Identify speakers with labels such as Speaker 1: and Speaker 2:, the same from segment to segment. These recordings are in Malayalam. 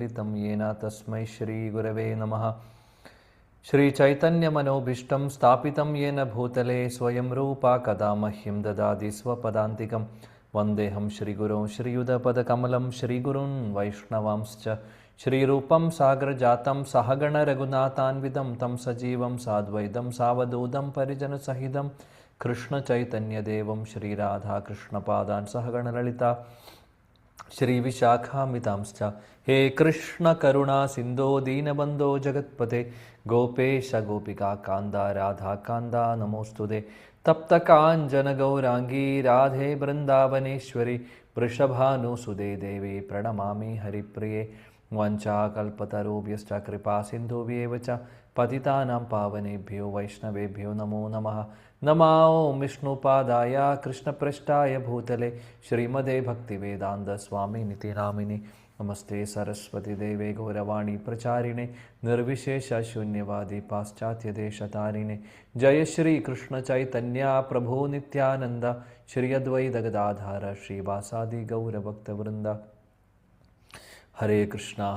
Speaker 1: सम्मिलितं येन तस्मै श्रीगुरवे नमः। श्रीचैतन्यमनोभीष्टं स्थापितं येन भूतले स्वयं रूपा कदा मह्यं ददाति स्वपदान्तिकं। वन्देऽहं श्रीगुरों श्रीयुतपदकमलं श्रीगुरून् वैष्णवांश्च श्रीरूपं सागरजातं सहगणरघुनाथान्वितं तं सजीवं साद्वैतं सावधूतं परिजनसहितं कृष्णचैतन्यदेवं श्रीराधाकृष्णपादान् सहगणललिता श्रीविशाखामितांश्च। हे कृष्ण करुणा सिन्धो दीनबन्धो जगत्पते गोपेश गोपिका कान्दा राधा कान्दा नमोऽस्तुते। तप्तकाञ्चन गौराङ्गी राधे वृन्दावनेश्वरी वृषभानुसुते देवी प्रणमामि हरिप्रिये। वञ्चाकल्पतरुभ्यश्च कृपा सिन्धुभ्येव च पतितानां पावनेभ्यो वैष्णवेभ्यो नमो नमः। नमो विष्णुपादाय कृष्णपृष्ठाय भूतले श्रीमदे भक्तिवेदान्तस्वामिनिति नामिनि। नमस्ते सरस्वती देवे गौरवाणी प्रचारिणे निर्विशेषशून्यवादी पाश्चात्यदेशतारिणे। जय श्री कृष्ण चैतन्य प्रभु नित्यानंद श्री अद्वैत गदाधर श्रीवासादि गौरभक्तवृंद। हरे कृष्णा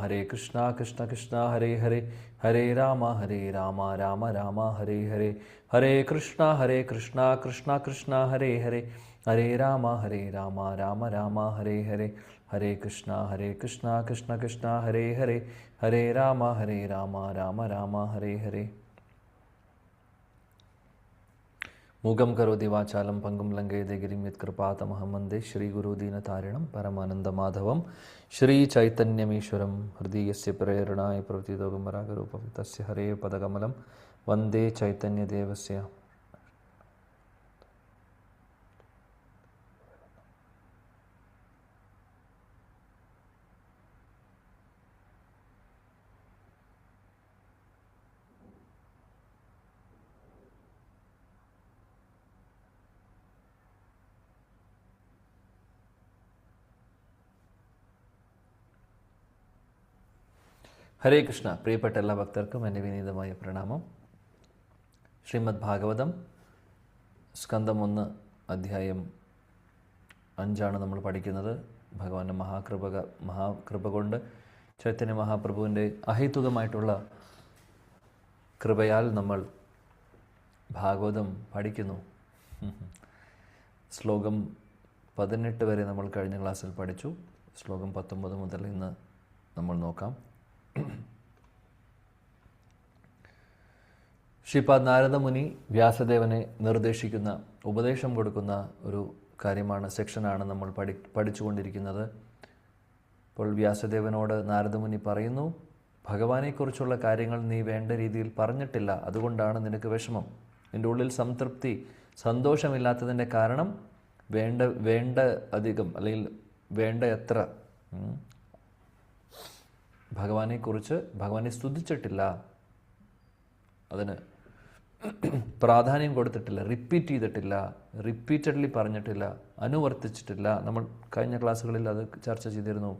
Speaker 1: कृष्ण कृष्ण हरे हरे हरे राम राम राम हरे हरे। हरे कृष्णा कृष्ण कृष्ण हरे हरे हरे राम राम राम हरे हरे। हरे कृष्णा कृष्ण कृष्ण हरे हरे हरे राम राम राम हरे हरे। मूगं करोति वाचालं पंगुं लङ्घयते गिरिं यत्कृपातमहं वन्दे श्रीगुरुदीनतारिणं परमानन्दमाधवं। श्रीचैतन्यमीश्वरं हृदयस्य प्रेरणाय प्रवृत्तिदोगमरागरूपं तस्य हरेः पदकमलं वन्दे चैतन्यदेवस्य। ഹരേ കൃഷ്ണ. പ്രിയപ്പെട്ട എല്ലാ ഭക്തർക്കും എൻ്റെ വിനീതമായ പ്രണാമം. ശ്രീമദ് ഭാഗവതം സ്കന്ധം 1 അധ്യായം 5 നമ്മൾ പഠിക്കുന്നത്. ഭഗവാന്റെ മഹാകൃപ കൊണ്ട് ചൈതന്യ മഹാപ്രഭുവിൻ്റെ അഹേതുകമായിട്ടുള്ള കൃപയാൽ നമ്മൾ ഭാഗവതം പഠിക്കുന്നു. ശ്ലോകം 18 വരെ നമ്മൾ കഴിഞ്ഞ ക്ലാസ്സിൽ പഠിച്ചു. ശ്ലോകം 19 മുതൽ ഇന്ന് നമ്മൾ നോക്കാം. ശ്രീപാദ് നാരദമുനി വ്യാസദേവനെ നിർദ്ദേശിക്കുന്ന, ഉപദേശം കൊടുക്കുന്ന ഒരു കാര്യമാണ്, സെക്ഷനാണ് നമ്മൾ പഠിച്ചുകൊണ്ടിരിക്കുന്നത്. അപ്പോൾ വ്യാസദേവനോട് നാരദമുനി പറയുന്നു, ഭഗവാനെക്കുറിച്ചുള്ള കാര്യങ്ങൾ നീ വേണ്ട രീതിയിൽ പറഞ്ഞിട്ടില്ല, അതുകൊണ്ടാണ് നിനക്ക് വിഷമം. നിൻ്റെ ഉള്ളിൽ സംതൃപ്തി, സന്തോഷമില്ലാത്തതിൻ്റെ കാരണം വേണ്ട അധികം അല്ലെങ്കിൽ വേണ്ട എത്ര ഭഗവാനെ സ്തുതിച്ചിട്ടില്ല, അതിന് പ്രാധാന്യം കൊടുത്തിട്ടില്ല, റിപ്പീറ്റ് ചെയ്തിട്ടില്ല, റിപ്പീറ്റഡ്ലി പറഞ്ഞിട്ടില്ല, അനുവർത്തിച്ചിട്ടില്ല. നമ്മൾ കഴിഞ്ഞ ക്ലാസ്സുകളിൽ അത് ചർച്ച ചെയ്തിരുന്നു.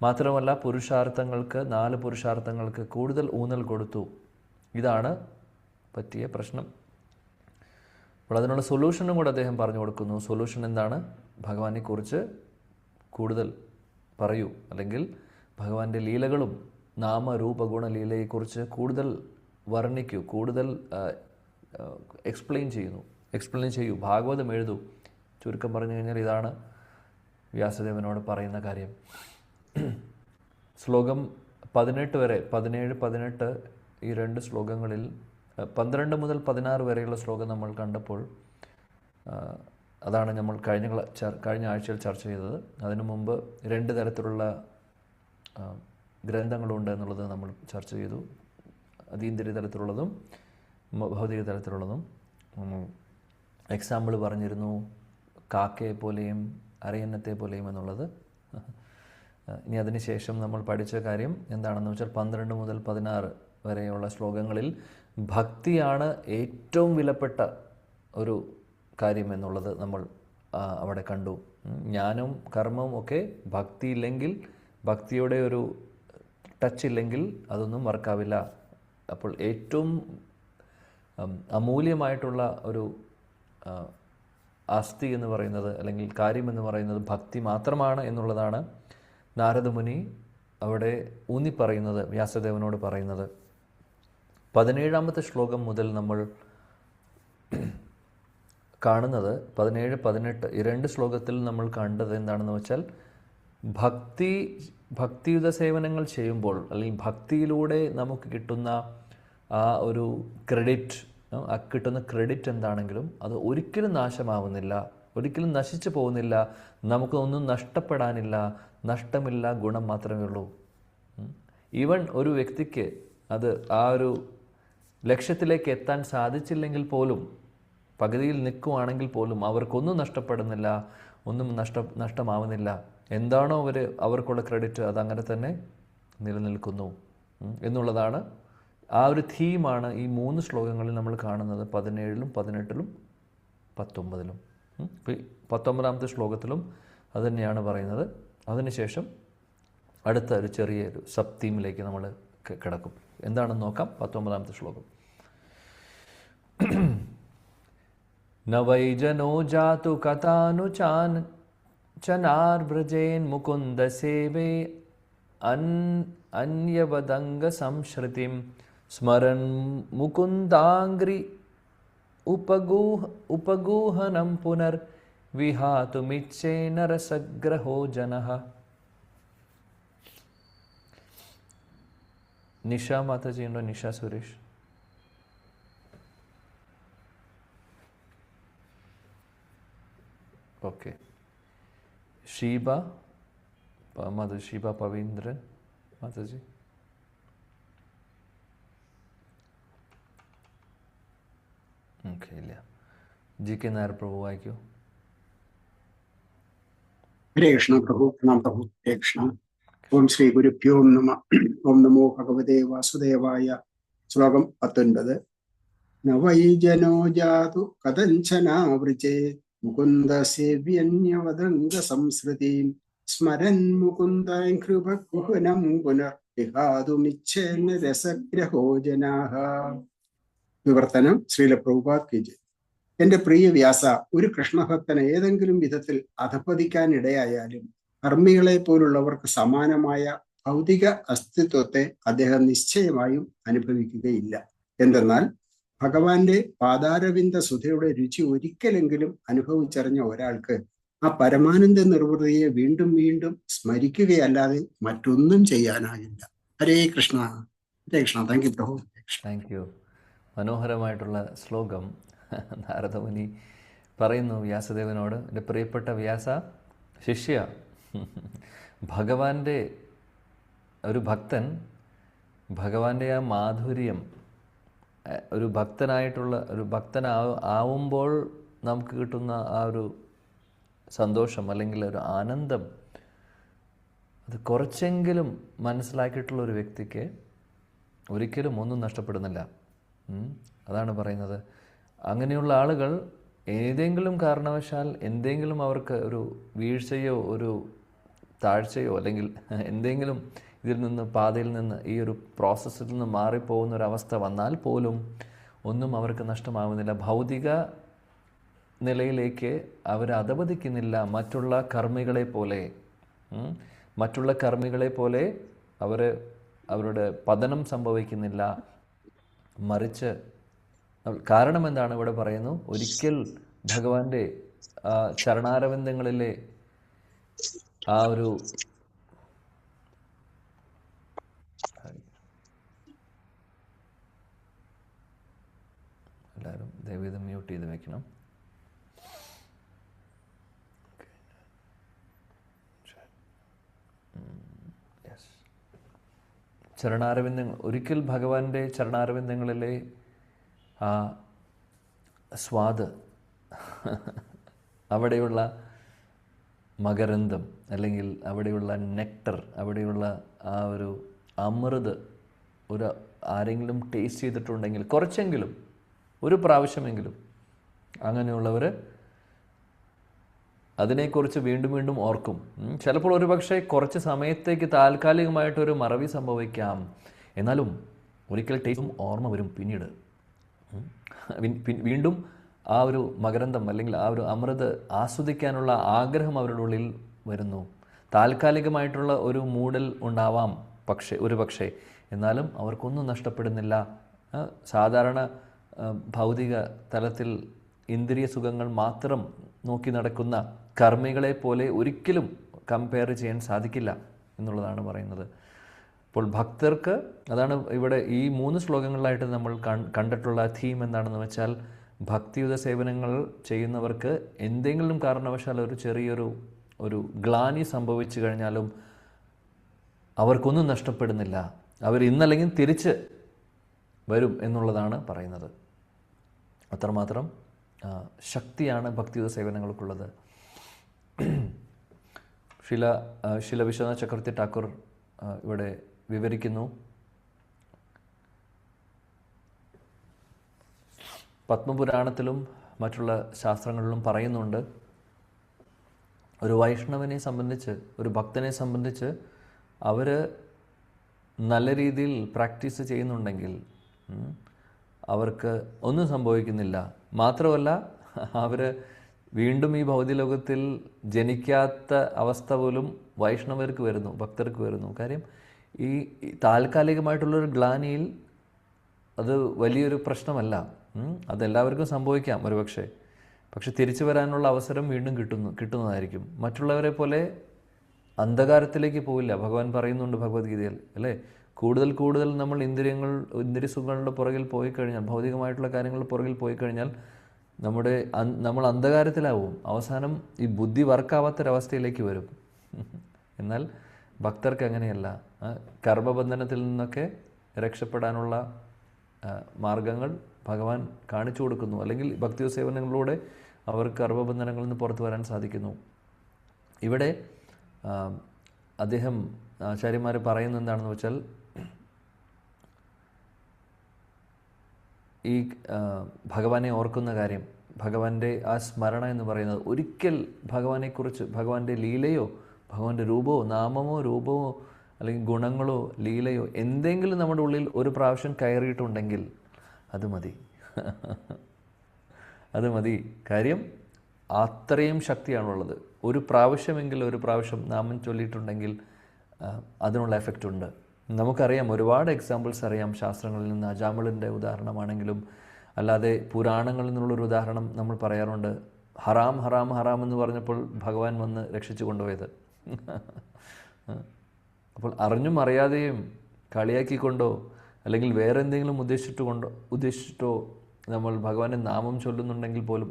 Speaker 1: മാത്രമല്ല, പുരുഷാർത്ഥങ്ങൾക്ക് 4 പുരുഷാർത്ഥങ്ങൾക്ക് കൂടുതൽ ഊന്നൽ കൊടുത്തു. ഇതാണ് പറ്റിയ പ്രശ്നം. അപ്പോൾ അതിനുള്ള സൊല്യൂഷനും കൂടെ അദ്ദേഹം പറഞ്ഞു കൊടുക്കുന്നു. സൊല്യൂഷൻ എന്താണ്? ഭഗവാനെക്കുറിച്ച് കൂടുതൽ പറയൂ, അല്ലെങ്കിൽ ഭഗവാന്റെ ലീലകളും നാമരൂപഗുണ ലീലയെക്കുറിച്ച് കൂടുതൽ വർണ്ണിക്കൂ, കൂടുതൽ എക്സ്പ്ലെയിൻ ചെയ്യൂ, ഭാഗവതം എഴുതൂ. ചുരുക്കം പറഞ്ഞു കഴിഞ്ഞാൽ ഇതാണ് വ്യാസദേവനോട് പറയുന്ന കാര്യം. ശ്ലോകം 18 വരെ, 17, 18 ഈ 2 ശ്ലോകങ്ങളിൽ 12 മുതൽ 16 വരെയുള്ള ശ്ലോകം നമ്മൾ കണ്ടപ്പോൾ അതാണ് നമ്മൾ കഴിഞ്ഞ ആഴ്ചയിൽ ചർച്ച ചെയ്തത്. അതിനു മുമ്പ് 2 തരത്തിലുള്ള ഗ്രന്ഥങ്ങളുണ്ട് എന്നുള്ളത് നമ്മൾ ചർച്ച ചെയ്തു. അതീന്ദ്രിയ തലത്തിലുള്ളതും ഭൗതിക തലത്തിലുള്ളതും. എക്സാമ്പിൾ പറഞ്ഞിരുന്നു, കാക്കയെ പോലെയും അരയന്നത്തെ പോലെയും എന്നുള്ളത്. ഇനി അതിനുശേഷം നമ്മൾ പഠിച്ച കാര്യം എന്താണെന്ന് വെച്ചാൽ 12 മുതൽ 16 വരെയുള്ള ശ്ലോകങ്ങളിൽ ഭക്തിയാണ് ഏറ്റവും വിലപ്പെട്ട ഒരു കാര്യം എന്നുള്ളത് നമ്മൾ അവിടെ കണ്ടു. ജ്ഞാനവും കർമ്മവും ഒക്കെ ഭക്തിയില്ലെങ്കിൽ, ഭക്തിയുടെ ഒരു ടച്ച് ഇല്ലെങ്കിൽ അതൊന്നും വർക്കാവില്ല. അപ്പോൾ ഏറ്റവും അമൂല്യമായിട്ടുള്ള ഒരു ആസ്തി എന്ന് പറയുന്നത്, അല്ലെങ്കിൽ കാര്യം എന്ന് പറയുന്നത് ഭക്തി മാത്രമാണ് എന്നുള്ളതാണ് നാരദമുനി അവിടെ ഊന്നി പറയുന്നത്, വ്യാസദേവനോട് പറയുന്നത്, 17-ാമത്തെ ശ്ലോകം മുതൽ നമ്മൾ കാണുന്നത് 17, 18 ഈ 2 ശ്ലോകത്തിൽ നമ്മൾ കണ്ടത് എന്താണെന്ന് വെച്ചാൽ, ഭക്തിയുത സേവനങ്ങൾ ചെയ്യുമ്പോൾ അല്ലെങ്കിൽ ഭക്തിയിലൂടെ നമുക്ക് കിട്ടുന്ന ആ ഒരു ക്രെഡിറ്റ്, ആ കിട്ടുന്ന ക്രെഡിറ്റ് എന്താണെങ്കിലും അത് ഒരിക്കലും നാശമാവുന്നില്ല, ഒരിക്കലും നശിച്ചു പോകുന്നില്ല, നമുക്കൊന്നും നഷ്ടപ്പെടാനില്ല, നഷ്ടമില്ല, ഗുണം മാത്രമേ ഉള്ളൂ. ഈവൻ ഒരു വ്യക്തിക്ക് അത് ആ ഒരു ലക്ഷ്യത്തിലേക്ക് എത്താൻ സാധിച്ചില്ലെങ്കിൽ പോലും, പകുതിയിൽ നിൽക്കുവാണെങ്കിൽ പോലും അവർക്കൊന്നും നഷ്ടപ്പെടുന്നില്ല, ഒന്നും നഷ്ടമാവുന്നില്ല. എന്താണോ അവർക്കുള്ള ക്രെഡിറ്റ് അതങ്ങനെ തന്നെ നിലനിൽക്കുന്നു എന്നുള്ളതാണ്. ആ ഒരു തീമാണ് ഈ 3 ശ്ലോകങ്ങളിൽ നമ്മൾ കാണുന്നത്, 17-ലും 18-ലും 19-ലും. 19-ാമത്തെ ശ്ലോകത്തിലും അതുതന്നെയാണ് പറയുന്നത്. അതിനുശേഷം അടുത്ത ഒരു ചെറിയൊരു സബ് തീമിലേക്ക് നമ്മൾ കിടക്കും. എന്താണെന്ന് നോക്കാം. 19-ാമത്തെ ശ്ലോകം. ന വൈ ജനോ ജാതു കഥാനുചനാർവ്രജേൻ മുകുന്ദ സേവേ അന്യവദംഗ സംശ്രുതിം സ്മരൻ മുകുന്ദാംഗ്രി ഉപഗൂഹനം പുനർ വിഹാതുമിച്ഛേന രസഗ്രഹോ ജനഃ. നിഷ മാതാജി ഉണ്ടോ? നിഷ സുരേഷ്. ഓക്കെ. ഷീബ മാതാജി, ഷീബ പവീന്ദ്രൻ മാതാജി. ഓക്കെ, ഇല്ല. ജി കെ നായർ പ്രഭു വായിക്കൂ.
Speaker 2: ഹരേ കൃഷ്ണ പ്രഭു. പ്രണാം പ്രഭു. ഹരേ കൃഷ്ണ. ഓം ശ്രീ ഗുരുഭ്യോ നമ. ഓം നമോ ഭഗവതേ വാസുദേവായ. ശ്ലോകം 19. ന വൈ ജനോ ജാതു കഥഞ്ചനാവൃജേ മുകുന്ദ സേവ്യന്യവദംഗ സംസ്കൃതിം സ്മരൻ മുകുന്ദം പുനർ വിഹാതുമിച്ഛേന രസഗ്രഹോ ജനാഃ. വിവർത്തനം ശ്രീല പ്രഭുപാദ് കി ജയ്. എന്റെ പ്രിയ വ്യാസ, ഒരു കൃഷ്ണഭക്തന് ഏതെങ്കിലും വിധത്തിൽ അധപ്പതിക്കാൻ ഇടയായാലും കർമ്മികളെ പോലുള്ളവർക്ക് സമാനമായ ഭൗതിക അസ്തിത്വത്തെ അദ്ദേഹം നിശ്ചയമായും അനുഭവിക്കുകയില്ല. എന്തെന്നാൽ ഭഗവാന്റെ പാദാരവിന്ദ സുധയുടെ രുചി ഒരിക്കലെങ്കിലും അനുഭവിച്ചറിഞ്ഞ ഒരാൾക്ക് ആ പരമാനന്ദ നിർവൃതിയെ വീണ്ടും വീണ്ടും സ്മരിക്കുകയല്ലാതെ മറ്റൊന്നും ചെയ്യാനാകില്ല. Hare Krishna. Hare Krishna. Thank you Prabhu.
Speaker 1: Thank you. മനോഹരമായിട്ടുള്ള ശ്ലോകം നാരദമുനി പറയുന്നു വ്യാസദേവനോട്, എൻ്റെ പ്രിയപ്പെട്ട വ്യാസ ശിഷ്യ, ഭഗവാന്റെ ഒരു ഭക്തൻ, ഭഗവാന്റെ ആ മാധുര്യം, ഒരു ഭക്തനാവുമ്പോൾ നമുക്ക് കിട്ടുന്ന ആ ഒരു സന്തോഷം അല്ലെങ്കിൽ ഒരു ആനന്ദം, അത് കുറച്ചെങ്കിലും മനസ്സിലാക്കിയിട്ടുള്ള ഒരു വ്യക്തിക്ക് ഒരിക്കലും ഒന്നും നഷ്ടപ്പെടുന്നില്ല. അതാണ് പറയുന്നത്. അങ്ങനെയുള്ള ആളുകൾ ഏതെങ്കിലും കാരണവശാൽ എന്തെങ്കിലും അവർക്ക് ഒരു വീഴ്ചയോ ഒരു താഴ്ചയോ അല്ലെങ്കിൽ എന്തെങ്കിലും പാതയിൽ നിന്ന് ഈ ഒരു പ്രോസസ്സിൽ നിന്ന് മാറിപ്പോകുന്ന ഒരവസ്ഥ വന്നാൽ പോലും ഒന്നും അവർക്ക് നഷ്ടമാവുന്നില്ല. ഭൗതിക നിലയിലേക്ക് അവർ അധപതിക്കുന്നില്ല. മറ്റുള്ള കർമ്മികളെ പോലെ അവരുടെ പതനം സംഭവിക്കുന്നില്ല. മറിച്ച് കാരണം എന്താണ് ഇവിടെ പറയുന്നു? ഒരിക്കൽ ഭഗവാന്റെ ചരണാരവിന്ദങ്ങളിലെ ആ ഒരു എല്ലാവരും ദയവേത് മ്യൂട്ട് ചെയ്ത് വെക്കണം. ഒരിക്കൽ ഭഗവാന്റെ ചരണാരവിന്ദങ്ങളിലെ ആ സ്വാദ്, അവിടെയുള്ള മകരന്തം അല്ലെങ്കിൽ അവിടെയുള്ള നെക്ടർ, അവിടെയുള്ള ആ ഒരു അമൃത് ആരെങ്കിലും ടേസ്റ്റ് ചെയ്തിട്ടുണ്ടെങ്കിൽ കുറച്ചെങ്കിലും, ഒരു പ്രാവശ്യമെങ്കിലും, അങ്ങനെയുള്ളവർ അതിനെക്കുറിച്ച് വീണ്ടും വീണ്ടും ഓർക്കും. ചിലപ്പോൾ ഒരു പക്ഷേ കുറച്ച് സമയത്തേക്ക് താൽക്കാലികമായിട്ടൊരു മറവി സംഭവിക്കാം. എന്നാലും ഒരിക്കൽ ടേസ്റ്റും ഓർമ്മ വരും. പിന്നീട് വീണ്ടും ആ ഒരു മകരന്തം അല്ലെങ്കിൽ ആ ഒരു അമൃത് ആസ്വദിക്കാനുള്ള ആഗ്രഹം അവരുടെ ഉള്ളിൽ വരുന്നു. താൽക്കാലികമായിട്ടുള്ള ഒരു മൂടൽ ഉണ്ടാവാം, പക്ഷേ എന്നാലും അവർക്കൊന്നും നഷ്ടപ്പെടുന്നില്ല. സാധാരണ ഭൗതിക തലത്തിൽ ഇന്ദ്രിയ സുഖങ്ങൾ മാത്രം നോക്കി നടക്കുന്ന കർമ്മികളെ പോലെ ഒരിക്കലും കമ്പയർ ചെയ്യാൻ സാധിക്കില്ല എന്നുള്ളതാണ് പറയുന്നത്. അപ്പോൾ ഭക്തർക്ക്, അതാണ് ഇവിടെ ഈ 3 ശ്ലോകങ്ങളിലായിട്ട് നമ്മൾ കണ്ടിട്ടുള്ള തീം എന്താണെന്ന് വെച്ചാൽ, ഭക്തിയുത സേവനങ്ങൾ ചെയ്യുന്നവർക്ക് എന്തെങ്കിലും കാരണവശാൽ ഒരു ചെറിയൊരു ഗ്ലാനി സംഭവിച്ചു കഴിഞ്ഞാലും അവർക്കൊന്നും നഷ്ടപ്പെടുന്നില്ല. അവർ ഇന്നല്ലെങ്കിൽ തിരിച്ച് വരും എന്നുള്ളതാണ് പറയുന്നത്. അത്രമാത്രം ശക്തിയാണ് ഭക്തിയുത സേവനങ്ങൾക്കുള്ളത്. ശില വിശ്വനാഥ് ചക്രവർത്തി ഠാക്കൂർ ഇവിടെ വിവരിക്കുന്നു. പത്മപുരാണത്തിലും മറ്റുള്ള ശാസ്ത്രങ്ങളിലും പറയുന്നുണ്ട്, ഒരു വൈഷ്ണവനെ സംബന്ധിച്ച്, ഒരു ഭക്തനെ സംബന്ധിച്ച് അവർ നല്ല രീതിയിൽ പ്രാക്ടീസ് ചെയ്യുന്നുണ്ടെങ്കിൽ അവർക്ക് ഒന്നും സംഭവിക്കുന്നില്ല. മാത്രമല്ല, അവർ വീണ്ടും ഈ ഭൗതികലോകത്തിൽ ജനിക്കാത്ത അവസ്ഥ പോലും വൈഷ്ണവർക്ക് വരുന്നു, ഭക്തർക്ക് വരുന്നു. കാര്യം ഈ താൽക്കാലികമായിട്ടുള്ളൊരു ഗ്ലാനിയിൽ അത് വലിയൊരു പ്രശ്നമല്ല. അതെല്ലാവർക്കും സംഭവിക്കാം പക്ഷെ തിരിച്ചു വരാനുള്ള അവസരം വീണ്ടും കിട്ടുന്നതായിരിക്കും. മറ്റുള്ളവരെ പോലെ അന്ധകാരത്തിലേക്ക് പോവില്ല. ഭഗവാൻ പറയുന്നുണ്ട് ഭഗവത്ഗീതയിൽ, അല്ലേ? കൂടുതൽ നമ്മൾ ഇന്ദ്രിയസുഖങ്ങളുടെ പുറകിൽ പോയി കഴിഞ്ഞാൽ, ഭൗതികമായിട്ടുള്ള കാര്യങ്ങളുടെ പുറകിൽ പോയി കഴിഞ്ഞാൽ നമ്മൾ അന്ധകാരത്തിലാവും. അവസാനം ഈ ബുദ്ധി വർക്കാവാത്തൊരവസ്ഥയിലേക്ക് വരും. എന്നാൽ ഭക്തർക്ക് അങ്ങനെയല്ല. കർമ്മബന്ധനത്തിൽ നിന്നൊക്കെ രക്ഷപ്പെടാനുള്ള മാർഗങ്ങൾ ഭഗവാൻ കാണിച്ചു കൊടുക്കുന്നു. അല്ലെങ്കിൽ ഭക്തി സേവനങ്ങളിലൂടെ അവർക്ക് കർമ്മബന്ധനങ്ങളിൽ നിന്ന് പുറത്തു വരാൻ സാധിക്കുന്നു. ഇവിടെ അദ്ദേഹം ആചാര്യന്മാർ പറയുന്നത് എന്താണെന്ന് വെച്ചാൽ, ഈ ഭഗവാനെ ഓർക്കുന്ന കാര്യം, ഭഗവാന്റെ ആ സ്മരണ എന്ന് പറയുന്നത്, ഒരിക്കൽ ഭഗവാനെക്കുറിച്ച്, ഭഗവാന്റെ ലീലയോ, ഭഗവാന്റെ രൂപമോ, നാമമോ, രൂപമോ, അല്ലെങ്കിൽ ഗുണങ്ങളോ, ലീലയോ എന്തെങ്കിലും നമ്മുടെ ഉള്ളിൽ ഒരു പ്രാവശ്യം കയറിയിട്ടുണ്ടെങ്കിൽ അത് മതി. കാര്യം അത്രയും ശക്തിയാണുള്ളത്. ഒരു പ്രാവശ്യം നാമം ചൊല്ലിയിട്ടുണ്ടെങ്കിൽ അതിനുള്ള എഫക്റ്റ് ഉണ്ട്. നമുക്കറിയാം, ഒരുപാട് എക്സാമ്പിൾസ് അറിയാം ശാസ്ത്രങ്ങളിൽ നിന്ന്. അജാമിളിൻ്റെ ഉദാഹരണമാണെങ്കിലും അല്ലാതെ പുരാണങ്ങളിൽ നിന്നുള്ളൊരു ഉദാഹരണം നമ്മൾ പറയാറുണ്ട്. ഹറാം ഹറാം ഹറാം എന്ന് പറഞ്ഞപ്പോൾ ഭഗവാൻ വന്ന് രക്ഷിച്ചു കൊണ്ടുപോയത്. അപ്പോൾ അറിഞ്ഞും അറിയാതെയും കളിയാക്കിക്കൊണ്ടോ അല്ലെങ്കിൽ വേറെ എന്തെങ്കിലും ഉദ്ദേശിച്ചിട്ടോ നമ്മൾ ഭഗവാന്റെ നാമം ചൊല്ലുന്നുണ്ടെങ്കിൽ പോലും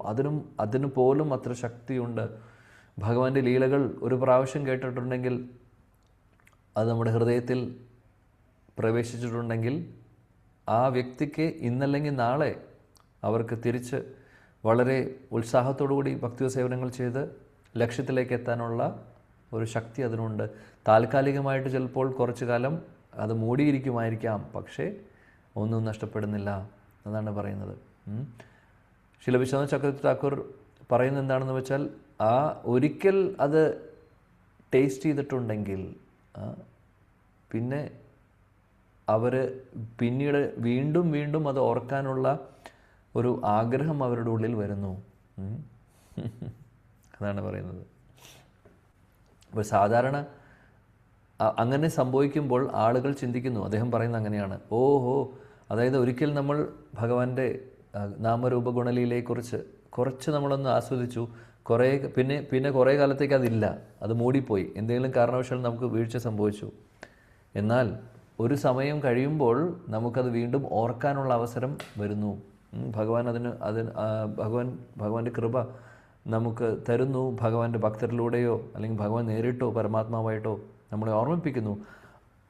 Speaker 1: അതിന് പോലും അത്ര ശക്തിയുണ്ട്. ഭഗവാന്റെ ലീലകൾ ഒരു പ്രാവശ്യം കേട്ടിട്ടുണ്ടെങ്കിൽ, അത് നമ്മുടെ ഹൃദയത്തിൽ പ്രവേശിച്ചിട്ടുണ്ടെങ്കിൽ, ആ വ്യക്തിക്ക് ഇന്നല്ലെങ്കിൽ നാളെ അവർക്ക് തിരിച്ച് വളരെ ഉത്സാഹത്തോടുകൂടി ഭക്തി സേവനങ്ങൾ ചെയ്ത് ലക്ഷ്യത്തിലേക്ക് എത്താനുള്ള ഒരു ശക്തി അതിനുണ്ട്. താൽക്കാലികമായിട്ട് ചിലപ്പോൾ കുറച്ചു കാലം അത് മൂടിയിരിക്കുമായിരിക്കാം, പക്ഷേ ഒന്നും നഷ്ടപ്പെടുന്നില്ല എന്നാണ് പറയുന്നത്. ശില വിശ്വനാഥ് ചക്രവർത്തി ഠാക്കൂർ പറയുന്നത് എന്താണെന്ന് വെച്ചാൽ, ആ ഒരിക്കൽ അത് ടേസ്റ്റ് ചെയ്തിട്ടുണ്ടെങ്കിൽ പിന്നെ അവർ പിന്നീട് വീണ്ടും അത് ഓർക്കാനുള്ള ഒരു ആഗ്രഹം അവരുടെ ഉള്ളിൽ വരുന്നു. അതാണ് പറയുന്നത്. അപ്പോൾ സാധാരണ അങ്ങനെ സംഭവിക്കുമ്പോൾ ആളുകൾ ചിന്തിക്കുന്നു, അദ്ദേഹം പറയുന്നത് അങ്ങനെയാണ്, അതായത് ഒരിക്കൽ നമ്മൾ ഭഗവാന്റെ നാമരൂപ ഗുണലീലയെക്കുറിച്ച് കുറച്ച് നമ്മളൊന്ന് ആസ്വദിച്ചു, പിന്നെ കുറേ കാലത്തേക്ക് അതില്ല, അത് മൂടിപ്പോയി, എന്തെങ്കിലും കാരണവശാൽ നമുക്ക് വീഴ്ച സംഭവിച്ചു. എന്നാൽ ഒരു സമയം കഴിയുമ്പോൾ നമുക്കത് വീണ്ടും ഓർക്കാനുള്ള അവസരം വരുന്നു. ഭഗവാൻ ഭഗവാന്റെ കൃപ നമുക്ക് തരുന്നു. ഭഗവാന്റെ ഭക്തരിലൂടെയോ അല്ലെങ്കിൽ ഭഗവാൻ നേരിട്ടോ പരമാത്മാവായിട്ടോ നമ്മളെ ഓർമ്മിപ്പിക്കുന്നു.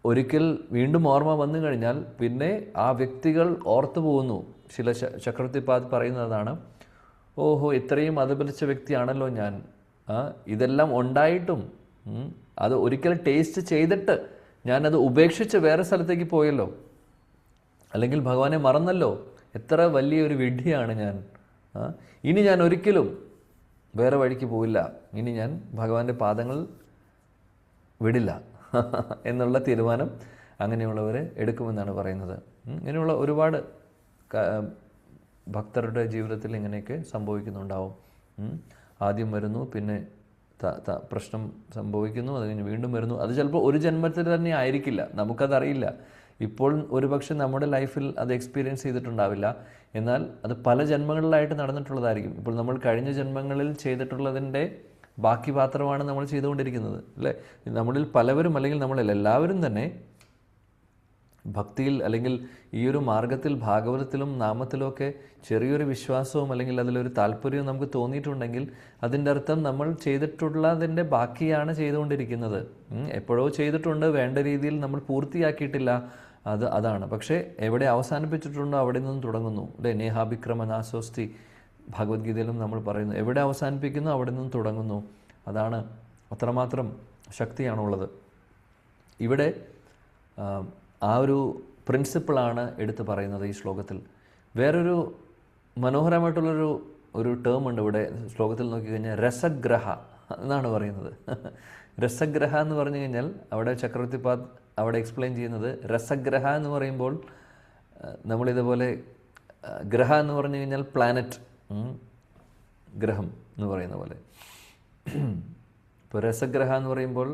Speaker 1: ഒരിക്കൽ വീണ്ടും ഓർമ്മ വന്നു കഴിഞ്ഞാൽ പിന്നെ ആ വ്യക്തികൾ ഓർത്തു പോകുന്നു. ശില ചക്രവർത്തിപാദ് പറയുന്നതാണ്, ഇത്രയും അധപതിച്ച വ്യക്തിയാണല്ലോ ഞാൻ, ഇതെല്ലാം ഉണ്ടായിട്ടും അത് ഒരിക്കൽ ടേസ്റ്റ് ചെയ്തിട്ട് ഞാനത് ഉപേക്ഷിച്ച് വേറെ സ്ഥലത്തേക്ക് പോയല്ലോ, അല്ലെങ്കിൽ ഭഗവാനെ മറന്നല്ലോ, എത്ര വലിയൊരു വിഡ്ഢിയാണ് ഞാൻ. ഇനി ഞാൻ ഒരിക്കലും വേറെ വഴിക്ക് പോവില്ല, ഇനി ഞാൻ ഭഗവാന്റെ പാദങ്ങൾ വിടില്ല എന്നുള്ള തീരുമാനം അങ്ങനെയുള്ളവർ എടുക്കുമെന്നാണ് പറയുന്നത്. ഇങ്ങനെയുള്ള ഒരുപാട് ഭക്തരുടെ ജീവിതത്തിൽ ഇങ്ങനെയൊക്കെ സംഭവിക്കുന്നുണ്ടാവും. ആദ്യം വരുന്നു, പിന്നെ പ്രശ്നം സംഭവിക്കുന്നു, അത് കഴിഞ്ഞ് വീണ്ടും വരുന്നു. അത് ചിലപ്പോൾ ഒരു ജന്മത്തിൽ തന്നെ ആയിരിക്കില്ല, നമുക്കതറിയില്ല. ഇപ്പോൾ ഒരുപക്ഷെ നമ്മുടെ ലൈഫിൽ അത് എക്സ്പീരിയൻസ് ചെയ്തിട്ടുണ്ടാവില്ല, എന്നാൽ അത് പല ജന്മങ്ങളിലായിട്ട് നടന്നിട്ടുള്ളതായിരിക്കും. ഇപ്പോൾ നമ്മൾ കഴിഞ്ഞ ജന്മങ്ങളിൽ ചെയ്തിട്ടുള്ളതിൻ്റെ ബാക്കി പാത്രമാണ് നമ്മൾ ചെയ്തുകൊണ്ടിരിക്കുന്നത്, അല്ലേ? നമ്മളിൽ പലവരും, അല്ലെങ്കിൽ നമ്മളിൽ എല്ലാവരും തന്നെ ഭക്തിയിൽ അല്ലെങ്കിൽ ഈ ഒരു മാർഗത്തിൽ, ഭാഗവതത്തിലും നാമത്തിലുമൊക്കെ ചെറിയൊരു വിശ്വാസവും അല്ലെങ്കിൽ അതിലൊരു താല്പര്യവും നമുക്ക് തോന്നിയിട്ടുണ്ടെങ്കിൽ അതിൻ്റെ അർത്ഥം നമ്മൾ ചെയ്തിട്ടുള്ളതിൻ്റെ ബാക്കിയാണ് ചെയ്തുകൊണ്ടിരിക്കുന്നത്. എപ്പോഴോ ചെയ്തിട്ടുണ്ട്, വേണ്ട രീതിയിൽ നമ്മൾ പൂർത്തിയാക്കിയിട്ടില്ല, അതാണ്. പക്ഷേ എവിടെ അവസാനിപ്പിച്ചിട്ടുണ്ടോ അവിടെ നിന്നും തുടങ്ങുന്നു, അല്ലേ? നേഹാഭിക്രമ നാശോസ്തി ഭഗവത്ഗീതയിലും നമ്മൾ പറയുന്നു, എവിടെ അവസാനിപ്പിക്കുന്നു അവിടെ നിന്നും തുടങ്ങുന്നു. അതാണ്, അത്രമാത്രം ശക്തിയാണുള്ളത്. ഇവിടെ ആ ഒരു പ്രിൻസിപ്പിളാണ് എടുത്തു പറയുന്നത് ഈ ശ്ലോകത്തിൽ. വേറൊരു മനോഹരമായിട്ടുള്ളൊരു ടേം ഉണ്ട് ഇവിടെ ശ്ലോകത്തിൽ നോക്കിക്കഴിഞ്ഞാൽ, രസഗ്രഹ എന്നാണ് പറയുന്നത്. രസഗ്രഹ എന്ന് പറഞ്ഞു കഴിഞ്ഞാൽ അവിടെ ചക്രവർത്തിപാദ് അവിടെ എക്സ്പ്ലെയിൻ ചെയ്യുന്നത്, രസഗ്രഹ എന്ന് പറയുമ്പോൾ നമ്മളിതുപോലെ ഗ്രഹ എന്ന് പറഞ്ഞു കഴിഞ്ഞാൽ പ്ലാനറ്റ്, ഗ്രഹം എന്ന് പറയുന്ന പോലെ. ഇപ്പോൾ രസഗ്രഹ എന്ന് പറയുമ്പോൾ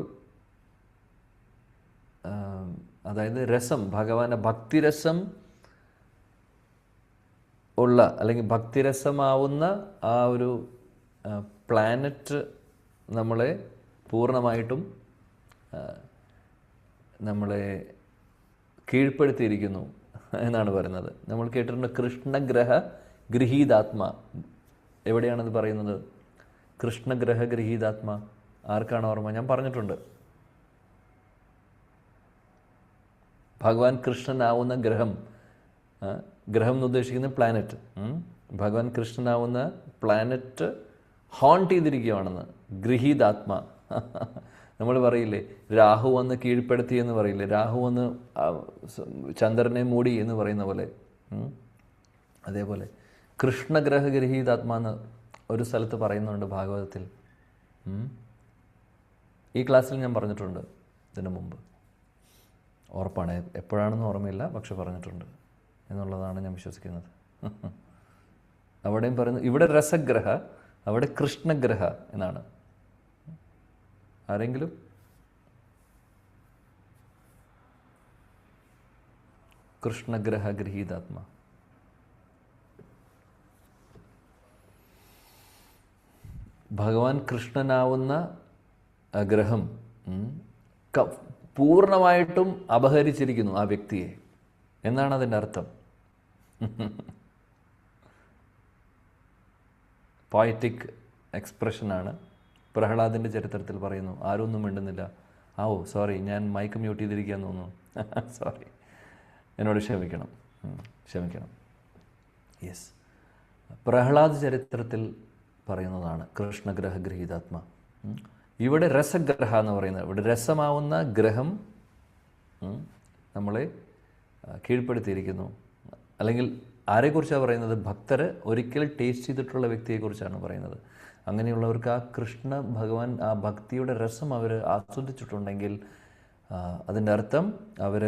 Speaker 1: അതായത് രസം, ഭഗവാന്റെ ഭക്തിരസം ഉള്ള അല്ലെങ്കിൽ ഭക്തിരസമാവുന്ന ആ ഒരു പ്ലാനറ്റ് നമ്മളെ പൂർണ്ണമായിട്ടും നമ്മളെ കീഴ്പ്പെടുത്തിയിരിക്കുന്നു എന്നാണ് പറയുന്നത്. നമ്മൾ കേട്ടിട്ടുണ്ട് കൃഷ്ണഗ്രഹ ഗൃഹീതാത്മ. എവിടെയാണത് പറയുന്നത്? കൃഷ്ണഗ്രഹ ഗൃഹീതാത്മ. ആർക്കാണ് ഓർമ്മ? ഞാൻ പറഞ്ഞിട്ടുണ്ട്. ഭഗവാൻ കൃഷ്ണനാവുന്ന ഗ്രഹം, ഗ്രഹം എന്ന് ഉദ്ദേശിക്കുന്ന പ്ലാനറ്റ്, ഭഗവാൻ കൃഷ്ണനാവുന്ന പ്ലാനറ്റ് ഹോണ്ട് ചെയ്തിരിക്കുകയാണെന്ന്. ഗൃഹീതാത്മ. നമ്മൾ പറയില്ലേ, രാഹു വന്ന് കീഴ്പ്പെടുത്തി എന്ന് പറയില്ലേ, രാഹു വന്ന് ചന്ദ്രനെ മൂടി എന്ന് പറയുന്ന പോലെ. അതേപോലെ കൃഷ്ണഗ്രഹ ഗൃഹീതാത്മ എന്ന് ഒരു സ്ഥലത്ത് പറയുന്നുണ്ട് ഭാഗവതത്തിൽ. ഈ ക്ലാസ്സിൽ ഞാൻ പറഞ്ഞിട്ടുണ്ട് ഇതിനു മുമ്പ്, ഉറപ്പാണ്. എപ്പോഴാണെന്ന് ഓർമ്മയില്ല, പക്ഷെ പറഞ്ഞിട്ടുണ്ട് എന്നുള്ളതാണ് ഞാൻ വിശ്വസിക്കുന്നത്. അവിടെയും പറയുന്നു, ഇവിടെ രസഗ്രഹ, അവിടെ കൃഷ്ണഗ്രഹ എന്നാണ്. ആരെങ്കിലും? കൃഷ്ണഗ്രഹ ഗൃഹീതാത്മ. ഭഗവാൻ കൃഷ്ണനാവുന്ന ഗ്രഹം പൂർണ്ണമായിട്ടും അപഹരിച്ചിരിക്കുന്നു ആ വ്യക്തിയെ എന്നാണ് അതിൻ്റെ അർത്ഥം. പോയറ്റിക് എക്സ്പ്രഷനാണ്. പ്രഹ്ലാദിൻ്റെ ചരിത്രത്തിൽ പറയുന്നു, ആരും ഒന്നും മിണ്ടുന്നില്ല. സോറി, ഞാൻ മൈക്ക് മ്യൂട്ട് ചെയ്തിരിക്കുകയെന്ന് തോന്നുന്നു. സോറി, എന്നോട് ക്ഷമിക്കണം. യെസ്, പ്രഹ്ലാദ് ചരിത്രത്തിൽ പറയുന്നതാണ് കൃഷ്ണഗ്രഹ ഗൃഹീതാത്മ. ഇവിടെ രസഗ്രഹ എന്ന് പറയുന്നത്, ഇവിടെ രസമാവുന്ന ഗ്രഹം നമ്മളെ കീഴ്പ്പെടുത്തിയിരിക്കുന്നു. അല്ലെങ്കിൽ ആരെക്കുറിച്ചാണ് പറയുന്നത്? ഭക്തർ ഒരിക്കൽ ടേസ്റ്റ് ചെയ്തിട്ടുള്ള വ്യക്തിയെക്കുറിച്ചാണ് പറയുന്നത്. അങ്ങനെയുള്ളവർക്ക് ആ കൃഷ്ണ ഭഗവാൻ ആ ഭക്തിയുടെ രസം അവർ ആസ്വദിച്ചിട്ടുണ്ടെങ്കിൽ അതിൻ്റെ അർത്ഥം അവർ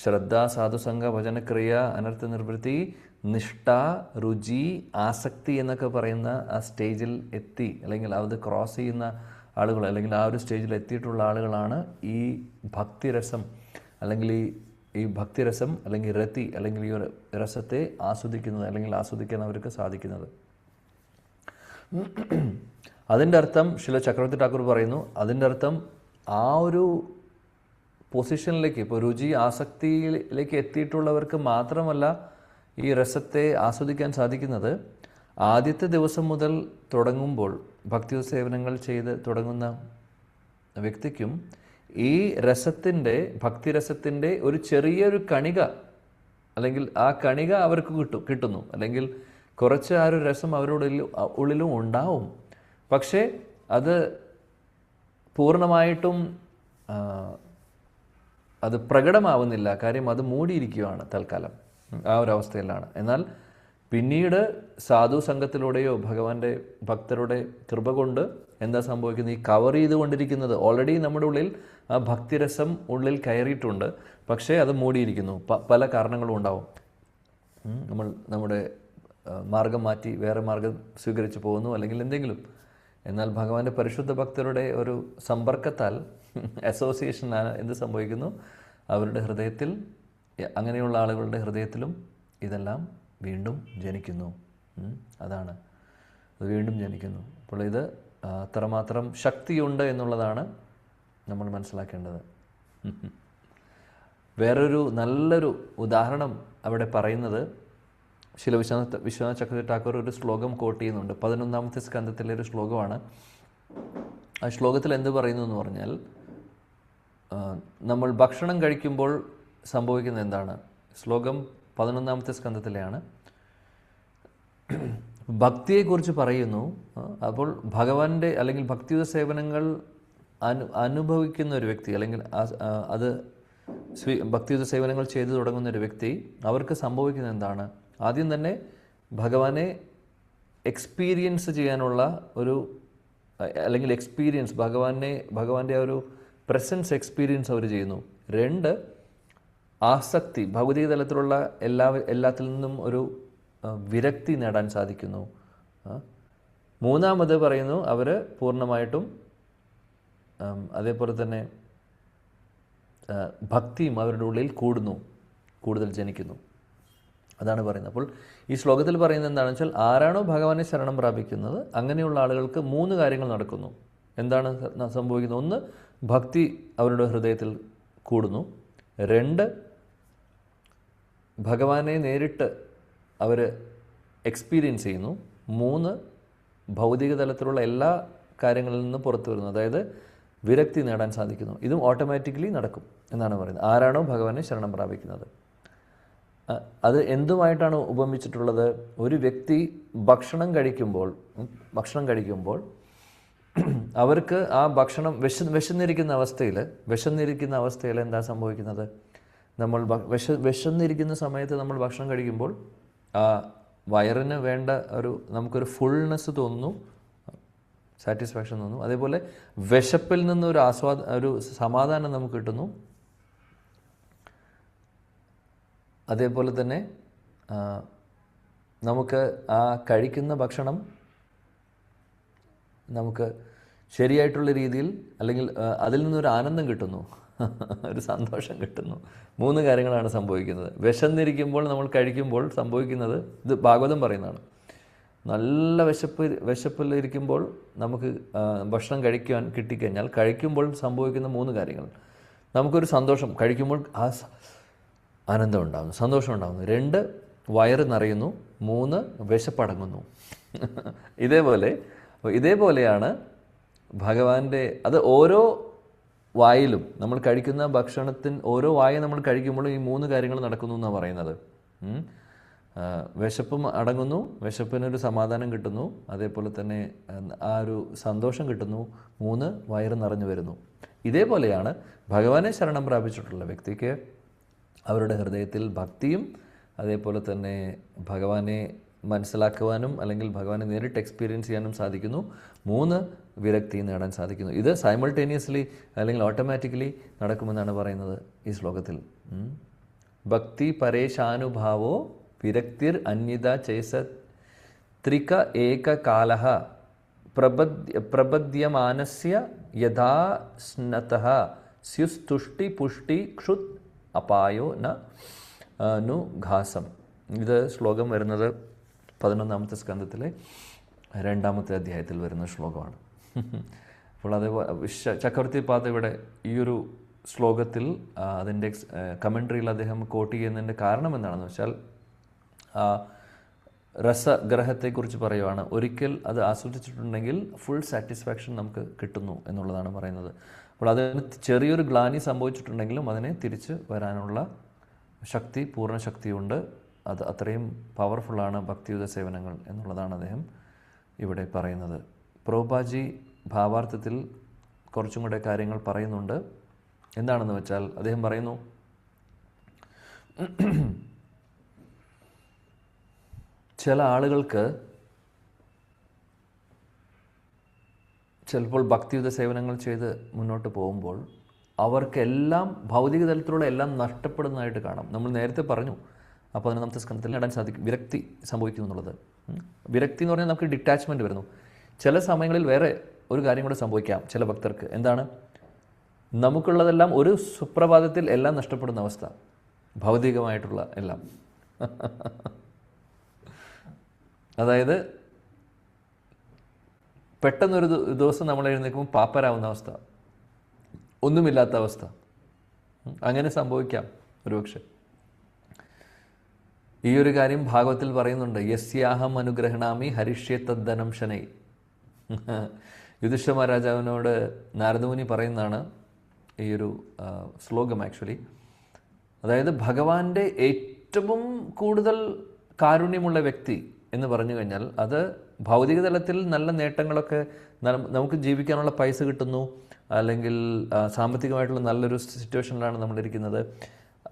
Speaker 1: ശ്രദ്ധ, സാധുസംഗ, ഭജനക്രിയ, അനർത്ഥ നിർവൃത്തി, നിഷ്ഠ, രുചി, ആസക്തി എന്നൊക്കെ പറയുന്ന ആ സ്റ്റേജിൽ എത്തി, അല്ലെങ്കിൽ അത് ക്രോസ് ചെയ്യുന്ന ആളുകൾ, അല്ലെങ്കിൽ ആ ഒരു സ്റ്റേജിൽ എത്തിയിട്ടുള്ള ആളുകളാണ് ഈ ഭക്തിരസം അല്ലെങ്കിൽ ഈ ഭക്തിരസം അല്ലെങ്കിൽ രതി അല്ലെങ്കിൽ ഈ ഒരു രസത്തെ ആസ്വദിക്കുന്നത്, അല്ലെങ്കിൽ ആസ്വദിക്കാൻ അവർക്ക് സാധിക്കുന്നത്. അതിൻ്റെ അർത്ഥം ശ്രീല ചക്രവർത്തി ഠാക്കൂർ പറയുന്നു, അതിൻ്റെ അർത്ഥം ആ ഒരു പൊസിഷനിലേക്ക്, ഇപ്പോൾ രുചി, ആസക്തിയിലേക്ക് എത്തിയിട്ടുള്ളവർക്ക് മാത്രമല്ല ഈ രസത്തെ ആസ്വദിക്കാൻ സാധിക്കുന്നത്. ആദ്യത്തെ ദിവസം മുതൽ തുടങ്ങുമ്പോൾ ഭക്തി സേവനങ്ങൾ ചെയ്ത് തുടങ്ങുന്ന വ്യക്തിക്കും ഈ രസത്തിൻ്റെ, ഭക്തിരസത്തിൻ്റെ ഒരു ചെറിയൊരു കണിക, അല്ലെങ്കിൽ ആ കണിക അവർക്ക് കിട്ടുന്നു, അല്ലെങ്കിൽ കുറച്ച് ആ ഒരു രസം അവരുടെ ഉള്ളിലും ഉണ്ടാവും. പക്ഷേ അത് പൂർണ്ണമായിട്ടും അത് പ്രകടമാവുന്നില്ല. കാര്യം അത് മൂടിയിരിക്കുകയാണ് തൽക്കാലം, ആ ഒരു അവസ്ഥയിലാണ്. എന്നാൽ പിന്നീട് സാധു സംഘത്തിലൂടെയോ ഭഗവാന്റെ ഭക്തരുടെ കൃപ കൊണ്ട് എന്താ സംഭവിക്കുന്നത്? ഈ കവർ ചെയ്തുകൊണ്ടിരിക്കുന്നത് ഓൾറെഡി നമ്മുടെ ഉള്ളിൽ ആ ഭക്തിരസം ഉള്ളിൽ കയറിയിട്ടുണ്ട്, പക്ഷേ അത് മൂടിയിരിക്കുന്നു. പല കാരണങ്ങളും ഉണ്ടാവും. നമ്മൾ നമ്മുടെ മാർഗം മാറ്റി വേറെ മാർഗം സ്വീകരിച്ച് പോകുന്നു, അല്ലെങ്കിൽ എന്തെങ്കിലും. എന്നാൽ ഭഗവാന്റെ പരിശുദ്ധ ഭക്തരുടെ ഒരു സമ്പർക്കത്താൽ അസോസിയേഷൻ എന്ത് സംഭവിക്കുന്നു? അവരുടെ ഹൃദയത്തിൽ, അങ്ങനെയുള്ള ആളുകളുടെ ഹൃദയത്തിലും ഇതെല്ലാം വീണ്ടും ജനിക്കുന്നു. അതാണ്, അത് വീണ്ടും ജനിക്കുന്നു. അപ്പോൾ ഇത് അത്രമാത്രം ശക്തിയുണ്ട് എന്നുള്ളതാണ് നമ്മൾ മനസ്സിലാക്കേണ്ടത്. വേറൊരു നല്ലൊരു ഉദാഹരണം അവിടെ പറയുന്നത്, ശില വിശ്വനാഥ് ചക്രവർത്തി ഠാക്കൂർ ഒരു ശ്ലോകം കോട്ട് ചെയ്യുന്നുണ്ട്. 11ാമത്തെ സ്കന്ധത്തിലെ ഒരു ശ്ലോകമാണ്. ആ ശ്ലോകത്തിൽ എന്ത് പറയുന്നു എന്ന് പറഞ്ഞാൽ, നമ്മൾ ഭക്ഷണം കഴിക്കുമ്പോൾ സംഭവിക്കുന്നത് എന്താണ്? ശ്ലോകം 11ാമത്തെ സ്കന്ധത്തിലെയാണ്. ഭക്തിയെക്കുറിച്ച് പറയുന്നു. അപ്പോൾ ഭഗവാന്റെ അല്ലെങ്കിൽ ഭക്തിയുത സേവനങ്ങൾ അനുഭവിക്കുന്ന ഒരു വ്യക്തി, അല്ലെങ്കിൽ അത് ഭക്തിയുത സേവനങ്ങൾ ചെയ്തു തുടങ്ങുന്ന ഒരു വ്യക്തി, അവർക്ക് സംഭവിക്കുന്നത് എന്താണ്? ആദ്യം തന്നെ ഭഗവാനെ എക്സ്പീരിയൻസ് ചെയ്യാനുള്ള ഒരു, അല്ലെങ്കിൽ എക്സ്പീരിയൻസ്, ഭഗവാന്റെ ആ ഒരു പ്രസൻസ് എക്സ്പീരിയൻസ് അവർ ചെയ്യുന്നു. 2, ആസക്തി, ഭൗതിക തലത്തിലുള്ള എല്ലാത്തിൽ നിന്നും ഒരു വിരക്തി നേടാൻ സാധിക്കുന്നു. 3 പറയുന്നു, അവർ പൂർണ്ണമായിട്ടും അതേപോലെ തന്നെ ഭക്തിയും അവരുടെ ഉള്ളിൽ കൂടുതൽ ജനിക്കുന്നു. അതാണ് പറയുന്നത്. അപ്പോൾ ഈ ശ്ലോകത്തിൽ പറയുന്നത് എന്താണെന്ന് വെച്ചാൽ, ആരാണോ ഭഗവാനെ ശരണം പ്രാപിക്കുന്നത് അങ്ങനെയുള്ള ആളുകൾക്ക് 3 കാര്യങ്ങൾ നടക്കുന്നു. എന്താണ് സംഭവിക്കുന്നത്? 1, ഭക്തി അവരുടെ ഹൃദയത്തിൽ കൂടുന്നു. 2, ഭഗവാനെ നേരിട്ട് അവർ എക്സ്പീരിയൻസ് ചെയ്യുന്നു. 3, ഭൗതിക തലത്തിലുള്ള എല്ലാ കാര്യങ്ങളിൽ നിന്നും പുറത്തു വരുന്നു, അതായത് വിരക്തി നേടാൻ സാധിക്കുന്നു. ഇതും ഓട്ടോമാറ്റിക്കലി നടക്കും എന്നാണ് പറയുന്നത്, ആരാണോ ഭഗവാനെ ശരണം പ്രാപിക്കുന്നത്. അത് എന്തുമായിട്ടാണ് ഉപമിച്ചിട്ടുള്ളത്? ഒരു വ്യക്തി ഭക്ഷണം കഴിക്കുമ്പോൾ അവർക്ക് ആ ഭക്ഷണം വിശന്നിരിക്കുന്ന അവസ്ഥയിൽ എന്താ സംഭവിക്കുന്നത്? നമ്മൾ വിശന്നിരിക്കുന്ന സമയത്ത് നമ്മൾ ഭക്ഷണം കഴിക്കുമ്പോൾ ആ വയറിന് വേണ്ട നമുക്കൊരു ഫുൾനെസ് തോന്നുന്നു, സാറ്റിസ്ഫാക്ഷൻ തോന്നുന്നു. അതേപോലെ വിശപ്പിൽ നിന്ന് ഒരു സമാധാനം നമുക്ക് കിട്ടുന്നു. അതേപോലെ തന്നെ നമുക്ക് ആ കഴിക്കുന്ന ഭക്ഷണം നമുക്ക് ശരിയായിട്ടുള്ള രീതിയിൽ, അല്ലെങ്കിൽ അതിൽ നിന്നൊരു ആനന്ദം കിട്ടുന്നു, ഒരു സന്തോഷം കിട്ടുന്നു. 3 കാര്യങ്ങളാണ് സംഭവിക്കുന്നത്. വിശന്നിരിക്കുമ്പോൾ നമ്മൾ കഴിക്കുമ്പോൾ സംഭവിക്കുന്നത്, ഇത് ഭാഗവതം പറയുന്നതാണ്, നല്ല വിശപ്പിലിരിക്കുമ്പോൾ നമുക്ക് ഭക്ഷണം കഴിക്കാൻ കിട്ടിക്കഴിഞ്ഞാൽ കഴിക്കുമ്പോൾ സംഭവിക്കുന്ന 3 കാര്യങ്ങൾ. നമുക്കൊരു സന്തോഷം, കഴിക്കുമ്പോൾ ആ ആനന്ദം ഉണ്ടാകുന്നു, സന്തോഷം ഉണ്ടാകുന്നു. 2, വയറ് നിറയുന്നു. 3, വിശപ്പടങ്ങുന്നു. ഇതേപോലെയാണ് ഭഗവാന്റെ, അത് ഓരോ വായിലും നമ്മൾ കഴിക്കുന്ന ഭക്ഷണത്തിന് ഓരോ വായ നമ്മൾ കഴിക്കുമ്പോഴും ഈ 3 കാര്യങ്ങൾ നടക്കുന്നു എന്നാണ് പറയുന്നത്. വിശപ്പും അടങ്ങുന്നു, വിശപ്പിനൊരു സമാധാനം കിട്ടുന്നു, അതേപോലെ തന്നെ ആ ഒരു സന്തോഷം കിട്ടുന്നു. 3, വയറ് നിറഞ്ഞു വരുന്നു. ഇതേപോലെയാണ് ഭഗവാനെ ശരണം പ്രാപിച്ചിട്ടുള്ള വ്യക്തിക്ക് അവരുടെ ഹൃദയത്തിൽ ഭക്തിയും അതേപോലെ തന്നെ ഭഗവാനെ മനസ്സിലാക്കുവാനും അല്ലെങ്കിൽ ഭഗവാനെ നേരിട്ട് എക്സ്പീരിയൻസ് ചെയ്യാനും സാധിക്കുന്നു. 3, വിരക്തി നേടാൻ സാധിക്കുന്നു. ഇത് സൈമൾട്ടേനിയസ്ലി അല്ലെങ്കിൽ ഓട്ടോമാറ്റിക്കലി നടക്കുമെന്നാണ് പറയുന്നത് ഈ ശ്ലോകത്തിൽ. ഭക്തി പരേശാനുഭാവോ വിരക്തിർ അന്യത ചേസ ത്രിക ഏകകാലഃ പ്രപദ്യമാനസ്യ യഥാ സ്നതഃ സ്യുസ്തുഷ്ടി പുഷ്ടി ക്ഷുത് അപായോ നു ഘാസം. ഇത് ശ്ലോകം വരുന്നത് 11ാമത്തെ സ്കന്ധത്തിലെ 2ാമത്തെ അധ്യായത്തിൽ വരുന്ന ശ്ലോകമാണ്. അപ്പോൾ അതേപോലെ ചക്രവർത്തി പാത ഇവിടെ ഈ ഒരു ശ്ലോകത്തിൽ അതിൻ്റെ കമൻട്രിയിൽ അദ്ദേഹം കോട്ട് ചെയ്യുന്നതിൻ്റെ കാരണം എന്താണെന്ന് വെച്ചാൽ, രസഗ്രഹത്തെക്കുറിച്ച് പറയുവാണ്. ഒരിക്കൽ അത് ആസ്വദിച്ചിട്ടുണ്ടെങ്കിൽ ഫുൾ സാറ്റിസ്ഫാക്ഷൻ നമുക്ക് കിട്ടുന്നു എന്നുള്ളതാണ് പറയുന്നത്. അപ്പോൾ അതിന് ചെറിയൊരു ഗ്ലാനി സംഭവിച്ചിട്ടുണ്ടെങ്കിലും അതിനെ തിരിച്ച് വരാനുള്ള ശക്തി, പൂർണ്ണ ശക്തിയുണ്ട്. അത് അത്രയും പവർഫുള്ളാണ് ഭക്തിയുത സേവനങ്ങൾ എന്നുള്ളതാണ് അദ്ദേഹം ഇവിടെ പറയുന്നത്. പ്രഭുപാദി ഭാവാർത്ഥത്തിൽ കുറച്ചും കൂടെ കാര്യങ്ങൾ പറയുന്നുണ്ട്. എന്താണെന്ന് വെച്ചാൽ അദ്ദേഹം പറയുന്നു, ചില ആളുകൾക്ക് ചിലപ്പോൾ ഭക്തിയുത സേവനങ്ങൾ ചെയ്ത് മുന്നോട്ട് പോകുമ്പോൾ അവർക്കെല്ലാം ഭൗതിക തലത്തിലുള്ള എല്ലാം നഷ്ടപ്പെടുന്നതായിട്ട് കാണാം. നമ്മൾ നേരത്തെ പറഞ്ഞു, അപ്പോൾ അതിന് നമുക്ക് സ്കന്ധത്തിൽ നേടാൻ സാധിക്കും, വിരക്തി സംഭവിക്കുന്നു എന്നുള്ളത്. വിരക്തി എന്ന് പറഞ്ഞാൽ നമുക്ക് ഡിറ്റാച്ച്മെൻറ്റ് വരുന്നു. ചില സമയങ്ങളിൽ വേറെ ഒരു കാര്യം കൂടെ സംഭവിക്കാം ചില ഭക്തർക്ക്. എന്താണ്? നമുക്കുള്ളതെല്ലാം ഒരു സുപ്രഭാതത്തിൽ എല്ലാം നഷ്ടപ്പെടുന്ന അവസ്ഥ, ഭൗതികമായിട്ടുള്ള എല്ലാം. അതായത് പെട്ടെന്നൊരു ദിവസം നമ്മൾ എഴുന്നേൽക്കുമ്പോൾ പാപ്പരാവുന്ന അവസ്ഥ, ഒന്നുമില്ലാത്ത അവസ്ഥ. അങ്ങനെ സംഭവിക്കാം ഒരുപക്ഷെ. ഈ ഒരു കാര്യം ഭാഗവത്തിൽ പറയുന്നുണ്ട്. യസ്യാഹം അനുഗ്രഹണാമി ഹരിഷ്യേ തദ്ധനം ശനൈ. യുധിഷ്ഠിര മഹാരാജാവിനോട് നാരദമുനി പറയുന്നതാണ് ഈ ഒരു ശ്ലോകം ആക്ച്വലി. അതായത് ഭഗവാന്റെ ഏറ്റവും കൂടുതൽ കാരുണ്യമുള്ള വ്യക്തി എന്ന് പറഞ്ഞു കഴിഞ്ഞാൽ അത് ഭൗതിക തലത്തിൽ നല്ല നേട്ടങ്ങളൊക്കെ, നമുക്ക് ജീവിക്കാനുള്ള പൈസ കിട്ടുന്നു, അല്ലെങ്കിൽ സാമ്പത്തികമായിട്ടുള്ള നല്ലൊരു സിറ്റുവേഷനിലാണ് നമ്മളിരിക്കുന്നത്.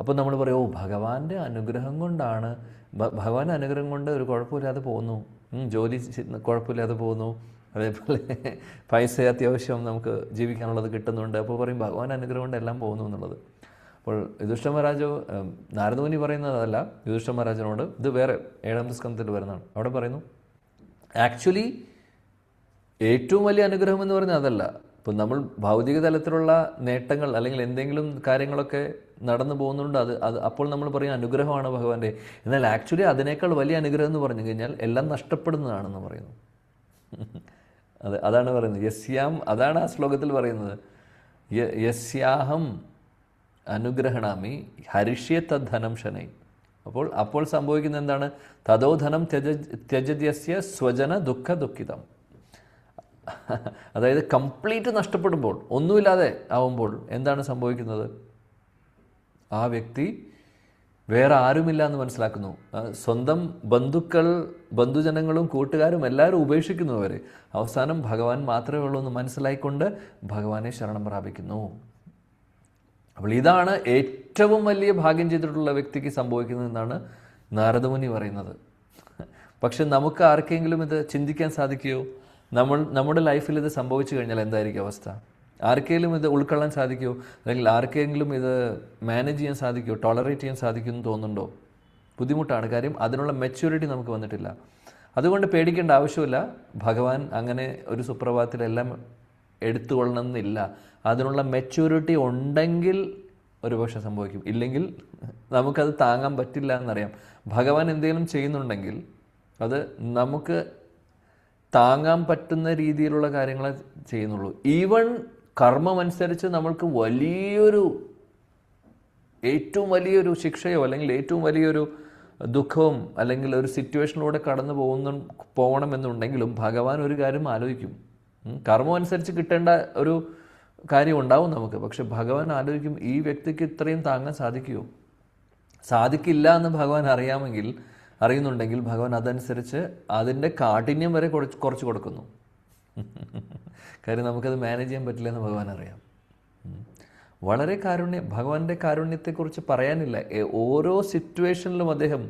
Speaker 1: അപ്പോൾ നമ്മൾ പറയും, ഓ ഭഗവാന്റെ അനുഗ്രഹം കൊണ്ടാണ്, ഭഗവാന്റെ അനുഗ്രഹം കൊണ്ട് ഒരു കുഴപ്പമില്ലാതെ പോകുന്നു, ജോലി കുഴപ്പമില്ലാതെ പോകുന്നു, അതേപോലെ പൈസ അത്യാവശ്യം നമുക്ക് ജീവിക്കാനുള്ളത് കിട്ടുന്നുണ്ട്. അപ്പോൾ പറയും ഭഗവാന്റെ അനുഗ്രഹം കൊണ്ട് എല്ലാം പോകുന്നു എന്നുള്ളത്. അപ്പോൾ യുധിഷ്ഠിര മഹാരാജ്, നാരദമുനി പറയുന്നതല്ല യുധിഷ്ഠിര മഹാരാജനോട്, ഇത് വേറെ 7ാമത്തെ സ്കന്ധത്തിൽ വരുന്നതാണ്. അവിടെ പറയുന്നു ആക്ച്വലി ഏറ്റവും വലിയ അനുഗ്രഹം എന്ന് പറഞ്ഞാൽ അതല്ല. ഇപ്പം നമ്മൾ ഭൗതിക തലത്തിലുള്ള നേട്ടങ്ങൾ അല്ലെങ്കിൽ എന്തെങ്കിലും കാര്യങ്ങളൊക്കെ നടന്നു പോകുന്നുണ്ട്, അത് അപ്പോൾ നമ്മൾ പറയും അനുഗ്രഹമാണ് ഭഗവാന്റെ. എന്നാൽ ആക്ച്വലി അതിനേക്കാൾ വലിയ അനുഗ്രഹം എന്ന് പറഞ്ഞു കഴിഞ്ഞാൽ എല്ലാം നഷ്ടപ്പെടുന്നതാണെന്ന് പറയുന്നു. അതാണ് പറയുന്നത്. യസ്യാം, അതാണ് ആ ശ്ലോകത്തിൽ പറയുന്നത്. യസ്യാഹം അനുഗ്രഹണാമി ഹരിഷ്യേ തദ്ധനം ശനൈ. അപ്പോൾ സംഭവിക്കുന്നത് എന്താണ്? തതോ ധനം ത്യജദ്യസ്യ സ്വജന ദുഃഖ ദുഃഖിതം. അതായത് കംപ്ലീറ്റ് നഷ്ടപ്പെടുമ്പോൾ, ഒന്നുമില്ലാതെ ആവുമ്പോൾ എന്താണ് സംഭവിക്കുന്നത്? ആ വ്യക്തി വേറെ ആരുമില്ല എന്ന് മനസ്സിലാക്കുന്നു. സ്വന്തം ബന്ധുക്കൾ, ബന്ധുജനങ്ങളും കൂട്ടുകാരും എല്ലാവരും ഉപേക്ഷിക്കുന്നു അവരെ. അവസാനം ഭഗവാൻ മാത്രമേ ഉള്ളൂ എന്ന് മനസ്സിലായിക്കൊണ്ട് ഭഗവാനെ ശരണം പ്രാപിക്കുന്നു. അപ്പോൾ ഇതാണ് ഏറ്റവും വലിയ ഭാഗ്യം ചെയ്തിട്ടുള്ള വ്യക്തിക്ക് സംഭവിക്കുന്നതെന്നാണ് നാരദമുനി പറയുന്നത്. പക്ഷെ നമുക്ക് ആർക്കെങ്കിലും ഇത് ചിന്തിക്കാൻ സാധിക്കുമോ? നമ്മുടെ ലൈഫിൽ ഇത് സംഭവിച്ചു കഴിഞ്ഞാൽ എന്തായിരിക്കും അവസ്ഥ? ആർക്കെങ്കിലും ഇത് ഉൾക്കൊള്ളാൻ സാധിക്കുമോ? അല്ലെങ്കിൽ ആർക്കെങ്കിലും ഇത് മാനേജ് ചെയ്യാൻ സാധിക്കുമോ, ടോളറേറ്റ് ചെയ്യാൻ സാധിക്കുമെന്ന് തോന്നുന്നുണ്ടോ? ബുദ്ധിമുട്ടാണ്. കാര്യം അതിനുള്ള മെച്യൂരിറ്റി നമുക്ക് വന്നിട്ടില്ല. അതുകൊണ്ട് പേടിക്കേണ്ട ആവശ്യമില്ല. ഭഗവാൻ അങ്ങനെ ഒരു സുപ്രഭാതത്തിലെല്ലാം എടുത്തുകൊള്ളണമെന്നില്ല. അതിനുള്ള മെച്യൂരിറ്റി ഉണ്ടെങ്കിൽ ഒരുപക്ഷെ സംഭവിക്കും, ഇല്ലെങ്കിൽ നമുക്കത് താങ്ങാൻ പറ്റില്ല എന്നറിയാം. ഭഗവാൻ എന്തെങ്കിലും ചെയ്യുന്നുണ്ടെങ്കിൽ അത് നമുക്ക് താങ്ങാൻ പറ്റുന്ന രീതിയിലുള്ള കാര്യങ്ങളെ ചെയ്യുന്നുള്ളൂ. ഈവൻ കർമ്മം അനുസരിച്ച് നമ്മൾക്ക് ഏറ്റവും വലിയൊരു ശിക്ഷയോ അല്ലെങ്കിൽ ഏറ്റവും വലിയൊരു ദുഃഖവും അല്ലെങ്കിൽ ഒരു സിറ്റുവേഷനിലൂടെ കടന്നു പോകണമെന്നുണ്ടെങ്കിലും ഭഗവാൻ ഒരു കാര്യം ആലോചിക്കും. കർമ്മം അനുസരിച്ച് കിട്ടേണ്ട ഒരു കാര്യം ഉണ്ടാവും നമുക്ക്. പക്ഷെ ഭഗവാൻ ആലോചിക്കും, ഈ വ്യക്തിക്ക് ഇത്രയും താങ്ങാൻ സാധിക്കുമോ? സാധിക്കില്ല എന്ന് ഭഗവാൻ അറിയുന്നുണ്ടെങ്കിൽ ഭഗവാൻ അതനുസരിച്ച് അതിൻ്റെ കാഠിന്യം വരെ കുറച്ച് കൊടുക്കുന്നു. കാര്യം നമുക്കത് മാനേജ് ചെയ്യാൻ പറ്റില്ല എന്ന് ഭഗവാൻ അറിയാം. വളരെ ഭഗവാന്റെ കാരുണ്യത്തെക്കുറിച്ച് പറയാനില്ല. ഓരോ സിറ്റുവേഷനിലും അദ്ദേഹം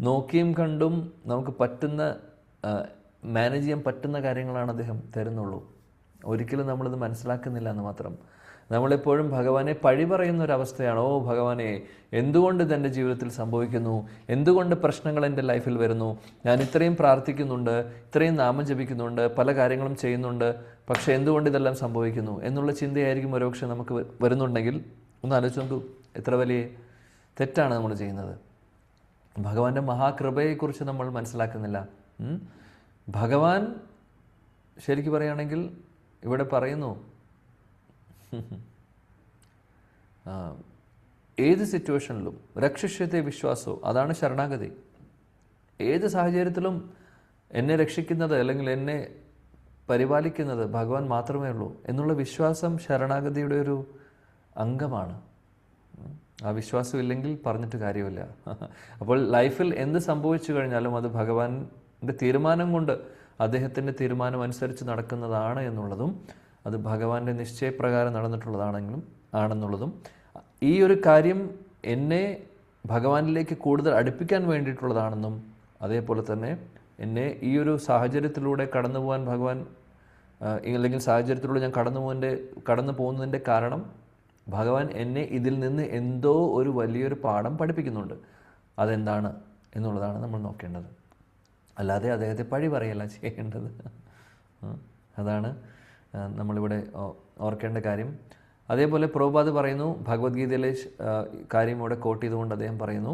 Speaker 1: നോക്കിയും കണ്ടും നമുക്ക് മാനേജ് ചെയ്യാൻ പറ്റുന്ന കാര്യങ്ങളാണ് അദ്ദേഹം തരുന്നുള്ളൂ. ഒരിക്കലും നമ്മളിത് മനസ്സിലാക്കുന്നില്ല എന്ന് മാത്രം. നമ്മളെപ്പോഴും ഭഗവാനെ പഴി പറയുന്ന ഒരവസ്ഥയാണ്. ഓ ഭഗവാനെ, എന്തുകൊണ്ട് ഇതെൻ്റെ ജീവിതത്തിൽ സംഭവിക്കുന്നു? എന്തുകൊണ്ട് പ്രശ്നങ്ങൾ എൻ്റെ ലൈഫിൽ വരുന്നു? ഞാൻ ഇത്രയും പ്രാർത്ഥിക്കുന്നുണ്ട്, ഇത്രയും നാമം ജപിക്കുന്നുണ്ട്, പല കാര്യങ്ങളും ചെയ്യുന്നുണ്ട്, പക്ഷേ എന്തുകൊണ്ട് ഇതെല്ലാം സംഭവിക്കുന്നു എന്നുള്ള ചിന്തയായിരിക്കും ഒരുപക്ഷെ നമുക്ക് വരുന്നുണ്ടെങ്കിൽ ഒന്ന് ആലോചിച്ച് നോക്കൂ, എത്ര വലിയ തെറ്റാണ് നമ്മൾ ചെയ്യുന്നത്. ഭഗവാന്റെ മഹാകൃപയെക്കുറിച്ച് നമ്മൾ മനസ്സിലാക്കുന്നില്ല. ഭഗവാൻ ശരിക്കും പറയുകയാണെങ്കിൽ ഇവിടെ പറയുന്നു, ഏത് സിറ്റുവേഷനിലും രക്ഷിഷ്യത്തെ വിശ്വാസോ, അതാണ് ശരണാഗതി. ഏത് സാഹചര്യത്തിലും എന്നെ രക്ഷിക്കുന്നത് അല്ലെങ്കിൽ എന്നെ പരിപാലിക്കുന്നത് ഭഗവാൻ മാത്രമേ ഉള്ളൂ എന്നുള്ള വിശ്വാസം ശരണാഗതിയുടെ ഒരു അംഗമാണ്. ആ വിശ്വാസം ഇല്ലെങ്കിൽ പറഞ്ഞിട്ട് കാര്യമില്ല. അപ്പോൾ ലൈഫിൽ എന്ത് സംഭവിച്ചു കഴിഞ്ഞാലും അത് ഭഗവാന്റെ തീരുമാനം കൊണ്ട്, അദ്ദേഹത്തിൻ്റെ തീരുമാനം അനുസരിച്ച് നടക്കുന്നതാണ് എന്നുള്ളതും, അത് ഭഗവാന്റെ നിശ്ചയപ്രകാരം ആണെന്നുള്ളതും, ഈ ഒരു കാര്യം എന്നെ ഭഗവാനിലേക്ക് കൂടുതൽ അടുപ്പിക്കാൻ വേണ്ടിയിട്ടുള്ളതാണെന്നും, അതേപോലെ തന്നെ എന്നെ ഈ ഒരു സാഹചര്യത്തിലൂടെ കടന്നു പോകാൻ ഭഗവാൻ, അല്ലെങ്കിൽ സാഹചര്യത്തിലൂടെ ഞാൻ കടന്നു പോകുന്നതിൻ്റെ കാരണം ഭഗവാൻ എന്നെ ഇതിൽ നിന്ന് എന്തോ ഒരു വലിയൊരു പാഠം പഠിപ്പിക്കുന്നുണ്ട്. അതെന്താണ് എന്നുള്ളതാണ് നമ്മൾ നോക്കേണ്ടത്. അല്ലാതെ അദ്ദേഹത്തെ പഴി പറയല്ല ചെയ്യേണ്ടത്. അതാണ് നമ്മളിവിടെ ഓർക്കേണ്ട കാര്യം. അതേപോലെ പ്രഭുപാദ് പറയുന്നു, ഭഗവത്ഗീതയിലെ കാര്യം ഇവിടെ കോട്ട് ചെയ്തുകൊണ്ട് അദ്ദേഹം പറയുന്നു,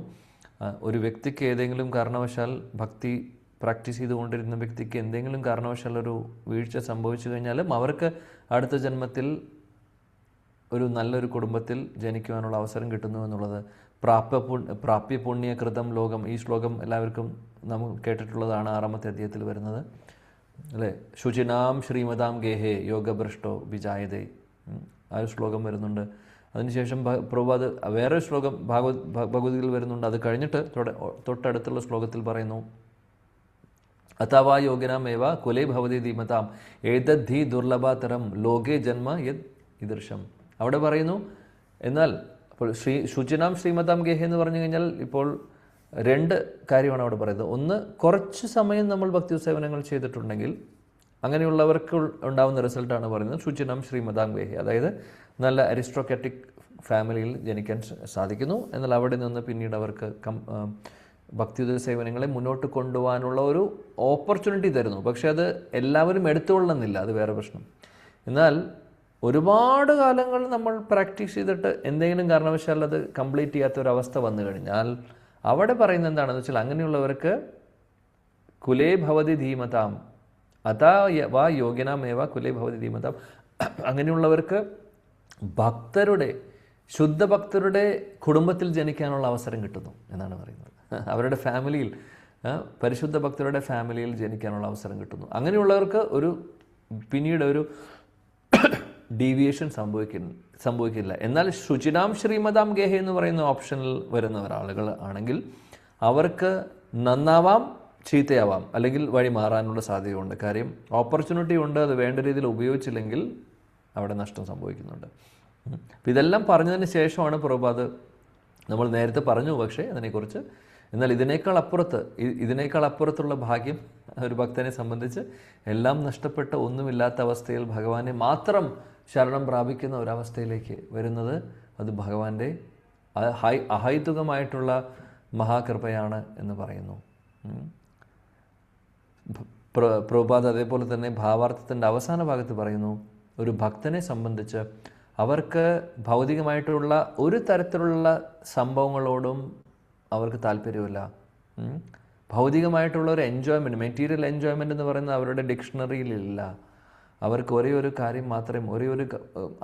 Speaker 1: ഒരു വ്യക്തിക്ക് ഏതെങ്കിലും കാരണവശാൽ ഭക്തി പ്രാക്ടീസ് ചെയ്തുകൊണ്ടിരുന്ന വ്യക്തിക്ക് എന്തെങ്കിലും കാരണവശാൽ ഒരു വീഴ്ച സംഭവിച്ചു കഴിഞ്ഞാലും അവർക്ക് അടുത്ത ജന്മത്തിൽ ഒരു നല്ലൊരു കുടുംബത്തിൽ ജനിക്കുവാനുള്ള അവസരം കിട്ടുന്നു എന്നുള്ളത് പ്രാപ്യ പുണ്യകൃതം ലോകം, ഈ ശ്ലോകം എല്ലാവർക്കും നമ്മൾ കേട്ടിട്ടുള്ളതാണ്. 6ാമത്തെ അധ്യായത്തിൽ വരുന്നത് അല്ലേ, ശുചിനാം ശ്രീമതാം ഗേഹേ യോഗഭ്രഷ്ടോ വിജായതേ, ആ ഒരു ശ്ലോകം വരുന്നുണ്ട്. അതിനുശേഷം പ്രഭുപാദ് വേറൊരു ശ്ലോകം ഭഗവത്ഗീതയിൽ വരുന്നുണ്ട്. അത് കഴിഞ്ഞിട്ട് തൊട്ടടുത്തുള്ള ശ്ലോകത്തിൽ പറയുന്നു, അഥവാ യോഗിനാമേവ കുലേ ഭവതി ധീമതാം ഏതദ്ധി ദുർലഭതരം ലോകേ ജന്മ യത് ഇദൃശം. അവിടെ പറയുന്നു, എന്നാൽ അപ്പോൾ ശുചിനാം ശ്രീമതാം ഗേഹ എന്ന് പറഞ്ഞു കഴിഞ്ഞാൽ ഇപ്പോൾ 2 കാര്യമാണ് അവിടെ പറയുന്നത്. ഒന്ന്, കുറച്ച് സമയം നമ്മൾ ഭക്തി സേവനങ്ങൾ ചെയ്തിട്ടുണ്ടെങ്കിൽ അങ്ങനെയുള്ളവർക്ക് ഉണ്ടാകുന്ന റിസൾട്ടാണ് പറയുന്നത് ശുചിനാം ശ്രീമതാം ഗേഹ. അതായത് നല്ല അരിസ്ട്രോക്രാറ്റിക് ഫാമിലിയിൽ ജനിക്കാൻ സാധിക്കുന്നു. എന്നാൽ അവിടെ നിന്ന് പിന്നീട് അവർക്ക് ഭക്തിയുത സേവനങ്ങളെ മുന്നോട്ട് കൊണ്ടുപോകാനുള്ള ഒരു ഓപ്പർച്യൂണിറ്റി തരുന്നു. പക്ഷെ അത് എല്ലാവരും എടുത്തുകൊള്ളുന്നില്ല, അത് വേറെ പ്രശ്നം. എന്നാൽ ഒരുപാട് കാലങ്ങൾ നമ്മൾ പ്രാക്ടീസ് ചെയ്തിട്ട് എന്തെങ്കിലും കാരണവശാൽ അത് കംപ്ലീറ്റ് ചെയ്യാത്ത ഒരു അവസ്ഥ വന്നു കഴിഞ്ഞാൽ അവിടെ പറയുന്നത് എന്താണെന്ന് വെച്ചാൽ അങ്ങനെയുള്ളവർക്ക് കുലേ ഭവതി ധീമതാം അതാ വാ യോഗിനാമേവ കുലേ ഭവതി ധീമതാം, അങ്ങനെയുള്ളവർക്ക് ശുദ്ധ ഭക്തരുടെ കുടുംബത്തിൽ ജനിക്കാനുള്ള അവസരം കിട്ടുന്നു എന്നാണ് പറയുന്നത്. അവരുടെ ഫാമിലിയിൽ, പരിശുദ്ധ ഭക്തരുടെ ഫാമിലിയിൽ ജനിക്കാനുള്ള അവസരം കിട്ടുന്നു. അങ്ങനെയുള്ളവർക്ക് പിന്നീട് ഒരു ഡീവിയേഷൻ സംഭവിക്കില്ല. എന്നാൽ ശുചിനാം ശ്രീമതാം ഗേഹ എന്ന് പറയുന്ന ഓപ്ഷനിൽ വരുന്ന ആളുകൾ ആണെങ്കിൽ അവർക്ക് നന്നാവാം, ചീത്തയാവാം, അല്ലെങ്കിൽ വഴി മാറാനുള്ള സാധ്യതയുണ്ട്. കാര്യം ഓപ്പർച്യൂണിറ്റി ഉണ്ട്, അത് വേണ്ട രീതിയിൽ ഉപയോഗിച്ചില്ലെങ്കിൽ അവിടെ നഷ്ടം സംഭവിക്കുന്നുണ്ട്. അപ്പം ഇതെല്ലാം പറഞ്ഞതിന് ശേഷമാണ് പ്രഭുപാദ്, നമ്മൾ നേരത്തെ പറഞ്ഞു പക്ഷേ അതിനെക്കുറിച്ച്, എന്നാൽ ഇതിനേക്കാൾ അപ്പുറത്തുള്ള ഭാഗ്യം ഒരു ഭക്തനെ സംബന്ധിച്ച് എല്ലാം നഷ്ടപ്പെട്ട ഒന്നുമില്ലാത്ത അവസ്ഥയിൽ ഭഗവാനെ മാത്രം ശരണം പ്രാപിക്കുന്ന ഒരവസ്ഥയിലേക്ക് വരുന്നത് അത് ഭഗവാന്റെ അഹൈതുകമായിട്ടുള്ള മഹാകൃപയാണ് എന്ന് പറയുന്നു. പ്രഭുപാദ് അതേപോലെ തന്നെ ഭാവാർത്ഥത്തിൻ്റെ അവസാന ഭാഗത്ത് പറയുന്നു, ഒരു ഭക്തനെ സംബന്ധിച്ച് അവർക്ക് ഭൗതികമായിട്ടുള്ള ഒരു തരത്തിലുള്ള സംഭവങ്ങളോടും അവർക്ക് താല്പര്യമില്ല. ഭൗതികമായിട്ടുള്ള ഒരു എൻജോയ്മെൻറ്റ്, മെറ്റീരിയൽ എൻജോയ്മെൻ്റ് എന്ന് പറയുന്നത് അവരുടെ ഡിക്ഷണറിയിലില്ല. അവർക്ക് ഒരേ ഒരു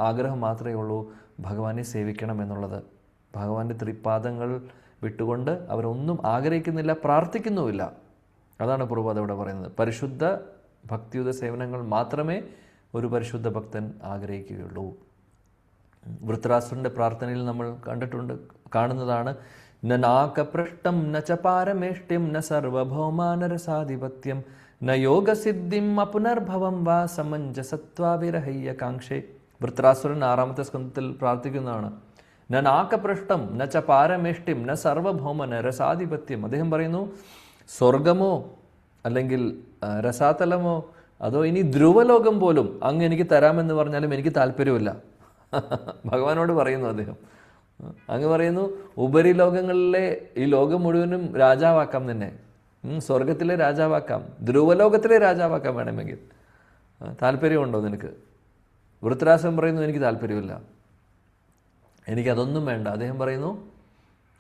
Speaker 1: ആഗ്രഹം മാത്രമേ ഉള്ളൂ, ഭഗവാനെ സേവിക്കണം എന്നുള്ളത്. ഭഗവാന്റെ തൃപ്പാദങ്ങൾ വിട്ടുകൊണ്ട് അവരൊന്നും ആഗ്രഹിക്കുന്നില്ല, പ്രാർത്ഥിക്കുന്നുമില്ല. അതാണ് പ്രഭുപാദ് ഇവിടെ പറയുന്നത്. പരിശുദ്ധ ഭക്തിയുത സേവനങ്ങൾ മാത്രമേ ഒരു പരിശുദ്ധ ഭക്തൻ ആഗ്രഹിക്കുകയുള്ളൂ. വൃത്രാസുരൻ്റെ പ്രാർത്ഥനയിൽ നമ്മൾ കാണുന്നതാണ്, ന നാകപൃഷ്ടം ന ച പാരമേഷ്ട്യം ന സർവഭൗമാനരസാധിപത്യം ന യോഗസിദ്ധിം അപുനർഭവം വാ സമഞ്ജസത്വാവിരഹയ്യ കാക്ഷേ. വൃത്രാസുരൻ 6ാമത്തെ സ്കന്ധത്തിൽ പ്രാർത്ഥിക്കുന്നതാണ്. ന നാകപൃഷ്ടം ന ച പാരമേഷ്ട്യം ന സർവഭൗമന രസാധിപത്യം. അദ്ദേഹം പറയുന്നു, സ്വർഗമോ അല്ലെങ്കിൽ രസാതലമോ അതോ ഇനി ധ്രുവലോകം പോലും അങ്ങ് എനിക്ക് തരാമെന്ന് പറഞ്ഞാലും എനിക്ക് താല്പര്യമില്ല. ഭഗവാനോട് പറയുന്നു അദ്ദേഹം. അങ്ങ് പറയുന്നു, ഉപരിലോകങ്ങളിലെ ഈ ലോകം മുഴുവനും രാജാവാക്കാം, തന്നെ സ്വർഗത്തിലെ രാജാവാക്കാം, ധ്രുവലോകത്തിലെ രാജാവാക്കാം വേണമെങ്കിൽ. താല്പര്യമുണ്ടോ നിനക്ക്? വൃത്രാസുരൻ പറയുന്നു, എനിക്ക് താല്പര്യമില്ല, എനിക്കതൊന്നും വേണ്ട. അദ്ദേഹം പറയുന്നു,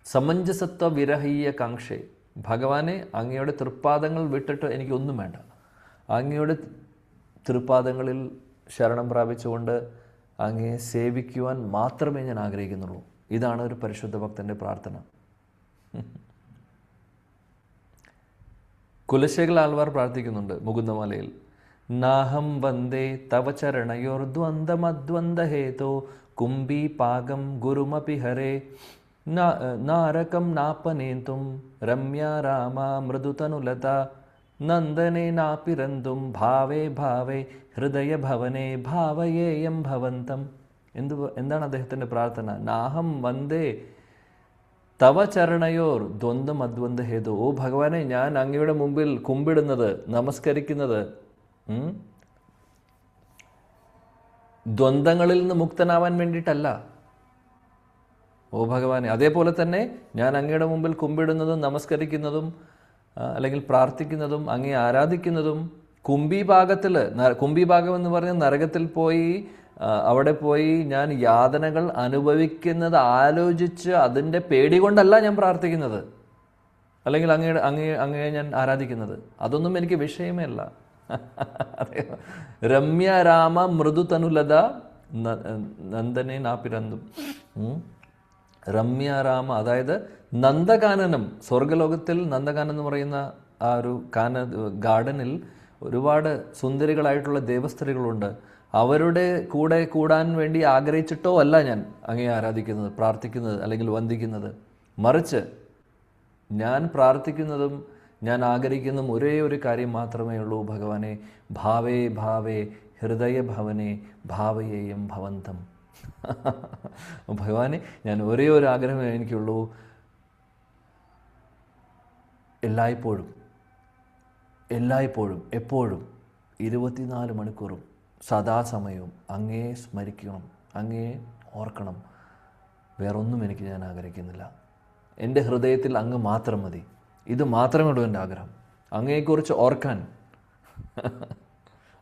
Speaker 1: സമഞ്ജസത്വ വിരഹീയ കാക്ഷേ, ഭഗവാനെ അങ്ങയുടെ തൃപ്പാദങ്ങൾ വിട്ടിട്ട് എനിക്കൊന്നും വേണ്ട, അങ്ങയുടെ തൃപ്പാദങ്ങളിൽ ശരണം പ്രാപിച്ചുകൊണ്ട് അങ്ങയെ സേവിക്കുവാൻ മാത്രമേ ഞാൻ ആഗ്രഹിക്കുന്നുള്ളൂ. ഇതാണ് ഒരു പരിശുദ്ധ ഭക്തൻ്റെ പ്രാർത്ഥന. കുലശേഖര ആൾവാർ പ്രാർത്ഥിക്കുന്നുണ്ട് മുകുന്ദമാലയിൽ, നാഹം വന്ദേ തവ ചരണയോർദ്വന്ദ്വമദ്വന്ദ്വഹേതോ കുംഭീ പാകം ഗുരുമപി ഹരേ നാരകം നാപനേന്തും രമ്യ രാമ മൃദുതനുലത നന്ദനേനാപിരന്തും ഭാവേ ഭാവേ ഹൃദയ ഭവനേ ഭാവയേയം ഭവന്തം. എന്താണ് അദ്ദേഹത്തിൻ്റെ പ്രാർത്ഥന? നാഹം വന്ദേ തവ ചരണയോർ ദ്വന്ദ്വം അദ്വന്ദ് ഹേതു. ഓ ഭഗവാനെ, ഞാൻ അങ്ങയുടെ മുമ്പിൽ കുമ്പിടുന്നത്, നമസ്കരിക്കുന്നത് ദ്വന്ദ്ങ്ങളിൽ നിന്ന് മുക്തനാവാൻ വേണ്ടിയിട്ടല്ല. ഓ ഭഗവാനെ, അതേപോലെ തന്നെ ഞാൻ അങ്ങയുടെ മുമ്പിൽ കുമ്പിടുന്നതും നമസ്കരിക്കുന്നതും അല്ലെങ്കിൽ പ്രാർത്ഥിക്കുന്നതും അങ്ങയെ ആരാധിക്കുന്നതും കുംഭിഭാഗം എന്ന് പറഞ്ഞ നരകത്തിൽ പോയി അവിടെ പോയി ഞാൻ യാതനകൾ അനുഭവിക്കുന്നത് ആലോചിച്ച് അതിൻ്റെ പേടി കൊണ്ടല്ല ഞാൻ പ്രാർത്ഥിക്കുന്നത്, അല്ലെങ്കിൽ അങ്ങയെ ഞാൻ ആരാധിക്കുന്നത്. അതൊന്നും എനിക്ക് വിഷയമേ അല്ല. രമ്യ രാമ മൃദു തനുലത നന്ദനെ നാപ്പിരന്തും. രമ്യ രാമ, അതായത് നന്ദകാനനം, സ്വർഗലോകത്തിൽ നന്ദകാനൻ എന്ന് പറയുന്ന ആ ഒരു ഗാർഡനിൽ ഒരുപാട് സുന്ദരികളായിട്ടുള്ള ദേവസ്ത്രീകളുണ്ട്. അവരുടെ കൂടെ കൂടാൻ വേണ്ടി ആഗ്രഹിച്ചിട്ടോ അല്ല ഞാൻ അങ്ങയെ ആരാധിക്കുന്നത്, പ്രാർത്ഥിക്കുന്നത്, അല്ലെങ്കിൽ വന്ദിക്കുന്നത്. മറിച്ച് ഞാൻ പ്രാർത്ഥിക്കുന്നതും ഞാൻ ആഗ്രഹിക്കുന്നതും ഒരേ ഒരു കാര്യം മാത്രമേ ഉള്ളൂ. ഭഗവാനെ ഭാവേ ഭാവേ ഹൃദയ ഭവനെ ഭാവയേയം ഭവന്തം. ഭഗവാനെ, ഞാൻ ഒരേ ഒരു ആഗ്രഹമേ എനിക്കുള്ളൂ, എല്ലായ്പ്പോഴും എപ്പോഴും 24 മണിക്കൂറും സദാസമയവും അങ്ങയെ സ്മരിക്കണം, അങ്ങയെ ഓർക്കണം. വേറൊന്നും എനിക്ക് ഞാൻ ആഗ്രഹിക്കുന്നില്ല. എൻ്റെ ഹൃദയത്തിൽ അങ്ങ് മാത്രം മതി. ഇത് മാത്രമേ ഉള്ളൂ എൻ്റെ ആഗ്രഹം. അങ്ങയെക്കുറിച്ച് ഓർക്കാൻ,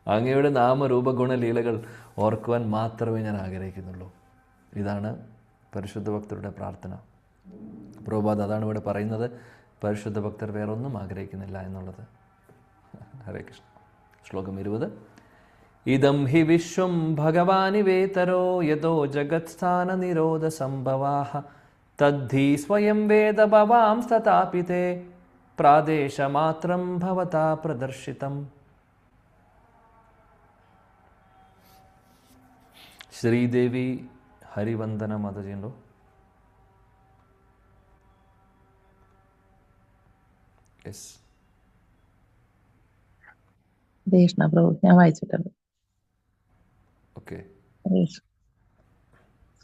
Speaker 1: അങ്ങയുടെ നാമരൂപഗുണലീലകൾ ഓർക്കുവാൻ മാത്രമേ ഞാൻ ആഗ്രഹിക്കുന്നുള്ളൂ. ഇതാണ് പരിശുദ്ധ ഭക്തരുടെ പ്രാർത്ഥന. പ്രഭുപാദ് അതാണ് ഇവിടെ പറയുന്നത്. പരിശുദ്ധ ഭക്തർ വേറൊന്നും ആഗ്രഹിക്കുന്നില്ല എന്നുള്ളത്. ഹരേ കൃഷ്ണ. ശ്ലോകം 20. ഇദം ഹി വിശ്വം ഭഗവാനിവേതരോ യതോ ജഗത്സ്ഥാന നിരോധ സംഭവാഃ തദ്ധി സ്വയം വേദ ഭവാംസ്തഥാപി തേ പ്രാദേശമാത്രം ഭവതാ പ്രദർശിതം. ശ്രീദേവി ഹരിവന്ദന മാതാജിയുണ്ടോ? യെസ്.
Speaker 3: കൃഷ്ണ പ്രഭു, ഞാൻ വായിച്ചിട്ടുണ്ട്.
Speaker 1: ഓക്കെ.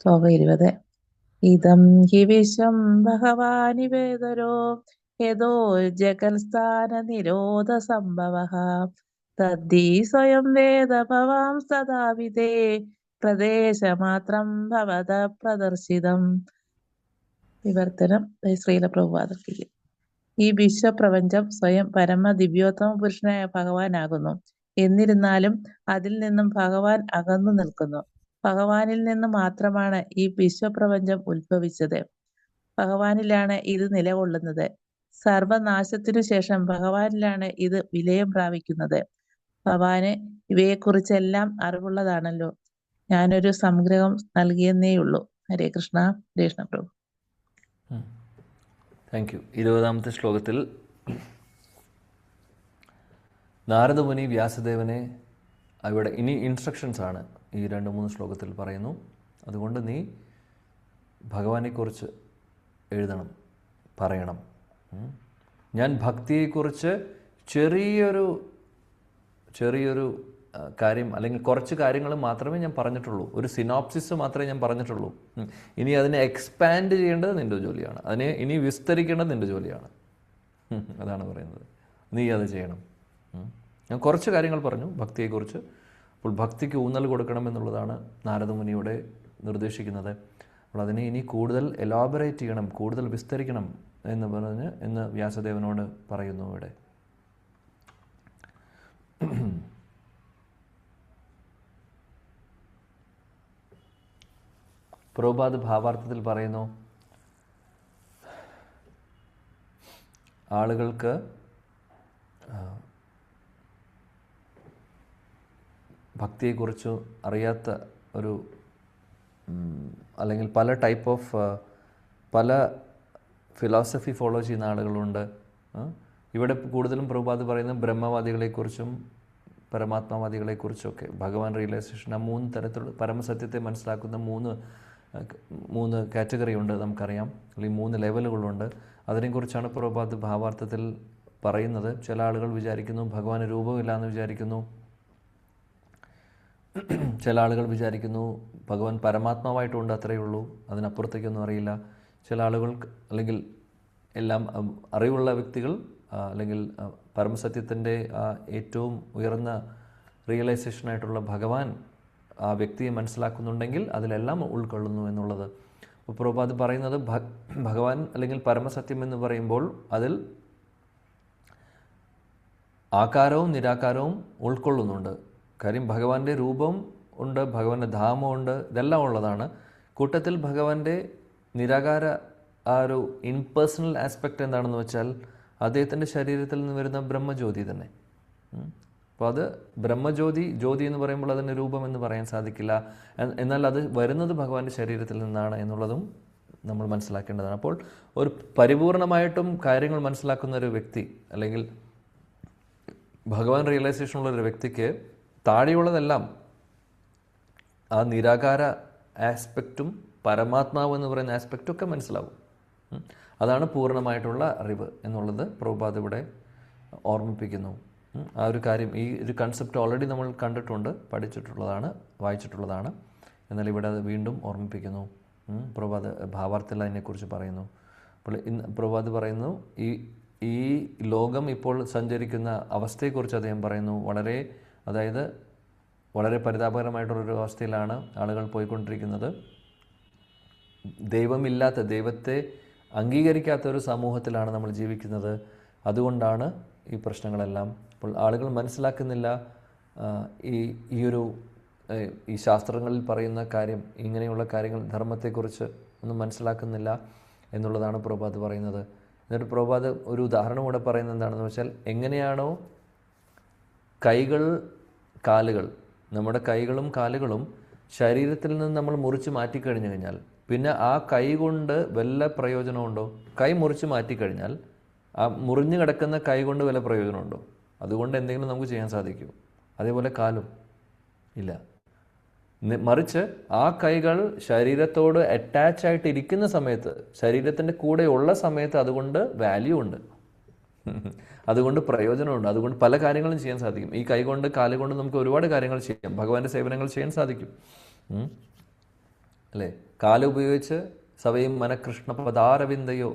Speaker 3: ശ്ലോകം 20. ഇദം ഹി വിശ്വം ഭഗവാനിവേദരോ യതോ ജഗത്സ്ഥാന നിരോധ സംഭവഃ തദ്ധി സ്വയം വേദ ഭവാംസ്തഥാപിതേ പ്രദേശമാത്രം ഭവത പ്രദർശിതം. വിവർത്തനം ശ്രീല പ്രഭുപാദർക്ക്. ഈ വിശ്വപ്രപഞ്ചം സ്വയം പരമ ദിവ്യോത്തമ പുരുഷനായ ഭഗവാനാകുന്നു. എന്നിരുന്നാലും അതിൽ നിന്നും ഭഗവാൻ അകന്നു നിൽക്കുന്നു. ഭഗവാനിൽ നിന്ന് മാത്രമാണ് ഈ വിശ്വപ്രപഞ്ചം ഉത്ഭവിച്ചത്. ഭഗവാനിലാണ് ഇത് നിലകൊള്ളുന്നത്. സർവനാശത്തിനു ശേഷം ഭഗവാനിലാണ് ഇത് വിലയം പ്രാപിക്കുന്നത്. ഭഗവാന് ഇവയെക്കുറിച്ചെല്ലാം അറിവുള്ളതാണല്ലോ. ഞാനൊരു സംഗ്രഹം നൽകിയെന്നേയുള്ളൂ. ഹരേ കൃഷ്ണ. കൃഷ്ണ പ്രഭു.
Speaker 1: Thank you. 20ാമത്തെ ശ്ലോകത്തിൽ നാരദമുനി വ്യാസദേവനെ ഇവിടെ ഇനി ഇൻസ്ട്രക്ഷൻസ് ആണ് ഈ 2-3 ശ്ലോകത്തിൽ പറയുന്നു. അതുകൊണ്ട് നീ ഭഗവാനെക്കുറിച്ച് എഴുതണം, പറയണം. ഞാൻ ഭക്തിയെക്കുറിച്ച് ചെറിയൊരു കാര്യം അല്ലെങ്കിൽ കുറച്ച് കാര്യങ്ങൾ മാത്രമേ ഞാൻ പറഞ്ഞിട്ടുള്ളൂ. ഒരു സിനോപ്സിസ് മാത്രമേ ഞാൻ പറഞ്ഞിട്ടുള്ളൂ. ഇനി അതിനെ എക്സ്പാൻഡ് ചെയ്യേണ്ടത് നിൻ്റെ ജോലിയാണ്. അതിനെ ഇനി വിസ്തരിക്കേണ്ടത് നിൻ്റെ ജോലിയാണ്. അതാണ് പറയുന്നത്. നീ അത് ചെയ്യണം. ഞാൻ കുറച്ച് കാര്യങ്ങൾ പറഞ്ഞു ഭക്തിയെക്കുറിച്ച്. അപ്പോൾ ഭക്തിക്ക് ഊന്നൽ കൊടുക്കണമെന്നുള്ളതാണ് നാരദമുനിയുടെ നിർദ്ദേശിക്കുന്നത്. അപ്പോൾ അതിനെ ഇനി കൂടുതൽ എലാബറേറ്റ് ചെയ്യണം, കൂടുതൽ വിസ്തരിക്കണം എന്ന് വ്യാസദേവനോട് പറയുന്നു ഇവിടെ. പ്രഭുപാദ് ഭാവാർത്ഥത്തിൽ പറയുന്നു, ആളുകൾക്ക് ഭക്തിയെക്കുറിച്ച് അറിയാത്ത ഒരു അല്ലെങ്കിൽ പല ടൈപ്പ് ഓഫ് പല ഫിലോസഫി ഫോളോ ചെയ്യുന്ന ആളുകളുണ്ട്. ഇവിടെ കൂടുതലും പ്രഭുപാദ് പറയുന്നത് ബ്രഹ്മവാദികളെക്കുറിച്ചും പരമാത്മാവാദികളെക്കുറിച്ചൊക്കെ. ഭഗവാൻ റിയലൈസേഷൻ, ആ 3 തരത്തിലുള്ള പരമസത്യത്തെ മനസ്സിലാക്കുന്ന മൂന്ന് കാറ്റഗറി ഉണ്ട്, നമുക്കറിയാം. അല്ലെങ്കിൽ 3 ലെവലുകളുണ്ട്. അതിനെക്കുറിച്ചാണ് പ്രഭുപാദ് ഭാവാർത്ഥത്തിൽ പറയുന്നത്. ചില ആളുകൾ വിചാരിക്കുന്നു ഭഗവാന് രൂപമില്ല എന്ന് വിചാരിക്കുന്നു. ചില ആളുകൾ വിചാരിക്കുന്നു ഭഗവാൻ പരമാത്മാവായിട്ടുണ്ട്, അത്രയേ ഉള്ളൂ, അതിനപ്പുറത്തേക്കൊന്നും അറിയില്ല. ചില ആളുകൾക്ക് അല്ലെങ്കിൽ എല്ലാം അറിവുള്ള വ്യക്തികൾ അല്ലെങ്കിൽ പരമസത്യത്തിൻ്റെ ഏറ്റവും ഉയർന്ന റിയലൈസേഷനായിട്ടുള്ള ഭഗവാൻ ആ വ്യക്തിയെ മനസ്സിലാക്കുന്നുണ്ടെങ്കിൽ അതിലെല്ലാം ഉൾക്കൊള്ളുന്നു എന്നുള്ളത്. അപ്പോൾ പ്രഭുപാദ് പറയുന്നത് ഭഗവാൻ അല്ലെങ്കിൽ പരമസത്യം എന്ന് പറയുമ്പോൾ അതിൽ ആകാരവും നിരാകാരവും ഉൾക്കൊള്ളുന്നുണ്ട്. കാര്യം ഭഗവാന്റെ രൂപം ഉണ്ട്, ഭഗവാന്റെ ധാമമുണ്ട്, ഇതെല്ലാം ഉള്ളതാണ്. കൂട്ടത്തിൽ ഭഗവാന്റെ നിരാകാര ആ ഒരു ഇൻപേഴ്സണൽ ആസ്പെക്റ്റ് എന്താണെന്ന് വെച്ചാൽ അദ്ദേഹത്തിൻ്റെ ശരീരത്തിൽ നിന്ന് വരുന്ന ബ്രഹ്മജ്യോതി തന്നെ. അപ്പോൾ അത് ബ്രഹ്മജ്യോതി, ജ്യോതി എന്ന് പറയുമ്പോൾ അതിന് രൂപം എന്ന് പറയാൻ സാധിക്കില്ല. എന്നാൽ അത് വരുന്നത് ഭഗവാന്റെ ശരീരത്തിൽ നിന്നാണ് എന്നുള്ളതും നമ്മൾ മനസ്സിലാക്കേണ്ടതാണ്. അപ്പോൾ ഒരു പരിപൂർണമായിട്ടും കാര്യങ്ങൾ മനസ്സിലാക്കുന്ന ഒരു വ്യക്തി, അല്ലെങ്കിൽ ഭഗവാൻ റിയലൈസേഷനുള്ള ഒരു വ്യക്തിക്ക് താഴെയുള്ളതെല്ലാം ആ നിരാകാര ആസ്പെക്റ്റും പരമാത്മാവ് എന്ന് പറയുന്ന ആസ്പെക്റ്റും ഒക്കെ മനസ്സിലാവും. അതാണ് പൂർണ്ണമായിട്ടുള്ള അറിവ് എന്നുള്ളത് പ്രഭുപാദ് ഇവിടെ ഓർമ്മിപ്പിക്കുന്നു. ആ ഒരു കാര്യം, ഈ ഒരു കൺസെപ്റ്റ് ഓൾറെഡി നമ്മൾ കണ്ടിട്ടുണ്ട്, പഠിച്ചിട്ടുള്ളതാണ്, വായിച്ചിട്ടുള്ളതാണ്. എന്നാൽ ഇവിടെ അത് വീണ്ടും ഓർമ്മിപ്പിക്കുന്നു. പ്രഭുപാദ് ഭാവാർത്ഥത്തിൽ അതിനെക്കുറിച്ച് പറയുന്നു. അപ്പോൾ പ്രഭുപാദ് പറയുന്നു, ഈ ലോകം ഇപ്പോൾ സഞ്ചരിക്കുന്ന അവസ്ഥയെക്കുറിച്ച് അദ്ദേഹം പറയുന്നു. അതായത് വളരെ പരിതാപകരമായിട്ടുള്ളൊരു അവസ്ഥയിലാണ് ആളുകൾ പോയിക്കൊണ്ടിരിക്കുന്നത്. ദൈവമില്ലാത്ത, ദൈവത്തെ അംഗീകരിക്കാത്ത ഒരു സമൂഹത്തിലാണ് നമ്മൾ ജീവിക്കുന്നത്. അതുകൊണ്ടാണ് ഈ പ്രശ്നങ്ങളെല്ലാം. അപ്പോൾ ആളുകൾ മനസ്സിലാക്കുന്നില്ല ഈ ശാസ്ത്രങ്ങളിൽ പറയുന്ന കാര്യം, ഇങ്ങനെയുള്ള കാര്യങ്ങൾ, ധർമ്മത്തെക്കുറിച്ച് ഒന്നും മനസ്സിലാക്കുന്നില്ല എന്നുള്ളതാണ് പ്രഭുപാദ് പറയുന്നത്. എന്നിട്ട് പ്രഭുപാദ് ഒരു ഉദാഹരണം കൂടെ പറയുന്നത് എന്താണെന്ന് വെച്ചാൽ, എങ്ങനെയാണോ കൈകൾ, കാലുകൾ, നമ്മുടെ കൈകളും കാലുകളും ശരീരത്തിൽ നിന്ന് നമ്മൾ മുറിച്ച് മാറ്റിക്കഴിഞ്ഞു കഴിഞ്ഞാൽ പിന്നെ ആ കൈ കൊണ്ട് വല്ല പ്രയോജനമുണ്ടോ? കൈ മുറിച്ച് മാറ്റിക്കഴിഞ്ഞാൽ ആ മുറിഞ്ഞു കിടക്കുന്ന കൈ കൊണ്ട് വല്ല പ്രയോജനമുണ്ടോ? അതുകൊണ്ട് എന്തെങ്കിലും നമുക്ക് ചെയ്യാൻ സാധിക്കുമോ? അതേപോലെ കാലും ഇല്ല. മറിച്ച് ആ കൈകൾ ശരീരത്തോട് അറ്റാച്ച് ആയിട്ട് ഇരിക്കുന്ന സമയത്ത്, ശരീരത്തിൻ്റെ കൂടെ ഉള്ള സമയത്ത് അതുകൊണ്ട് വാല്യൂ ഉണ്ട്, അതുകൊണ്ട് പ്രയോജനമുണ്ട്, അതുകൊണ്ട് പല കാര്യങ്ങളും ചെയ്യാൻ സാധിക്കും. ഈ കൈ കൊണ്ട്, കാല് കൊണ്ട് നമുക്ക് ഒരുപാട് കാര്യങ്ങൾ ചെയ്യാം, ഭഗവാന്റെ സേവനങ്ങൾ ചെയ്യാൻ സാധിക്കും, അല്ലേ? കാല് ഉപയോഗിച്ച് സവയും മനകൃഷ്ണ പദാരവിന്ദയോ,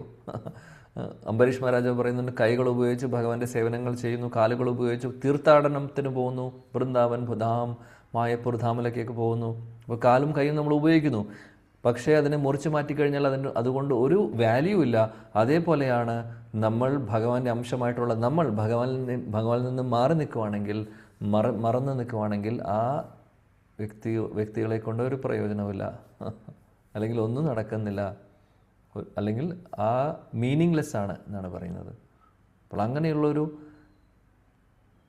Speaker 1: അംബരീഷ് മഹാരാജാവ് പറയുന്നുണ്ട്, കൈകൾ ഉപയോഗിച്ച് ഭഗവാന്റെ സേവനങ്ങൾ ചെയ്യുന്നു, കാലുകൾ ഉപയോഗിച്ച് തീർത്ഥാടനത്തിന് പോകുന്നു, വൃന്ദാവൻ, ധാം, മായപ്പൂർ, ധാമിലേക്കൊക്കെ പോകുന്നു. അപ്പോൾ കാലും കൈയും നമ്മൾ ഉപയോഗിക്കുന്നു, പക്ഷേ അതിനെ മുറിച്ച് മാറ്റിക്കഴിഞ്ഞാൽ അതുകൊണ്ട് ഒരു വാല്യൂ ഇല്ല. അതേപോലെയാണ് നമ്മൾ ഭഗവാന്റെ അംശമായിട്ടുള്ള നമ്മൾ ഭഗവാനിൽ നിന്ന് മാറി നിൽക്കുവാണെങ്കിൽ, മറന്ന് നിൽക്കുവാണെങ്കിൽ ആ വ്യക്തികളെ കൊണ്ട് ഒരു പ്രയോജനമില്ല, അല്ലെങ്കിൽ ഒന്നും നടക്കുന്നില്ല, അല്ലെങ്കിൽ ആ മീനിങ്ലെസ് ആണ് എന്നാണ് പറയുന്നത്. അപ്പോൾ അങ്ങനെയുള്ളൊരു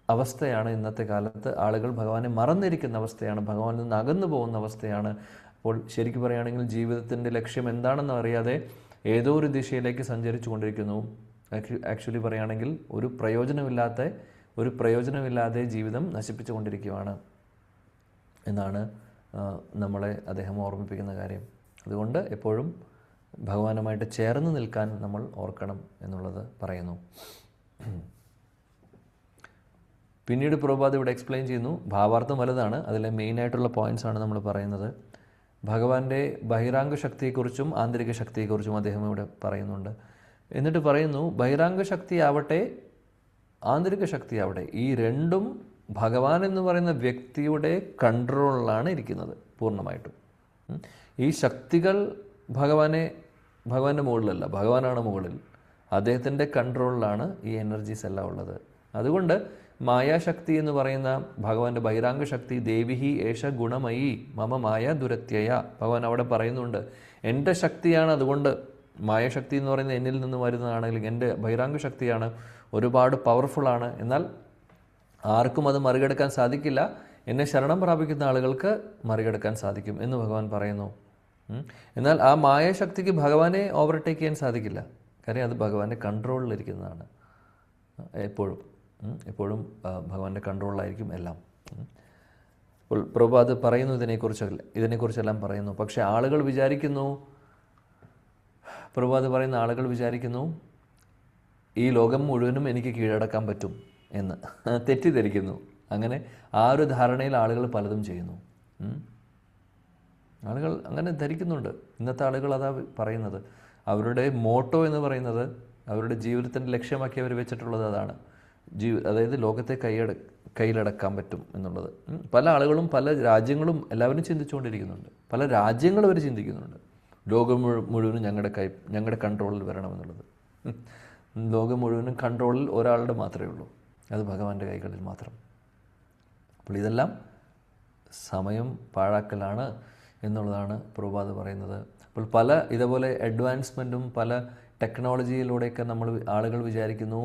Speaker 1: അവസ്ഥയാണ് ഇന്നത്തെ കാലത്ത്. ആളുകൾ ഭഗവാനെ മറന്നിരിക്കുന്ന അവസ്ഥയാണ്, ഭഗവാനിൽ നിന്ന് അകന്നു പോകുന്ന അവസ്ഥയാണ്. അപ്പോൾ ശരിക്കും പറയുകയാണെങ്കിൽ ജീവിതത്തിൻ്റെ ലക്ഷ്യം എന്താണെന്ന് അറിയാതെ ഏതോ ഒരു ദിശയിലേക്ക് സഞ്ചരിച്ചു കൊണ്ടിരിക്കുന്നു. ആക്ച്വലി പറയുകയാണെങ്കിൽ ഒരു പ്രയോജനമില്ലാതെ ജീവിതം നശിപ്പിച്ചു കൊണ്ടിരിക്കുകയാണ് എന്നാണ് നമ്മളെ അദ്ദേഹം ഓർമ്മിപ്പിക്കുന്ന കാര്യം. അതുകൊണ്ട് എപ്പോഴും ഭഗവാനുമായിട്ട് ചേർന്ന് നിൽക്കാൻ നമ്മൾ ഓർക്കണം എന്നുള്ളത് പറയുന്നു. പിന്നീട് പ്രഭുപാദ് ഇവിടെ എക്സ്പ്ലെയിൻ ചെയ്യുന്നു. ഭാവാർത്ഥം വലുതാണ്, അതിലെ മെയിനായിട്ടുള്ള പോയിൻറ്റ്സാണ് നമ്മൾ പറയുന്നത്. ഭഗവാന്റെ ബഹിരാംഗ ശക്തിയെക്കുറിച്ചും ആന്തരിക ശക്തിയെക്കുറിച്ചും അദ്ദേഹം ഇവിടെ പറയുന്നുണ്ട്. എന്നിട്ട് പറയുന്നു, ബഹിരാംഗ ശക്തി ആവട്ടെ ആന്തരിക ശക്തി ആവട്ടെ, ഈ രണ്ടും ഭഗവാൻ എന്ന് പറയുന്ന വ്യക്തിയുടെ കൺട്രോളിലാണ് ഇരിക്കുന്നത് പൂർണ്ണമായിട്ടും. ഈ ശക്തികൾ ഭഗവാന്റെ മുകളിലല്ല, ഭഗവാനാണ് മുകളിൽ. അദ്ദേഹത്തിൻ്റെ കൺട്രോളിലാണ് ഈ എനർജീസ് എല്ലാം ഉള്ളത്. അതുകൊണ്ട് മായാശക്തി എന്ന് പറയുന്ന ഭഗവാന്റെ ബഹിരാംഗ ശക്തി, ദേവിഹി ഏഷ ഗുണമയി മമ മായ ദുരത്യയ, ഭഗവാൻ അവിടെ പറയുന്നുണ്ട്, എൻ്റെ ശക്തിയാണ്. അതുകൊണ്ട് മായാശക്തി എന്ന് പറയുന്നത് എന്നിൽ നിന്ന് വരുന്നതാണെങ്കിൽ എൻ്റെ ബഹിരാംഗ ശക്തിയാണ്, ഒരുപാട് പവർഫുള്ളാണ്. എന്നാൽ ആർക്കും അത് മറികടക്കാൻ സാധിക്കില്ല. എന്നെ ശരണം പ്രാപിക്കുന്ന ആളുകൾക്ക് മറികടക്കാൻ സാധിക്കും എന്ന് ഭഗവാൻ പറയുന്നു. എന്നാൽ ആ മായാശക്തിക്ക് ഭഗവാനെ ഓവർടേക്ക് ചെയ്യാൻ സാധിക്കില്ല. കാര്യം അത് ഭഗവാന്റെ കൺട്രോളിലിരിക്കുന്നതാണ്. എപ്പോഴും ഭഗവാന്റെ കൺട്രോളിലായിരിക്കും എല്ലാം. അപ്പോൾ പ്രഭുപാദ് പറയുന്നു ഇതിനെക്കുറിച്ചെല്ലാം പറയുന്നു. പക്ഷേ ആളുകൾ വിചാരിക്കുന്നു, പ്രഭുപാദ് പറയുന്ന ആളുകൾ വിചാരിക്കുന്നു ഈ ലോകം മുഴുവനും എനിക്ക് കീഴടക്കാൻ പറ്റും എന്ന് തെറ്റിദ്ധരിക്കുന്നു. അങ്ങനെ ആ ഒരു ധാരണയിൽ ആളുകൾ പലതും ചെയ്യുന്നു. ആളുകൾ അങ്ങനെ ധരിക്കുന്നുണ്ട്. ഇന്നത്തെ ആളുകൾ അതാ പറയുന്നത്. അവരുടെ മോട്ടോ എന്ന് പറയുന്നത്, അവരുടെ ജീവിതത്തിൻ്റെ ലക്ഷ്യമാക്കി അവർ വെച്ചിട്ടുള്ളത് അതാണ്. അതായത് ലോകത്തെ കയ്യിലടക്കാൻ പറ്റും എന്നുള്ളത്. പല ആളുകളും പല രാജ്യങ്ങളും എല്ലാവരും ചിന്തിച്ചുകൊണ്ടിരിക്കുന്നുണ്ട്. പല രാജ്യങ്ങളും അവർ ചിന്തിക്കുന്നുണ്ട്, ലോകം മുഴുവനും ഞങ്ങളുടെ കൺട്രോളിൽ വരണമെന്നുള്ളത്. ലോകം മുഴുവനും കൺട്രോളിൽ ഒരാളുടെ മാത്രമേ ഉള്ളൂ. അത് ഭഗവാന്റെ കൈകളിൽ മാത്രം. അപ്പോൾ ഇതെല്ലാം സമയം പാഴാക്കലാണ് എന്നുള്ളതാണ് പ്രഭുപാദ് പറയുന്നത്. അപ്പോൾ പല ഇതേപോലെ അഡ്വാൻസ്മെൻറ്റും പല ടെക്നോളജിയിലൂടെയൊക്കെ ആളുകൾ വിചാരിക്കുന്നു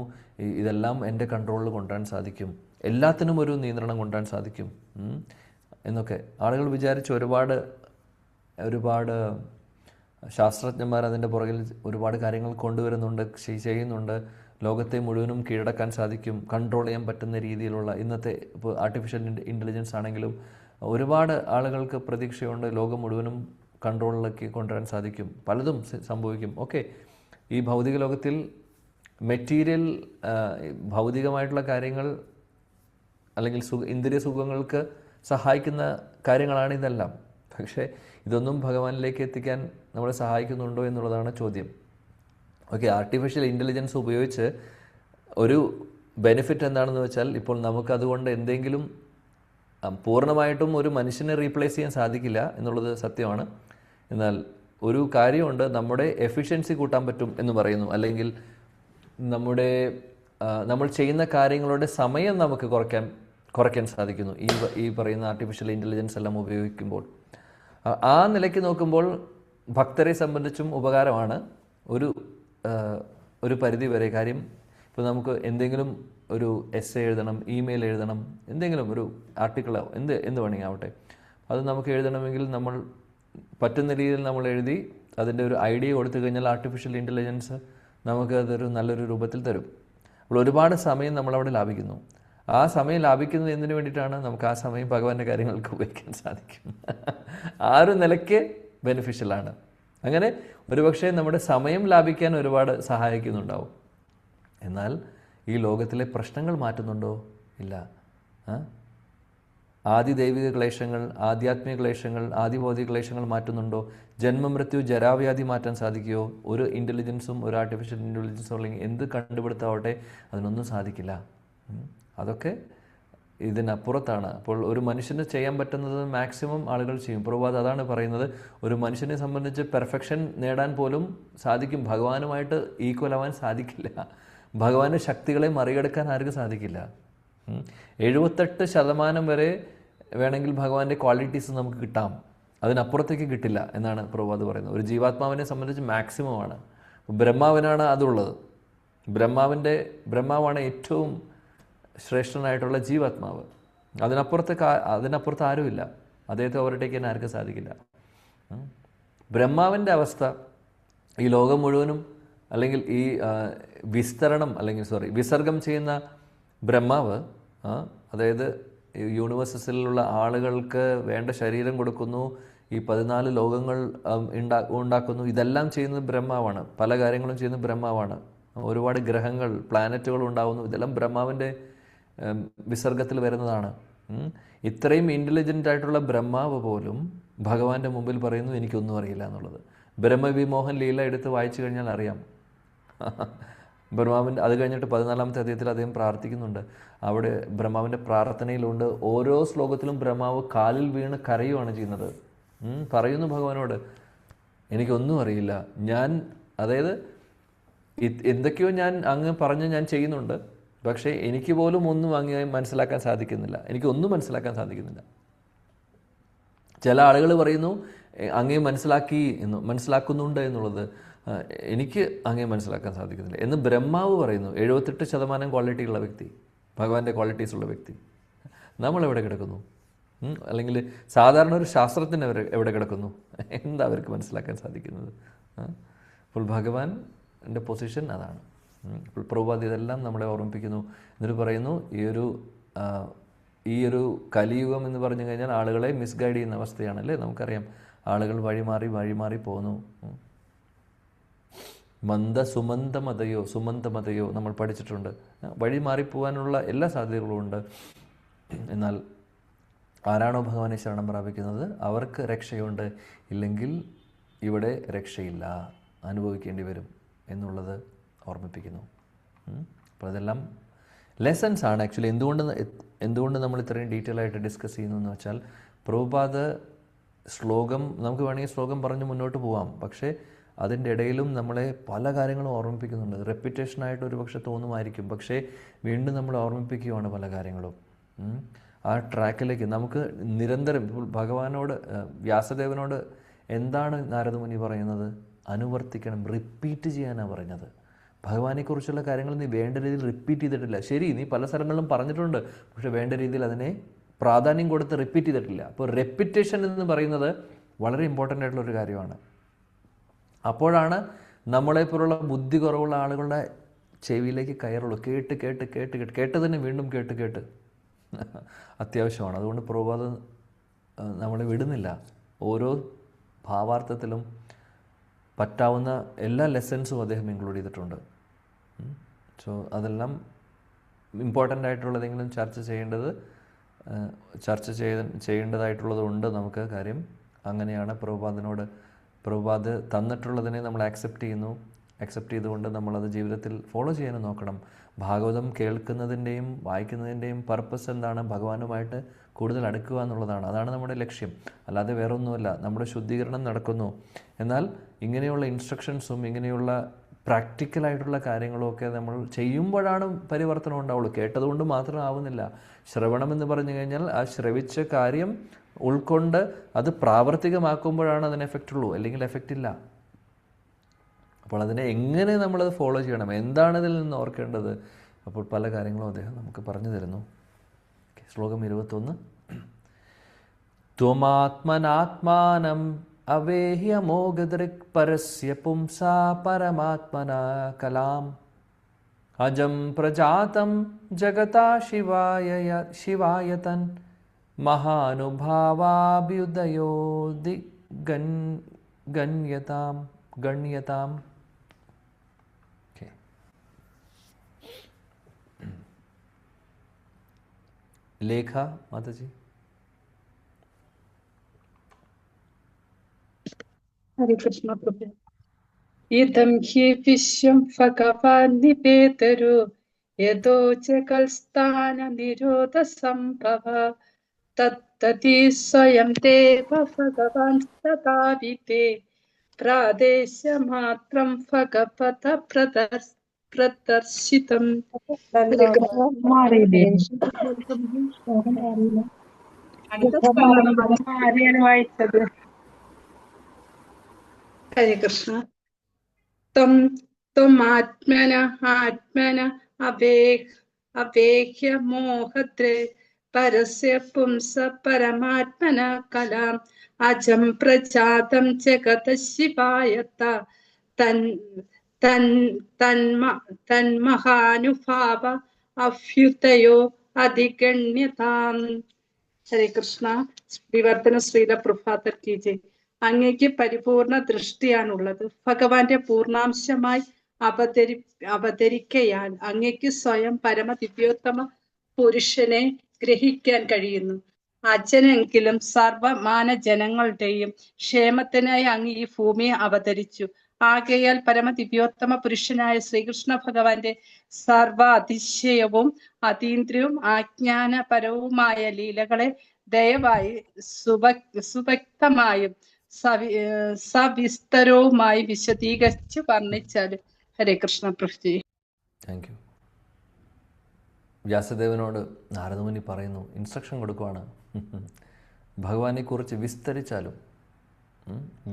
Speaker 1: ഇതെല്ലാം എൻ്റെ കൺട്രോളിൽ കൊണ്ടുവരാൻ സാധിക്കും, എല്ലാത്തിനും ഒരു നിയന്ത്രണം കൊണ്ടുവരാൻ സാധിക്കും എന്നൊക്കെ ആളുകൾ വിചാരിച്ച് ഒരുപാട് ശാസ്ത്രജ്ഞന്മാർ അതിൻ്റെ പുറകിൽ ഒരുപാട് കാര്യങ്ങൾ കൊണ്ടുവരുന്നുണ്ട്, ചെയ്യുന്നുണ്ട്. ലോകത്തെ മുഴുവനും കീഴടക്കാൻ സാധിക്കും, കൺട്രോൾ ചെയ്യാൻ പറ്റുന്ന രീതിയിലുള്ള ഇന്നത്തെ ഇപ്പോൾ ആർട്ടിഫിഷ്യൽ ഇൻ്റലിജൻസ് ആണെങ്കിലും ഒരുപാട് ആളുകൾക്ക് പ്രതീക്ഷയുണ്ട് ലോകം മുഴുവനും കൺട്രോളിലേക്ക് കൊണ്ടുവരാൻ സാധിക്കും, പലതും സംഭവിക്കും. ഓക്കെ, ഈ ഭൗതിക ലോകത്തിൽ മെറ്റീരിയൽ ഭൗതികമായിട്ടുള്ള കാര്യങ്ങൾ അല്ലെങ്കിൽ ഇന്ദ്രിയ സുഖങ്ങൾക്ക് സഹായിക്കുന്ന കാര്യങ്ങളാണ് ഇതെല്ലാം. പക്ഷേ ഇതൊന്നും ഭഗവാനിലേക്ക് എത്തിക്കാൻ നമ്മളെ സഹായിക്കുന്നുണ്ടോ എന്നുള്ളതാണ് ചോദ്യം. ഓക്കെ, ആർട്ടിഫിഷ്യൽ ഇൻ്റലിജൻസ് ഉപയോഗിച്ച് ഒരു ബെനിഫിറ്റ് എന്താണെന്ന് വെച്ചാൽ ഇപ്പോൾ നമുക്കതുകൊണ്ട് എന്തെങ്കിലും പൂർണ്ണമായിട്ടും ഒരു മനുഷ്യനെ റീപ്ലേസ് ചെയ്യാൻ സാധിക്കില്ല എന്നുള്ളത് സത്യമാണ്. എന്നാൽ ഒരു കാര്യമുണ്ട്, നമ്മുടെ എഫിഷ്യൻസി കൂട്ടാൻ പറ്റും എന്ന് പറയുന്നു, അല്ലെങ്കിൽ നമ്മൾ ചെയ്യുന്ന കാര്യങ്ങളുടെ സമയം നമുക്ക് കുറയ്ക്കാൻ സാധിക്കുന്നു ഈ പറയുന്ന ആർട്ടിഫിഷ്യൽ ഇൻ്റലിജൻസ് എല്ലാം ഉപയോഗിക്കുമ്പോൾ. ആ നിലയ്ക്ക് നോക്കുമ്പോൾ ഭക്തരെ സംബന്ധിച്ചും ഉപകാരമാണ് ഒരു പരിധി വരെ. കാര്യം ഇപ്പോൾ നമുക്ക് എന്തെങ്കിലും ഒരു എസ്സേ എഴുതണം, ഇമെയിൽ എഴുതണം, എന്തെങ്കിലും ഒരു ആർട്ടിക്കിളോ എന്ത് വേണമെങ്കിൽ ആവട്ടെ, അത് നമുക്ക് എഴുതണമെങ്കിൽ നമ്മൾ പറ്റുന്ന രീതിയിൽ നമ്മൾ എഴുതി അതിൻ്റെ ഒരു ഐഡിയ കൊടുത്തു കഴിഞ്ഞാൽ ആർട്ടിഫിഷ്യൽ ഇൻ്റലിജൻസ് നമുക്ക് അതൊരു നല്ലൊരു രൂപത്തിൽ തരും. അപ്പോൾ ഒരുപാട് സമയം നമ്മളവിടെ ലാഭിക്കുന്നു. ആ സമയം ലാഭിക്കുന്നത് എന്തിനു വേണ്ടിയിട്ടാണ്? നമുക്ക് ആ സമയം ഭഗവാന്റെ കാര്യങ്ങൾക്ക് ഉപയോഗിക്കാൻ സാധിക്കും. ആ ഒരു നിലയ്ക്ക് ബെനിഫിഷ്യലാണ്. അങ്ങനെ ഒരുപക്ഷെ നമ്മുടെ സമയം ലാഭിക്കാൻ ഒരുപാട് സഹായിക്കുന്നുണ്ടാവും. എന്നാൽ ഈ ലോകത്തിലെ പ്രശ്നങ്ങൾ മാറ്റുന്നുണ്ടോ? ഇല്ല. ആദിദൈവിക ക്ലേശങ്ങൾ, ആധ്യാത്മിക ക്ലേശങ്ങൾ, ആദിഭൗതിക ക്ലേശങ്ങൾ മാറ്റുന്നുണ്ടോ? ജന്മമൃത്യു ജരാവ്യാധി മാറ്റാൻ സാധിക്കുമോ? ഒരു ഇൻ്റലിജൻസും ഒരു ആർട്ടിഫിഷ്യൽ ഇൻ്റലിജൻസും അല്ലെങ്കിൽ എന്ത് കണ്ടുപിടുത്താവട്ടെ അതിനൊന്നും സാധിക്കില്ല. അതൊക്കെ ഇതിനപ്പുറത്താണ്. അപ്പോൾ ഒരു മനുഷ്യന് ചെയ്യാൻ പറ്റുന്നത് മാക്സിമം ആളുകൾ ചെയ്യും. പ്രഭുപാദ് അതാണ് പറയുന്നത്, ഒരു മനുഷ്യനെ സംബന്ധിച്ച് പെർഫെക്ഷൻ നേടാൻ പോലും സാധിക്കും, ഭഗവാനുമായിട്ട് ഈക്വൽ ആവാൻ സാധിക്കില്ല. ഭഗവാന്റെ ശക്തികളെ മറികടക്കാൻ ആർക്കും സാധിക്കില്ല. 78% വരെ വേണമെങ്കിൽ ഭഗവാന്റെ ക്വാളിറ്റീസ് നമുക്ക് കിട്ടാം, അതിനപ്പുറത്തേക്ക് കിട്ടില്ല എന്നാണ് പ്രഭുപാദ് പറയുന്നത്. ഒരു ജീവാത്മാവിനെ സംബന്ധിച്ച് മാക്സിമമാണ്. ബ്രഹ്മാവിനാണ് അതുള്ളത്. ബ്രഹ്മാവാണ് ഏറ്റവും ശ്രേഷ്ഠനായിട്ടുള്ള ജീവാത്മാവ്. അതിനപ്പുറത്ത് ആരുമില്ല. അദ്ദേഹത്തെ ഓവർടേക്ക് ചെയ്യാൻ ആർക്കും സാധിക്കില്ല. ബ്രഹ്മാവിൻ്റെ അവസ്ഥ ഈ ലോകം മുഴുവനും അല്ലെങ്കിൽ ഈ വിസർഗം ചെയ്യുന്ന ബ്രഹ്മാവ്, അതായത് യൂണിവേഴ്സസിലുള്ള ആളുകൾക്ക് വേണ്ട ശരീരം കൊടുക്കുന്നു, ഈ 14 ലോകങ്ങൾ ഉണ്ടാക്കുന്നു, ഇതെല്ലാം ചെയ്യുന്നത് ബ്രഹ്മാവാണ്. പല കാര്യങ്ങളും ചെയ്യുന്നത് ബ്രഹ്മാവാണ്. ഒരുപാട് ഗ്രഹങ്ങൾ, പ്ലാനറ്റുകൾ ഉണ്ടാകുന്നു, ഇതെല്ലാം ബ്രഹ്മാവിൻ്റെ വിസർഗത്തിൽ വരുന്നതാണ്. ഇത്രയും ഇൻ്റലിജൻ്റ് ആയിട്ടുള്ള ബ്രഹ്മാവ് പോലും ഭഗവാന്റെ മുമ്പിൽ പറയുന്നു എനിക്കൊന്നും അറിയില്ല എന്നുള്ളത്. ബ്രഹ്മവിമോഹൻ ലീല എടുത്ത് വായിച്ചു കഴിഞ്ഞാൽ അറിയാം. ബ്രഹ്മാവിൻ്റെ അത് കഴിഞ്ഞിട്ട് 14ാമത്തെ അധ്യായത്തിൽ അദ്ദേഹം പ്രാർത്ഥിക്കുന്നുണ്ട്. അവിടെ ബ്രഹ്മാവിൻ്റെ പ്രാർത്ഥനയിലുണ്ട്, ഓരോ ശ്ലോകത്തിലും ബ്രഹ്മാവ് കാലിൽ വീണ് കരയുകയാണ് ചെയ്യുന്നത്. പറയുന്നു ഭഗവാനോട് എനിക്കൊന്നും അറിയില്ല, അതായത് എന്തൊക്കെയോ അങ്ങ് പറഞ്ഞ് ഞാൻ ചെയ്യുന്നുണ്ട്, പക്ഷേ എനിക്ക് പോലും ഒന്നും അങ്ങ് മനസ്സിലാക്കാൻ സാധിക്കുന്നില്ല, എനിക്കൊന്നും മനസ്സിലാക്കാൻ സാധിക്കുന്നില്ല. ചില ആളുകൾ പറയുന്നു അങ്ങേ മനസ്സിലാക്കുന്നുണ്ട് എന്നുള്ളത്, എനിക്ക് അങ്ങേ മനസ്സിലാക്കാൻ സാധിക്കുന്നില്ല എന്ന് ബ്രഹ്മാവ് പറയുന്നു. 78% ക്വാളിറ്റി ഉള്ള വ്യക്തി, ഭഗവാന്റെ ക്വാളിറ്റീസ് ഉള്ള വ്യക്തി. നമ്മളെവിടെ കിടക്കുന്നു? അല്ലെങ്കിൽ സാധാരണ ഒരു ശാസ്ത്രത്തിന് എവിടെ കിടക്കുന്നു? എന്താ അവർക്ക് മനസ്സിലാക്കാൻ സാധിക്കുന്നത്? അപ്പോൾ ഭഗവാന്റെ പൊസിഷൻ അതാണ്. അപ്പോൾ പ്രഭുപാദ് ഇതെല്ലാം നമ്മളെ ഓർമ്മിപ്പിക്കുന്നു. എന്നിട്ട് പറയുന്നു ഈ ഒരു കലിയുഗം എന്ന് പറഞ്ഞു കഴിഞ്ഞാൽ ആളുകളെ മിസ്ഗൈഡ് ചെയ്യുന്ന അവസ്ഥയാണല്ലേ. നമുക്കറിയാം, ആളുകൾ വഴിമാറി പോകുന്നു. സുമന്തമതയോ നമ്മൾ പഠിച്ചിട്ടുണ്ട്. വഴിമാറിപ്പോവാനുള്ള എല്ലാ സാധ്യതകളും ഉണ്ട്. എന്നാൽ ആരാണോ ഭഗവാനെ ശരണം പ്രാപിക്കുന്നത് അവർക്ക് രക്ഷയുണ്ട്, ഇല്ലെങ്കിൽ ഇവിടെ രക്ഷയില്ല, അനുഭവിക്കേണ്ടി വരും എന്നുള്ളത് ഓർമ്മിപ്പിക്കുന്നു. അപ്പോൾ അതെല്ലാം ലെസൺസ് ആണ്. ആക്ച്വലി എന്തുകൊണ്ട് നമ്മൾ ഇത്രയും ഡീറ്റെയിൽ ആയിട്ട് ഡിസ്കസ് ചെയ്യുന്നു എന്ന് വെച്ചാൽ, പ്രഭുപാദ് നമുക്ക് വേണമെങ്കിൽ ശ്ലോകം പറഞ്ഞ് മുന്നോട്ട് പോവാം, പക്ഷേ അതിൻ്റെ ഇടയിലും നമ്മളെ പല കാര്യങ്ങളും ഓർമ്മിപ്പിക്കുന്നുണ്ട്. റെപ്പിറ്റേഷനായിട്ട് ഒരു പക്ഷെ തോന്നുമായിരിക്കും, പക്ഷേ വീണ്ടും നമ്മളെ ഓർമ്മിപ്പിക്കുകയാണ് പല കാര്യങ്ങളും. ആ ട്രാക്കിലേക്ക് നമുക്ക് നിരന്തരം ഭഗവാനോട്, വ്യാസദേവനോട് എന്താണ് നാരദമുനി പറയുന്നത്? അനുവർത്തിക്കണം, റിപ്പീറ്റ് ചെയ്യാനാണ് പറഞ്ഞത്. ഭഗവാനെക്കുറിച്ചുള്ള കാര്യങ്ങൾ നീ വേണ്ട രീതിയിൽ റിപ്പീറ്റ് ചെയ്തിട്ടില്ല. ശരി, നീ പല സ്ഥലങ്ങളിലും പറഞ്ഞിട്ടുണ്ട്, പക്ഷെ വേണ്ട രീതിയിൽ അതിനെ പ്രാധാന്യം കൊടുത്ത് റിപ്പീറ്റ് ചെയ്തിട്ടില്ല. അപ്പോൾ റെപ്പിറ്റേഷൻ എന്ന് പറയുന്നത് വളരെ ഇമ്പോർട്ടൻ്റ് ആയിട്ടുള്ളൊരു കാര്യമാണ്. അപ്പോഴാണ് നമ്മളെപ്പോലുള്ള ബുദ്ധി കുറവുള്ള ആളുകളുടെ ചെവിയിലേക്ക് കയറുള്ളൂ. കേട്ട് കേട്ട് കേട്ട് കേട്ട് കേട്ട് തന്നെ വീണ്ടും കേട്ട് കേട്ട് അത്യാവശ്യമാണ്. അതുകൊണ്ട് പ്രഭുപാദ് നമ്മളെ വിടുന്നില്ല. ഓരോ ഭാവാർത്ഥത്തിലും പറ്റാവുന്ന എല്ലാ ലെസൺസും അദ്ദേഹം ഇൻക്ലൂഡ് ചെയ്തിട്ടുണ്ട്. സോ അതെല്ലാം ഇമ്പോർട്ടൻ്റ് ആയിട്ടുള്ളതെങ്കിലും ചർച്ച ചെയ്യേണ്ടതായിട്ടുള്ളതുണ്ട് നമുക്ക്. കാര്യം അങ്ങനെയാണ്. പ്രഭുപാദ് തന്നിട്ടുള്ളതിനെ നമ്മൾ ആക്സെപ്റ്റ് ചെയ്തുകൊണ്ട് നമ്മളത് ജീവിതത്തിൽ ഫോളോ ചെയ്യാനും നോക്കണം. ഭാഗവതം കേൾക്കുന്നതിൻ്റെയും വായിക്കുന്നതിൻ്റെയും പർപ്പസ് എന്താണ്? ഭഗവാനുമായിട്ട് കൂടുതൽ അടുക്കുക എന്നുള്ളതാണ്. അതാണ് നമ്മുടെ ലക്ഷ്യം, അല്ലാതെ വേറൊന്നുമല്ല. നമ്മുടെ ശുദ്ധീകരണം നടക്കുന്നു. എന്നാൽ ഇങ്ങനെയുള്ള ഇൻസ്ട്രക്ഷൻസും ഇങ്ങനെയുള്ള പ്രാക്ടിക്കലായിട്ടുള്ള കാര്യങ്ങളുമൊക്കെ നമ്മൾ ചെയ്യുമ്പോഴാണ് പരിവർത്തനം ഉണ്ടാവുള്ളൂ. കേട്ടതുകൊണ്ട് മാത്രം ആവുന്നില്ല. ശ്രവണം എന്ന് പറഞ്ഞു കഴിഞ്ഞാൽ ആ ശ്രവിച്ച കാര്യം ഉൾക്കൊണ്ട് അത് പ്രാവർത്തികമാക്കുമ്പോഴാണ് അതിന് എഫക്റ്റ് ഉള്ളൂ, അല്ലെങ്കിൽ എഫക്റ്റ് ഇല്ല. അപ്പോൾ അതിനെ എങ്ങനെ നമ്മളത് ഫോളോ ചെയ്യണം, എന്താണ് ഇതിൽ നിന്ന് ഓർക്കേണ്ടത്, അപ്പോൾ പല കാര്യങ്ങളും അദ്ദേഹം നമുക്ക് പറഞ്ഞു തരുന്നു. ശ്ലോകം 21. ത്വമാത്മനാത്മാനം അവേഹ്യമോഘദൃക് പരസ്യ പുംസാ പരമാത്മനാ കലാം അജം പ്രജാതം ജഗതാ ശിവായതൻ മഹാനുഭാവാഭ്യുദയോദി ഗണ്യതാം. ലേഖ മാതാജി.
Speaker 4: ഹരേ കൃഷ്ണ പ്രഭു. ഇദം ഹി വിശ്വം ഭഗവാൻ നിവേദരു യദോ ജഗൽസ്ഥാന നിരോധ സംഭവ തത്തതി സ്വയം ദേവ ഭഗവാൻ തഥാവിതേ പ്രാദേശമാത്രം ഭഗവത പ്രദർശിതം. വായിച്ചത് ഹരേ കൃഷ്ണ. ആത്മന അവേഹ്യ മോഹദ്രേ പരസ്യ പുംസ പരമാത്മന കലാം അജം പ്രജാതം ജഗത ശിവായത തന്മഹാനുഭാവ അഭ്യുതയോ അധിഗണ്യതാം. ഹരേ കൃഷ്ണ. വിവർത്തന ശ്രീല പ്രഭാതർ കി ജയ്. അങ്ങയ്ക്ക് പരിപൂർണ ദൃഷ്ടിയാണുള്ളത്. ഭഗവാന്റെ പൂർണാംശമായി അവതരിക്കയാൽ അങ്ങയ്ക്ക് സ്വയം പരമദിവ്യോത്തമ പുരുഷനെ ഗ്രഹിക്കാൻ കഴിയുന്നു. അച്ഛനെങ്കിലും സർവമാന ജനങ്ങളുടെയും ക്ഷേമത്തിനായി അങ്ങ് ഈ ഭൂമിയെ അവതരിച്ചു. ആകയാൽ പരമദിവ്യോത്തമ പുരുഷനായ ശ്രീകൃഷ്ണ ഭഗവാന്റെ സർവ അതിശയവും അതീന്ദ്രിയവും ആജ്ഞാനപരവുമായ ലീലകളെ ദയവായി സുവ്യക്തമായും സവിസ്തരവുമായി വിശദീകരിച്ച് വർണ്ണിച്ചാൽ. ഹരേ കൃഷ്ണ പ്രഭുജി.
Speaker 1: Thank you. വ്യാസദേവനോട് നാരദമുനി പറയുന്നു, ഇൻസ്ട്രക്ഷൻ കൊടുക്കുവാണ്. ഭഗവാനെക്കുറിച്ച് വിസ്തരിച്ചാലും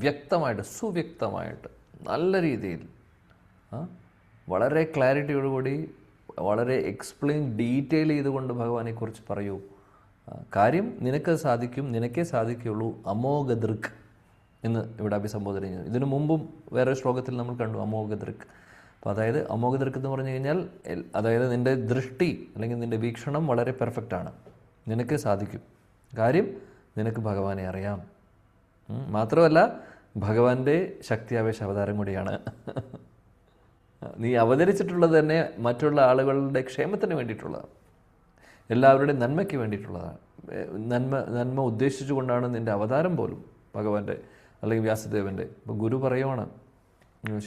Speaker 1: വ്യക്തമായിട്ട് സുവ്യക്തമായിട്ട് നല്ല രീതിയിൽ വളരെ ക്ലാരിറ്റിയോടുകൂടി വളരെ എക്സ്പ്ലെയിൻ ഡീറ്റെയിൽ ചെയ്തുകൊണ്ട് ഭഗവാനെക്കുറിച്ച് പറയൂ. കാര്യം നിനക്കേ സാധിക്കുകയുള്ളൂ. അമോഘദൃക് എന്ന് ഇവിടെ അഭിസംബോധന ചെയ്യുന്നു. ഇതിനു മുമ്പും വേറെ ശ്ലോകത്തിൽ നമ്മൾ കണ്ടു അമോഘദൃക്. അപ്പോൾ അതായത് അമോഘദൃക് എന്ന് പറഞ്ഞു കഴിഞ്ഞാൽ അതായത് നിൻ്റെ ദൃഷ്ടി അല്ലെങ്കിൽ നിൻ്റെ വീക്ഷണം വളരെ പെർഫെക്റ്റാണ്, നിനക്ക് സാധിക്കും. കാര്യം നിനക്ക് ഭഗവാനെ അറിയാം. മാത്രമല്ല ഭഗവാന്റെ ശക്തിയാവേശ അവതാരം കൂടിയാണ്. നീ അവതരിച്ചിട്ടുള്ളത് തന്നെ മറ്റുള്ള ആളുകളുടെ ക്ഷേമത്തിന് വേണ്ടിയിട്ടുള്ളതാണ്, എല്ലാവരുടെയും നന്മയ്ക്ക് വേണ്ടിയിട്ടുള്ളതാണ്. നന്മ ഉദ്ദേശിച്ചുകൊണ്ടാണ് നിൻ്റെ അവതാരം പോലും ഭഗവാന്റെ അല്ലെങ്കിൽ വ്യാസദേവൻ്റെ. ഇപ്പോൾ ഗുരു പറയുവാണ്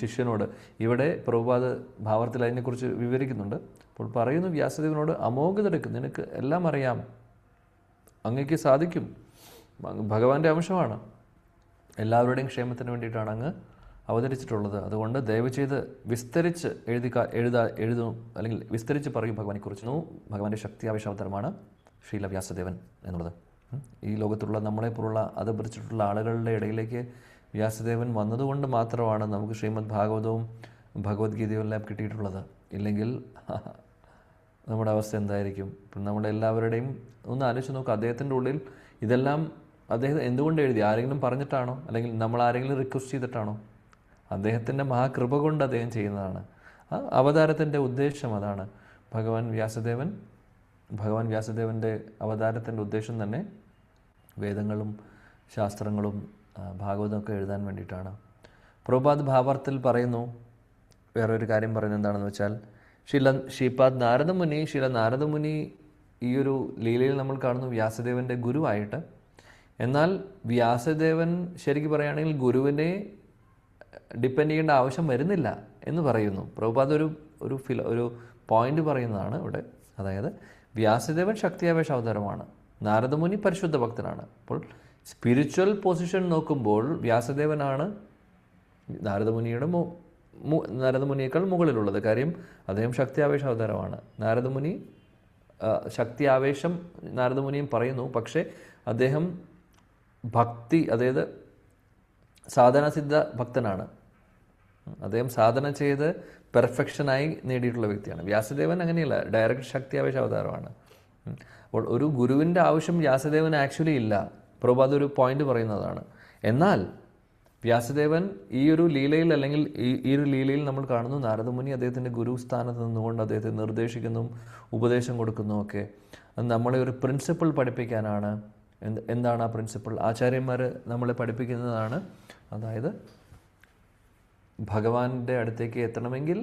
Speaker 1: ശിഷ്യനോട്, ഇവിടെ പ്രഭുപാദ് ഭാവത്തിൽ അതിനെക്കുറിച്ച് വിവരിക്കുന്നുണ്ട്. അപ്പോൾ പറയുന്നു വ്യാസദേവനോട്, അമോഘദൃക്, നിനക്ക് എല്ലാം അറിയാം, അങ്ങയ്ക്ക് സാധിക്കും, ഭഗവാന്റെ അംശമാണ്, എല്ലാവരുടെയും ക്ഷേമത്തിന് വേണ്ടിയിട്ടാണ് അങ്ങ് അവതരിച്ചിട്ടുള്ളത്. അതുകൊണ്ട് ദയവ് ചെയ്ത് വിസ്തരിച്ച് എഴുതും, അല്ലെങ്കിൽ വിസ്തരിച്ച് പറയും ഭഗവാനെക്കുറിച്ച്. ഭഗവാന്റെ ശക്തിയാവേശ അവതാരമാണ് ശ്രീല വ്യാസദേവൻ എന്നുള്ളത്. ഈ ലോകത്തുള്ള നമ്മളെപ്പോലുള്ള അതപരിച്ചിട്ടുള്ള ആളുകളുടെ ഇടയിലേക്ക് വ്യാസദേവൻ വന്നതുകൊണ്ട് മാത്രമാണ് നമുക്ക് ശ്രീമദ് ഭാഗവതവും ഭഗവത്ഗീതയും എല്ലാം കിട്ടിയിട്ടുള്ളത്. ഇല്ലെങ്കിൽ നമ്മുടെ അവസ്ഥ എന്തായിരിക്കും? ഇപ്പം നമ്മുടെ എല്ലാവരുടെയും ഒന്ന് ആലോചിച്ച് നോക്കുക. അദ്ദേഹത്തിൻ്റെ ഉള്ളിൽ ഇതെല്ലാം അദ്ദേഹം എന്തുകൊണ്ട് എഴുതി? ആരെങ്കിലും പറഞ്ഞിട്ടാണോ? അല്ലെങ്കിൽ നമ്മൾ ആരെങ്കിലും റിക്വസ്റ്റ് ചെയ്തിട്ടാണോ? അദ്ദേഹത്തിൻ്റെ മഹാകൃപ കൊണ്ട് അദ്ദേഹം ചെയ്യുന്നതാണ്. ആ അവതാരത്തിൻ്റെ ഉദ്ദേശം അതാണ്. ഭഗവാൻ വ്യാസദേവൻ്റെ അവതാരത്തിൻ്റെ ഉദ്ദേശം തന്നെ വേദങ്ങളും ശാസ്ത്രങ്ങളും ഭാഗവതമൊക്കെ എഴുതാൻ വേണ്ടിയിട്ടാണ്. പ്രഭുപാദ് ഭാവാർത്ഥത്തിൽ പറയുന്നു, വേറൊരു കാര്യം പറയുന്നത് എന്താണെന്ന് വെച്ചാൽ, ശ്രീപാദ് നാരദമുനി ഈ ഒരു ലീലയിൽ നമ്മൾ കാണുന്നു വ്യാസദേവൻ്റെ ഗുരുവായിട്ട്. എന്നാൽ വ്യാസദേവൻ ശരിക്കും പറയുകയാണെങ്കിൽ ഗുരുവിനെ ഡിപ്പെൻഡ് ചെയ്യേണ്ട ആവശ്യം വരുന്നില്ല എന്ന് പറയുന്നു. പ്രഭുപാദ് ഒരു പോയിന്റ് പറയുന്നതാണ് ഇവിടെ. അതായത് വ്യാസദേവൻ ശക്തിയാവേശ അവതാരമാണ്, നാരദമുനി പരിശുദ്ധ ഭക്തനാണ്. അപ്പോൾ സ്പിരിച്വൽ പൊസിഷൻ നോക്കുമ്പോൾ വ്യാസദേവനാണ് നാരദമുനിയേക്കാൾ മുകളിലുള്ളത്. കാര്യം അദ്ദേഹം ശക്തിയാവേശ അവതാരമാണ്. ശക്തിയാവേശം നാരദമുനിയും പറയുന്നു. പക്ഷേ അദ്ദേഹം ഭക്തി, അതായത് സാധനസിദ്ധ ഭക്തനാണ്. അദ്ദേഹം സാധന ചെയ്ത് പെർഫെക്ഷനായി നേടിയിട്ടുള്ള വ്യക്തിയാണ്. വ്യാസദേവൻ അങ്ങനെയല്ല, ഡയറക്റ്റ് ശക്തിയാവേശ അവതാരമാണ്. അപ്പോൾ ഒരു ഗുരുവിൻ്റെ ആവശ്യം വ്യാസദേവന് ആക്ച്വലി ഇല്ല. പ്രഭുപാദ് ഒരു പോയിന്റ് പറയുന്നതാണ്. എന്നാൽ വ്യാസദേവൻ ഈ ഒരു ലീലയിൽ, അല്ലെങ്കിൽ ഈ ഒരു ലീലയിൽ നമ്മൾ കാണുന്നു നാരദമുനി അദ്ദേഹത്തിൻ്റെ ഗുരുസ്ഥാനത്ത് നിന്നുകൊണ്ട് അദ്ദേഹത്തെ നിർദ്ദേശിക്കുന്നു, ഉപദേശം കൊടുക്കുന്നു ഒക്കെ. അത് നമ്മളെ ഒരു പ്രിൻസിപ്പിൾ പഠിപ്പിക്കാനാണ്. എന്താണ് ആ പ്രിൻസിപ്പിൾ? ആചാര്യന്മാർ നമ്മളെ പഠിപ്പിക്കുന്നതാണ്. അതായത് ഭഗവാന്റെ അടുത്തേക്ക് എത്തണമെങ്കിൽ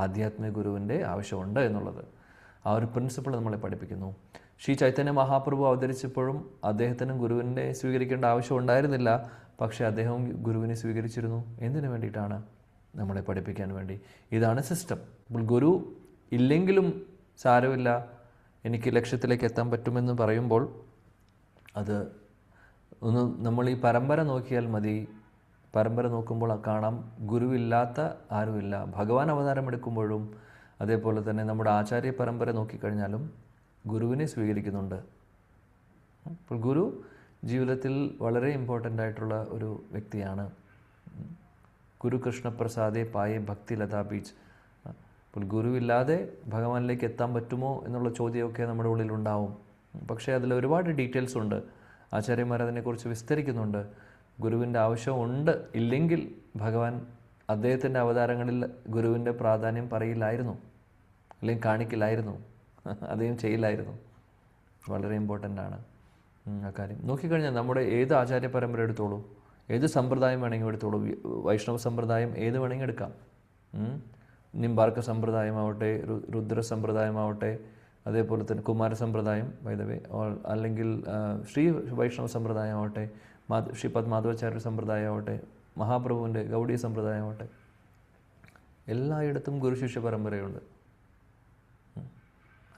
Speaker 1: ആധ്യാത്മിക ഗുരുവിൻ്റെ ആവശ്യമുണ്ട് എന്നുള്ളത്. ആ ഒരു പ്രിൻസിപ്പിൾ നമ്മളെ പഠിപ്പിക്കുന്നു. ശ്രീ ചൈതന്യ മഹാപ്രഭു അവതരിച്ചപ്പോഴും അദ്ദേഹത്തിനും ഗുരുവിനെ സ്വീകരിക്കേണ്ട ആവശ്യം ഉണ്ടായിരുന്നില്ല. പക്ഷേ അദ്ദേഹം ഗുരുവിനെ സ്വീകരിച്ചിരുന്നു. എന്തിനു വേണ്ടിയിട്ടാണ്? നമ്മളെ പഠിപ്പിക്കാൻ വേണ്ടി. ഇതാണ് സിസ്റ്റം. അപ്പോൾ ഗുരു ഇല്ലെങ്കിലും സാരമില്ല, എനിക്ക് ലക്ഷ്യത്തിലേക്ക് എത്താൻ പറ്റുമെന്ന് പറയുമ്പോൾ അത് നമ്മൾ ഈ പരമ്പര നോക്കിയാൽ മതി. പരമ്പര നോക്കുമ്പോൾ കാണാം ഗുരുവില്ലാത്ത ആരുമില്ല. ഭഗവാൻ അവതാരം എടുക്കുമ്പോഴും അതേപോലെ തന്നെ നമ്മുടെ ആചാര്യ പരമ്പര നോക്കിക്കഴിഞ്ഞാലും ഗുരുവിനെ സ്വീകരിക്കുന്നുണ്ട്. അപ്പോൾ ഗുരു ജീവിതത്തിൽ വളരെ ഇമ്പോർട്ടൻ്റ് ആയിട്ടുള്ള ഒരു വ്യക്തിയാണ്. ഗുരു കൃഷ്ണപ്രസാദേ പായേ ഭക്തി ലതാ ബീജ്. അപ്പോൾ ഗുരുവില്ലാതെ ഭഗവാനിലേക്ക് എത്താൻ പറ്റുമോ എന്നുള്ള ചോദ്യമൊക്കെ നമ്മുടെ ഉള്ളിലുണ്ടാവും. പക്ഷേ അതിൽ ഒരുപാട് ഡീറ്റെയിൽസ് ഉണ്ട്. ആചാര്യന്മാർ അതിനെക്കുറിച്ച് വിസ്തരിക്കുന്നുണ്ട്. ഗുരുവിൻ്റെ ആവശ്യമുണ്ട്, ഇല്ലെങ്കിൽ ഭഗവാൻ അദ്ദേഹത്തിൻ്റെ അവതാരങ്ങളിൽ ഗുരുവിൻ്റെ പ്രാധാന്യം പറയില്ലായിരുന്നു, അല്ലെങ്കിൽ കാണിക്കില്ലായിരുന്നു, അദ്ദേഹം ചെയ്യില്ലായിരുന്നു. വളരെ ഇമ്പോർട്ടൻ്റ് ആണ് ആ കാര്യം. നോക്കിക്കഴിഞ്ഞാൽ നമ്മുടെ ഏത് ആചാര്യ പരമ്പര എടുത്തോളൂ, ഏത് സമ്പ്രദായം വേണമെങ്കിൽ എടുത്തോളൂ. വൈഷ്ണവ സമ്പ്രദായം ഏത് വേണമെങ്കിൽ എടുക്കാം. നിംബാർക്ക സമ്പ്രദായമാവട്ടെ, രുദ്ര സമ്പ്രദായമാവട്ടെ, അതേപോലെ തന്നെ കുമാര സമ്പ്രദായം വൈദവേ, അല്ലെങ്കിൽ ശ്രീ വൈഷ്ണവ സമ്പ്രദായമാവട്ടെ, ശ്രീപദ് മാധവാചാര്യ സമ്പ്രദായമാവട്ടെ, മഹാപ്രഭുവിൻ്റെ ഗൗഡീയ സമ്പ്രദായമാവട്ടെ, എല്ലായിടത്തും ഗുരുശിഷ്യ പരമ്പരയുണ്ട്.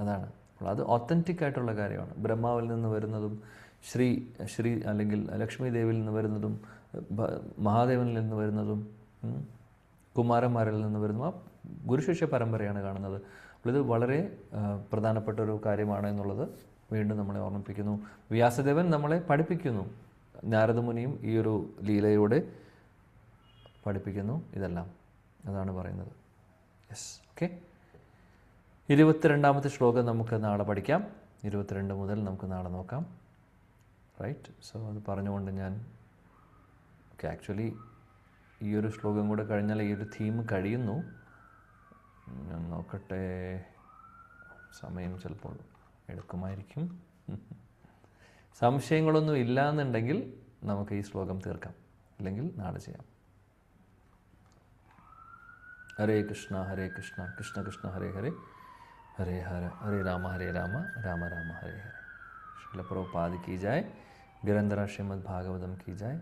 Speaker 1: അതാണ്. അപ്പോൾ അത് ഒത്തൻറ്റിക് ആയിട്ടുള്ള കാര്യമാണ്. ബ്രഹ്മാവിൽ നിന്ന് വരുന്നതും ശ്രീ അല്ലെങ്കിൽ ലക്ഷ്മി ദേവിയിൽ നിന്ന് വരുന്നതും മഹാദേവനിൽ നിന്ന് വരുന്നതും കുമാരന്മാരിൽ നിന്ന് വരുന്നതും ആ ഗുരുശിഷ്യ പരമ്പരയാണ് കാണുന്നത്. അപ്പോൾ ഇത് വളരെ പ്രധാനപ്പെട്ട ഒരു കാര്യമാണ് എന്നുള്ളത് വീണ്ടും നമ്മളെ ഓർമ്മിപ്പിക്കുന്നു. വ്യാസദേവൻ നമ്മളെ പഠിപ്പിക്കുന്നു, നാരദമുനിയും ഈ ഒരു ലീലയോടെ പഠിപ്പിക്കുന്നു. ഇതെല്ലാം അതാണ് പറയുന്നത്. Yes, okay. 22ാമത്തെ ശ്ലോകം നമുക്ക് നാളെ പഠിക്കാം. 22 മുതൽ നമുക്ക് നാളെ നോക്കാം. റൈറ്റ്. സോ അത് പറഞ്ഞുകൊണ്ട് ഞാൻ ആക്ച്വലി ഈ ഒരു ശ്ലോകം കൂടെ കഴിഞ്ഞാൽ ഈ ഒരു തീം കഴിയുന്നു. ഞാൻ നോക്കട്ടെ, സമയം ചിലപ്പോൾ എടുക്കുമായിരിക്കും. സംശയങ്ങളൊന്നും ഇല്ല എന്നുണ്ടെങ്കിൽ നമുക്ക് ഈ ശ്ലോകം തീർക്കാം, അല്ലെങ്കിൽ നാളെ ചെയ്യാം. ഹരേ കൃഷ്ണ ഹരേ കൃഷ്ണ കൃഷ്ണ കൃഷ്ണ ഹരേ ഹരേ ഹരേ ഹരേ രാമ രാമ രാമ ഹരേ ഹരേ. ശ്രീല പ്രഭുപാദ് की जाए, गिरंधर श्रीमद् भागवतम की जाए.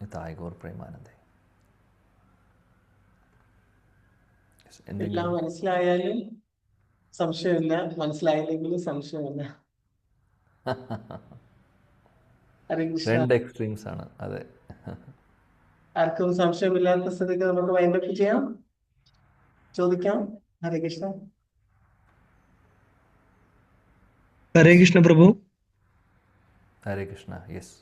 Speaker 1: निताय गौर प्रेमानंदे.
Speaker 5: എല്ലാം മനസ്സിലായാലും സംശയമില്ല, മനസ്സിലായില്ലെങ്കിലും സംശയമില്ല. ഹരേ കൃഷ്ണ.
Speaker 1: 2 എക്സ്ട്രീംസ് ആണ്. അതെ.
Speaker 5: ആർക്കും സംശയമില്ലാത്ത സ്ഥിതിക്ക് നമുക്ക് വൈൻഡപ്പ് ചെയ്യാം, ചോദിക്കാം. ഹരേ കൃഷ്ണ.
Speaker 6: ഹരേ കൃഷ്ണ പ്രഭു.
Speaker 1: ഹരേ കൃഷ്ണ. യെസ്,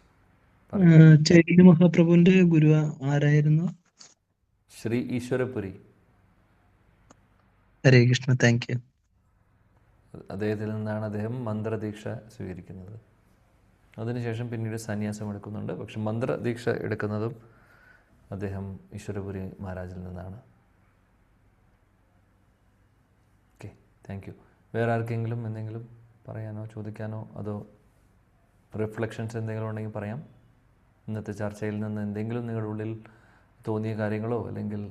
Speaker 6: ചൈതന്യ മഹാപ്രഭുവിന്റെ ഗുരു ആരായിരുന്നു?
Speaker 1: ശ്രീ ഈശ്വരപുരി.
Speaker 6: ഹരേ കൃഷ്ണ, താങ്ക് യു.
Speaker 1: അദ്ദേഹത്തിൽ നിന്നാണ് അദ്ദേഹം മന്ത്രദീക്ഷ സ്വീകരിക്കുന്നത്. അതിനുശേഷം പിന്നീട് സന്യാസം എടുക്കുന്നുണ്ട്. പക്ഷെ മന്ത്രദീക്ഷ എടുക്കുന്നതും അദ്ദേഹം ഈശ്വരപുരി മഹാരാജിൽ നിന്നാണ്. Okay, thank you. വേറെ ആർക്കെങ്കിലും എന്തെങ്കിലും പറയാനോ ചോദിക്കാനോ അതോ റിഫ്ലക്ഷൻസ് എന്തെങ്കിലും ഉണ്ടെങ്കിൽ പറയാം. ഇന്നത്തെ ചർച്ചയിൽ നിന്ന് എന്തെങ്കിലും നിങ്ങളുടെ ഉള്ളിൽ തോന്നിയ കാര്യങ്ങളോ അല്ലെങ്കിൽ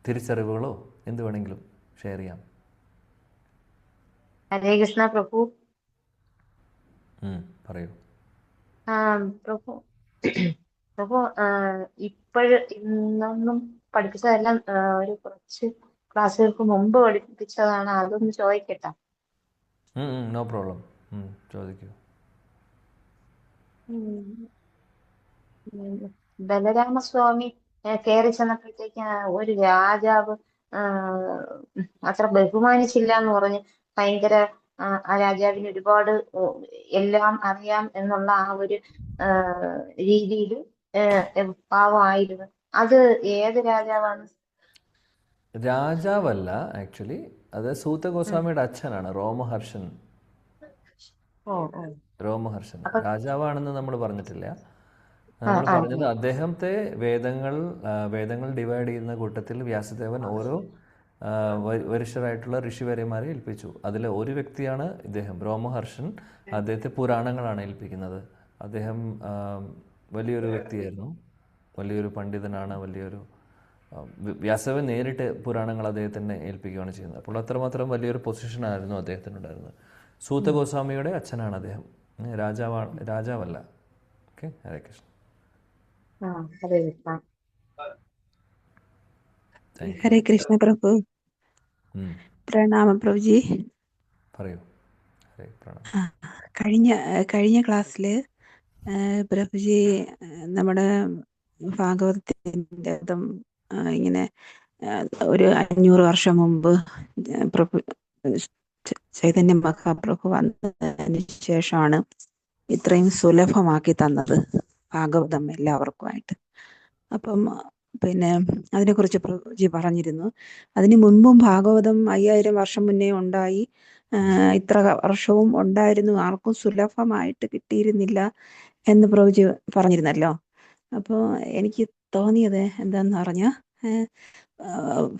Speaker 1: തിരിച്ചറിവുകളോ എന്ത് വേണമെങ്കിലും ഷെയർ ചെയ്യാം.
Speaker 7: ഹരേ കൃഷ്ണ പ്രഭു.
Speaker 1: പറയൂ.
Speaker 7: പ്രഭു പ്രഭു ഇന്നൊന്നും പഠിപ്പിച്ചതെല്ലാം ഒരു കുറച്ച് ക്ലാസ്സുകൾക്ക് മുമ്പ് പഠിപ്പിച്ചതാണ്. അതൊന്ന് ചോദിക്കട്ടെ?
Speaker 1: നോ പ്രോബ്ലം, ചോദിക്കൂ.
Speaker 7: ബലരാമസ്വാമി കയറി ചെന്നപ്പോഴത്തേക്ക് ഒരു രാജാവ് അത്ര ബഹുമാനിച്ചില്ല എന്ന് പറഞ്ഞ് ഭയങ്കര ആ രാജാവിന് ഒരുപാട് എല്ലാം അറിയാം എന്നുള്ള ആ ഒരു രീതിയിൽ പാവമായിരുന്നു. അത് ഏത് രാജാവാണ്?
Speaker 1: രാജാവല്ല, ആക്ച്വലി അത് സൂത ഗോസ്വാമിയുടെ അച്ഛനാണ്, രോമഹർഷൻ. രോമഹർഷൻ രാജാവാണെന്ന് നമ്മൾ പറഞ്ഞിട്ടില്ല. നമ്മൾ പറഞ്ഞത് അദ്ദേഹത്തെ വേദങ്ങൾ ഡിവൈഡ് ചെയ്യുന്ന കൂട്ടത്തിൽ വ്യാസദേവൻ ഓരോ വരിഷ്ഠരായിട്ടുള്ള ഋഷിവര്യന്മാരെ ഏൽപ്പിച്ചു. അതിലെ ഒരു വ്യക്തിയാണ് ഇദ്ദേഹം, രോമഹർഷൻ. അദ്ദേഹത്തെ പുരാണങ്ങളാണ് ഏൽപ്പിക്കുന്നത്. അദ്ദേഹം വലിയൊരു വ്യക്തിയായിരുന്നു, വലിയൊരു പണ്ഡിതനാണ്, വലിയൊരു വ്യാസദേവൻ നേരിട്ട് പുരാണങ്ങൾ അദ്ദേഹത്തിനെ ഏൽപ്പിക്കുകയാണ് ചെയ്യുന്നത്. അപ്പോൾ അത്രമാത്രം വലിയൊരു പൊസിഷനായിരുന്നു അദ്ദേഹത്തിനുണ്ടായിരുന്നത്. സൂത ഗോസ്വാമിയുടെ അച്ഛനാണ് അദ്ദേഹം, രാജാവല്ല. ഓക്കെ, ഹരേ കൃഷ്ണ.
Speaker 8: ഹരേ കൃഷ്ണ പ്രഭു. പ്രണാമം പ്രഭുജി.
Speaker 1: പറയൂ. ഹരേ പ്രണാമം.
Speaker 8: കഴിഞ്ഞ ക്ലാസ്സില് പ്രഭുജി നമ്മുടെ ഭാഗവതത്തിന്റെ ഇങ്ങനെ ഒരു 500 വർഷം മുമ്പ് പ്രഭു ചൈതന്യ മഹാപ്രഭു വന്നതിന് ശേഷമാണ് ഇത്രയും സുലഭമാക്കി തന്നത് ഭാഗവതം എല്ലാവർക്കുമായിട്ട്. അപ്പം പിന്നെ അതിനെക്കുറിച്ച് പ്രഭുജി പറഞ്ഞിരുന്നു. അതിന് മുൻപും ഭാഗവതം 5000 വർഷം മുന്നേ ഉണ്ടായി, ഇത്ര വർഷവും ഉണ്ടായിരുന്നു, ആർക്കും സുലഭമായിട്ട് കിട്ടിയിരുന്നില്ല എന്ന് പ്രഭുജി പറഞ്ഞിരുന്നല്ലോ. അപ്പോൾ എനിക്ക് തോന്നിയത് എന്താന്ന് പറഞ്ഞാൽ,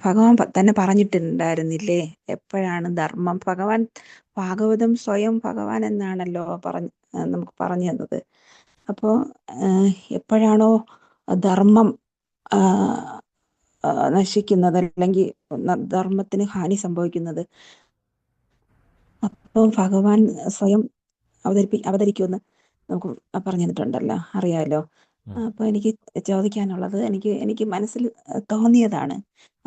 Speaker 8: ഭഗവാൻ തന്നെ പറഞ്ഞിട്ടുണ്ടായിരുന്നില്ലേ എപ്പോഴാണ് ധർമ്മം, ഭഗവാൻ ഭാഗവതം സ്വയം ഭഗവാൻ എന്നാണല്ലോ നമുക്ക് പറഞ്ഞു തന്നത്. അപ്പോൾ എപ്പോഴാണോ ധർമ്മം നശിക്കുന്നത് അല്ലെങ്കിൽ ധർമ്മത്തിന് ഹാനി സംഭവിക്കുന്നത്, അപ്പോൾ ഭഗവാൻ സ്വയം അവതരിക്കുമെന്ന് നമുക്ക് പറഞ്ഞു തന്നിട്ടുണ്ടല്ലോ, അറിയാമല്ലോ. അപ്പോൾ എനിക്ക് ചോദിക്കാനുള്ളത്, എനിക്ക് മനസ്സിൽ തോന്നിയതാണ്.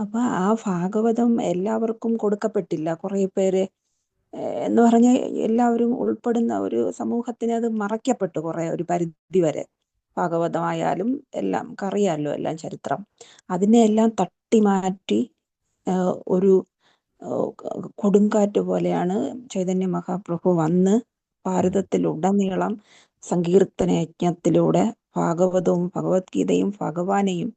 Speaker 8: അപ്പോൾ ആ ഭാഗവതം എല്ലാവർക്കും കൊടുക്കപ്പെട്ടില്ല, കുറേ പേര് എന്ന് പറഞ്ഞാൽ എല്ലാവരും ഉൾപ്പെടുന്ന ഒരു സമൂഹത്തിന് അത് മറയ്ക്കപ്പെട്ടു ഒരു പരിധി വരെ. ഭാഗവതമായാലും എല്ലാം അറിയാമല്ലോ, എല്ലാം ചരിത്രം. അതിനെല്ലാം തട്ടി മാറ്റി ഒരു കൊടുങ്കാറ്റ് പോലെയാണ് ചൈതന്യ മഹാപ്രഭു വന്ന് ഭാരതത്തിലുടനീളം സങ്കീർത്തന യജ്ഞത്തിലൂടെ ഭാഗവതവും ഭഗവത്ഗീതയും ഭഗവാനെയും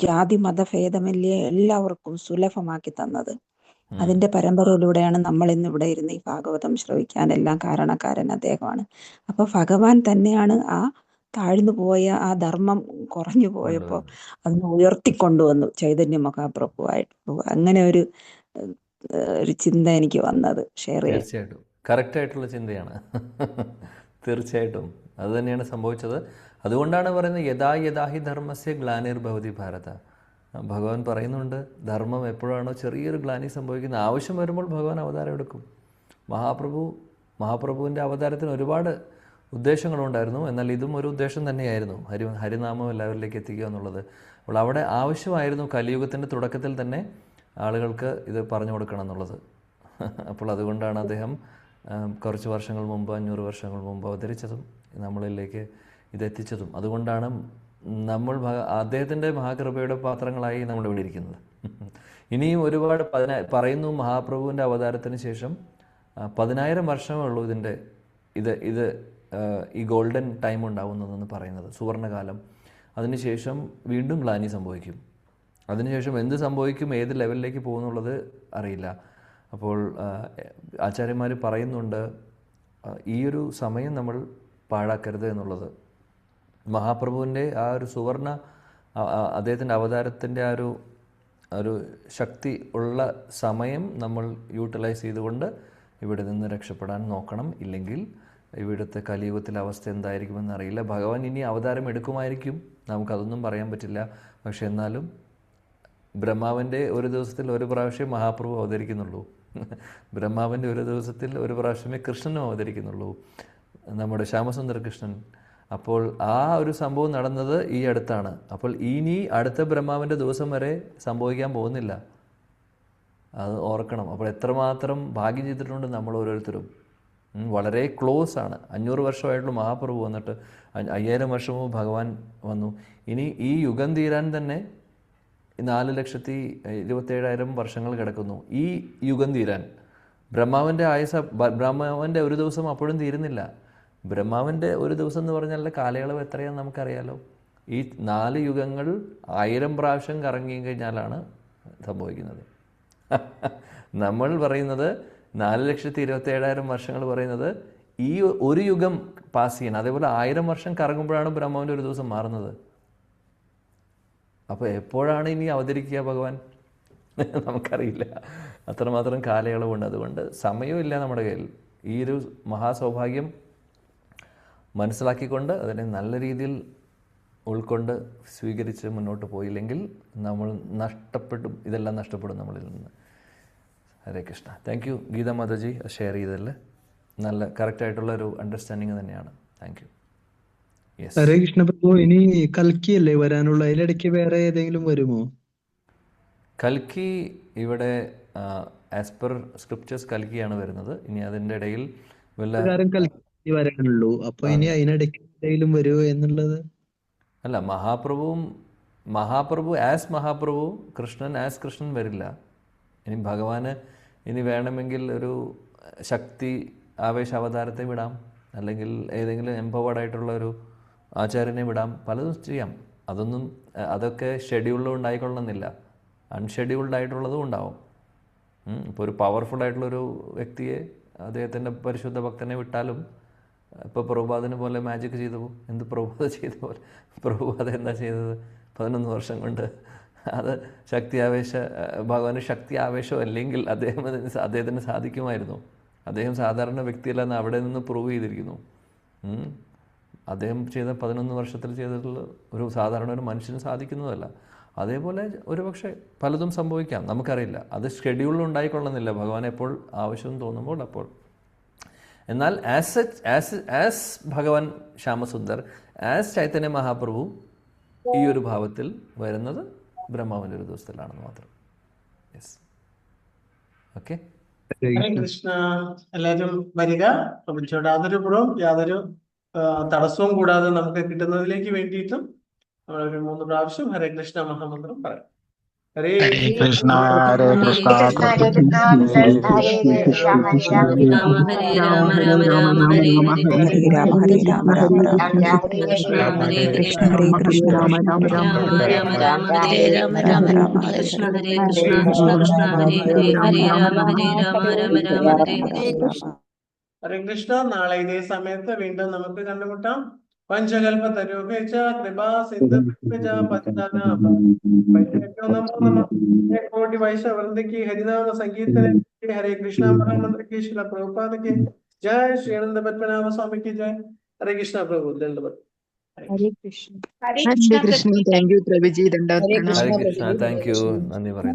Speaker 8: ജാതി മതഭേദമല്ലേ എല്ലാവർക്കും സുലഭമാക്കി തന്നത്. അതിന്റെ പരമ്പരയിലൂടെയാണ് നമ്മൾ ഇന്നിവിടെ ഇരുന്ന് ഈ ഭാഗവതം ശ്രവിക്കാനെല്ലാം കാരണക്കാരൻ അദ്ദേഹമാണ്. അപ്പൊ ഭഗവാൻ തന്നെയാണ് ആ താഴ്ന്നു പോയ ആ ധർമ്മം കുറഞ്ഞു പോയപ്പോൾ അതിനെ ഉയർത്തിക്കൊണ്ടുവന്നു ചൈതന്യ മഹാപ്രഭുവായിട്ട്. അങ്ങനെ ഒരു ചിന്ത എനിക്ക് വന്നത് ഷെയർ ചെയ്യാം.
Speaker 1: തീർച്ചയായിട്ടും കറക്റ്റായിട്ടുള്ള ചിന്തയാണ്. തീർച്ചയായിട്ടും അത് തന്നെയാണ് സംഭവിച്ചത്. അതുകൊണ്ടാണ് പറയുന്നത് യഥാ യഥാഹി ധർമ്മസ്യ ഗ്ലാനിർഭവതി ഭാരത. ഭഗവാൻ പറയുന്നുണ്ട്, ധർമ്മം എപ്പോഴാണോ ചെറിയൊരു ഗ്ലാനി സംഭവിക്കുന്നത്, ആവശ്യം വരുമ്പോൾ ഭഗവാൻ അവതാരം എടുക്കും. മഹാപ്രഭുവിൻ്റെ അവതാരത്തിന് ഒരുപാട് ഉദ്ദേശങ്ങളുണ്ടായിരുന്നു. എന്നാൽ ഇതും ഒരു ഉദ്ദേശം തന്നെയായിരുന്നു, ഹരിനാമം എല്ലാവരിലേക്ക് എത്തിക്കുക എന്നുള്ളത്. അപ്പോൾ അവിടെ ആവശ്യമായിരുന്നു കലിയുഗത്തിൻ്റെ തുടക്കത്തിൽ തന്നെ ആളുകൾക്ക് ഇത് പറഞ്ഞു കൊടുക്കണം എന്നുള്ളത്. അപ്പോൾ അതുകൊണ്ടാണ് അദ്ദേഹം കുറച്ച് വർഷങ്ങൾ മുമ്പ്, 500 വർഷങ്ങൾ മുമ്പ് അവതരിച്ചതും നമ്മളിലേക്ക് ഇതെത്തിച്ചതും. അതുകൊണ്ടാണ് നമ്മൾ അദ്ദേഹത്തിൻ്റെ മഹാകൃപയുടെ പാത്രങ്ങളായി നമ്മൾ ഇവിടെ ഇരിക്കുന്നത്. ഇനിയും ഒരുപാട് പറയുന്നു മഹാപ്രഭുവിൻ്റെ അവതാരത്തിന് ശേഷം 10,000 വർഷമേ ഉള്ളൂ ഇത് ഈ ഗോൾഡൻ ടൈം ഉണ്ടാവുന്നതെന്ന് പറയുന്നത്, സുവർണകാലം. അതിനുശേഷം വീണ്ടും ഗ്ലാനി സംഭവിക്കും. അതിനുശേഷം എന്ത് സംഭവിക്കും, ഏത് ലെവലിലേക്ക് പോകുന്നുള്ളത് അറിയില്ല. അപ്പോൾ ആചാര്യന്മാർ പറയുന്നുണ്ട് ഈ ഒരു സമയം നമ്മൾ പാഴാക്കരുത് എന്നുള്ളത്. മഹാപ്രഭുവിൻ്റെ ആ ഒരു അദ്ദേഹത്തിൻ്റെ അവതാരത്തിൻ്റെ ആ ഒരു ശക്തി ഉള്ള സമയം നമ്മൾ യൂട്ടിലൈസ് ചെയ്തുകൊണ്ട് ഇവിടെ നിന്ന് രക്ഷപ്പെടാൻ നോക്കണം. ഇല്ലെങ്കിൽ ഇവിടുത്തെ കലിയുഗത്തിലെ അവസ്ഥ എന്തായിരിക്കുമെന്ന് അറിയില്ല. ഭഗവാൻ ഇനി അവതാരം എടുക്കുമായിരിക്കും, നമുക്കതൊന്നും പറയാൻ പറ്റില്ല. പക്ഷെ എന്നാലും ബ്രഹ്മാവിൻ്റെ ഒരു ദിവസത്തിൽ ഒരു പ്രാവശ്യം മഹാപ്രഭു അവതരിക്കുന്നുള്ളൂ. ബ്രഹ്മാവിൻ്റെ ഒരു ദിവസത്തിൽ ഒരു പ്രാവശ്യമേ കൃഷ്ണനും അവതരിക്കുന്നുള്ളൂ, നമ്മുടെ ശ്യാമസുന്ദര കൃഷ്ണൻ. അപ്പോൾ ആ ഒരു സംഭവം നടന്നത് ഈ അടുത്താണ്. അപ്പോൾ ഇനി അടുത്ത ബ്രഹ്മാവിൻ്റെ ദിവസം വരെ സംഭവിക്കാൻ പോകുന്നില്ല, അത് ഓർക്കണം. അപ്പോൾ എത്രമാത്രം ഭാഗ്യം ചെയ്തിട്ടുണ്ട് നമ്മൾ ഓരോരുത്തരും. വളരെ ക്ലോസ് ആണ്. 500 വർഷമായിട്ടുള്ള മഹാപ്രഭു വന്നിട്ട് 5000 വർഷമോ ഭഗവാൻ വന്നു. ഇനി ഈ യുഗം തീരാൻ തന്നെ 4,27,000 വർഷങ്ങൾ കിടക്കുന്നു. ഈ യുഗം തീരാൻ ബ്രഹ്മാവിൻ്റെ ഒരു ദിവസം അപ്പോഴും തീരുന്നില്ല. ബ്രഹ്മാവിൻ്റെ ഒരു ദിവസം എന്ന് പറഞ്ഞാൽ കാലയളവ് എത്രയാണെന്ന് നമുക്കറിയാലോ. ഈ 4 യുഗങ്ങൾ 1000 പ്രാവശ്യം കറങ്ങി കഴിഞ്ഞാലാണ് സംഭവിക്കുന്നത്. നമ്മൾ പറയുന്നത് 4,27,000 വർഷങ്ങൾ പറയുന്നത് ഈ ഒരു യുഗം പാസ് ചെയ്യണം. അതേപോലെ 1000 വർഷം കറങ്ങുമ്പോഴാണ് ബ്രഹ്മാവിൻ്റെ ഒരു ദിവസം മാറുന്നത്. അപ്പോൾ എപ്പോഴാണ് ഇനി അവതരിക്കുക ഭഗവാൻ നമുക്കറിയില്ല. അത്രമാത്രം കാലയളവുണ്ട്. അതുകൊണ്ട് സമയമില്ല നമ്മുടെ കയ്യിൽ. ഈ ഒരു മഹാസൗഭാഗ്യം മനസ്സിലാക്കിക്കൊണ്ട് അതിനെ നല്ല രീതിയിൽ ഉൾക്കൊണ്ട് സ്വീകരിച്ച് മുന്നോട്ട് പോയില്ലെങ്കിൽ നമ്മൾ നഷ്ടപ്പെടും, ഇതെല്ലാം നഷ്ടപ്പെടും നമ്മളിൽ നിന്ന്. Hare Krishna. Thank you Geeta Mataji share ചെയ്തതിൽ. നല്ല കറക്റ്റായിട്ടുള്ള ഒരു അണ്ടർസ്റ്റാൻഡിങ് തന്നെയാണ്. Thank you.
Speaker 6: ഹരേ കൃഷ്ണ പ്രഭു, ഇനി കൽക്കി അല്ലേ വരാനുള്ള, അതിലിടയ്ക്ക് വേറെ ഏതെങ്കിലും വരുമോ?
Speaker 1: കൽക്കി ഇവിടെ ആസ് പെർ സ്ക്രിപ്റ്റേഴ്സ് കൽക്കിയാണ് വരുന്നത്. ഇനി അതിൻ്റെ ഇടയിൽ
Speaker 6: കൽക്കി വരാനുള്ളൂ. അപ്പൊ ഇനി അതിനിടയ്ക്ക് എന്തെങ്കിലും വരുമോ എന്നുള്ളത്?
Speaker 1: അല്ല, മഹാപ്രഭു ആസ് മഹാപ്രഭു, കൃഷ്ണൻ ആസ് കൃഷ്ണൻ വരില്ല. ഇനി ഭഗവാന് ഇനി വേണമെങ്കിൽ ഒരു ശക്തി ആവേശ അവതാരത്തെ വിടാം, അല്ലെങ്കിൽ ഏതെങ്കിലും എംപവേർഡായിട്ടുള്ള ഒരു ആചാര്യനെ വിടാം, പലതും ചെയ്യാം. അതൊക്കെ ഷെഡ്യൂളിലും ഉണ്ടായിക്കൊള്ളണമെന്നില്ല, അൺഷെഡ്യൂൾഡ് ആയിട്ടുള്ളതും ഉണ്ടാവും. ഇപ്പോൾ ഒരു പവർഫുൾ ആയിട്ടുള്ളൊരു വ്യക്തിയെ, അദ്ദേഹത്തിൻ്റെ പരിശുദ്ധ ഭക്തനെ വിട്ടാലും, ഇപ്പോൾ പ്രഭുപാദനെ പോലെ മാജിക് ചെയ്തു എന്ത് പ്രഭുപാദ ചെയ്ത പോലെ പ്രഭുപാദ എന്താ ചെയ്തത് 11 വർഷം കൊണ്ട്? അത് ഭഗവാന് ശക്തി ആവേശം അല്ലെങ്കിൽ അദ്ദേഹത്തിന് സാധിക്കുമായിരുന്നു. അദ്ദേഹം സാധാരണ വ്യക്തിയല്ലെന്ന് അവിടെ നിന്ന് പ്രൂവ് ചെയ്തിരിക്കുന്നു. അദ്ദേഹം ചെയ്ത 11 വർഷത്തിൽ ചെയ്തിട്ടുള്ള ഒരു സാധാരണ ഒരു മനുഷ്യന് സാധിക്കുന്നതല്ല. അതേപോലെ ഒരുപക്ഷെ പലതും സംഭവിക്കാം, നമുക്കറിയില്ല. അത് ഷെഡ്യൂളിൽ ഉണ്ടായിക്കൊള്ളുന്നില്ല. ഭഗവാൻ എപ്പോൾ ആവശ്യം തോന്നുമ്പോൾ അപ്പോൾ. എന്നാൽ ആസ് ഭഗവാൻ ശ്യാമസുന്ദർ, ആസ് ചൈതന്യ മഹാപ്രഭു ഈ ഒരു ഭാവത്തിൽ വരുന്നത് ബ്രഹ്മാവിൻ്റെ ഒരു ദിവസത്തിലാണെന്ന് മാത്രം. Yes, okay.
Speaker 5: ഹരേ കൃഷ്ണ. എല്ലാവരും വരിക. പ്രപഞ്ചോട് യാതൊരു തടസ്സവും കൂടാതെ നമുക്ക് കിട്ടുന്നതിലേക്ക് വേണ്ടിയിട്ടും നമ്മളൊരു 3 പ്രാവശ്യം ഹരേ കൃഷ്ണ മഹാമന്ത്രം പറയാം. ഹരേ
Speaker 2: കൃഷ്ണ ഹരേ കൃഷ്ണ
Speaker 5: ഹരേ കൃഷ്ണ. നാളെ ഇതേ സമയത്ത് വീണ്ടും നമുക്ക് കണ്ടുമുട്ടാം. പഞ്ചകൽപതരുഭ്യശ്ച കൃപാ സിന്ധുഭ്യശ്ച പതിതാനാം കോടി വൈശ്വവൃന്ദയ്ക്ക് ഹരിനാമ സംഗീതത്തിന് ഹരേ കൃഷ്ണ മഹാമന്ത്രിക്ക് ശ്രീല പ്രഭുപാദയ്ക്ക് ജയ്. ശ്രീ അനന്ത പത്മനാഭ സ്വാമിക്ക് ജയ്. ഹരേ കൃഷ്ണ പ്രഭു.
Speaker 8: ഹരേ കൃഷ്ണ.
Speaker 1: ഹരേ കൃഷ്ണ, താങ്ക് യു, നന്ദി പറയുന്നു.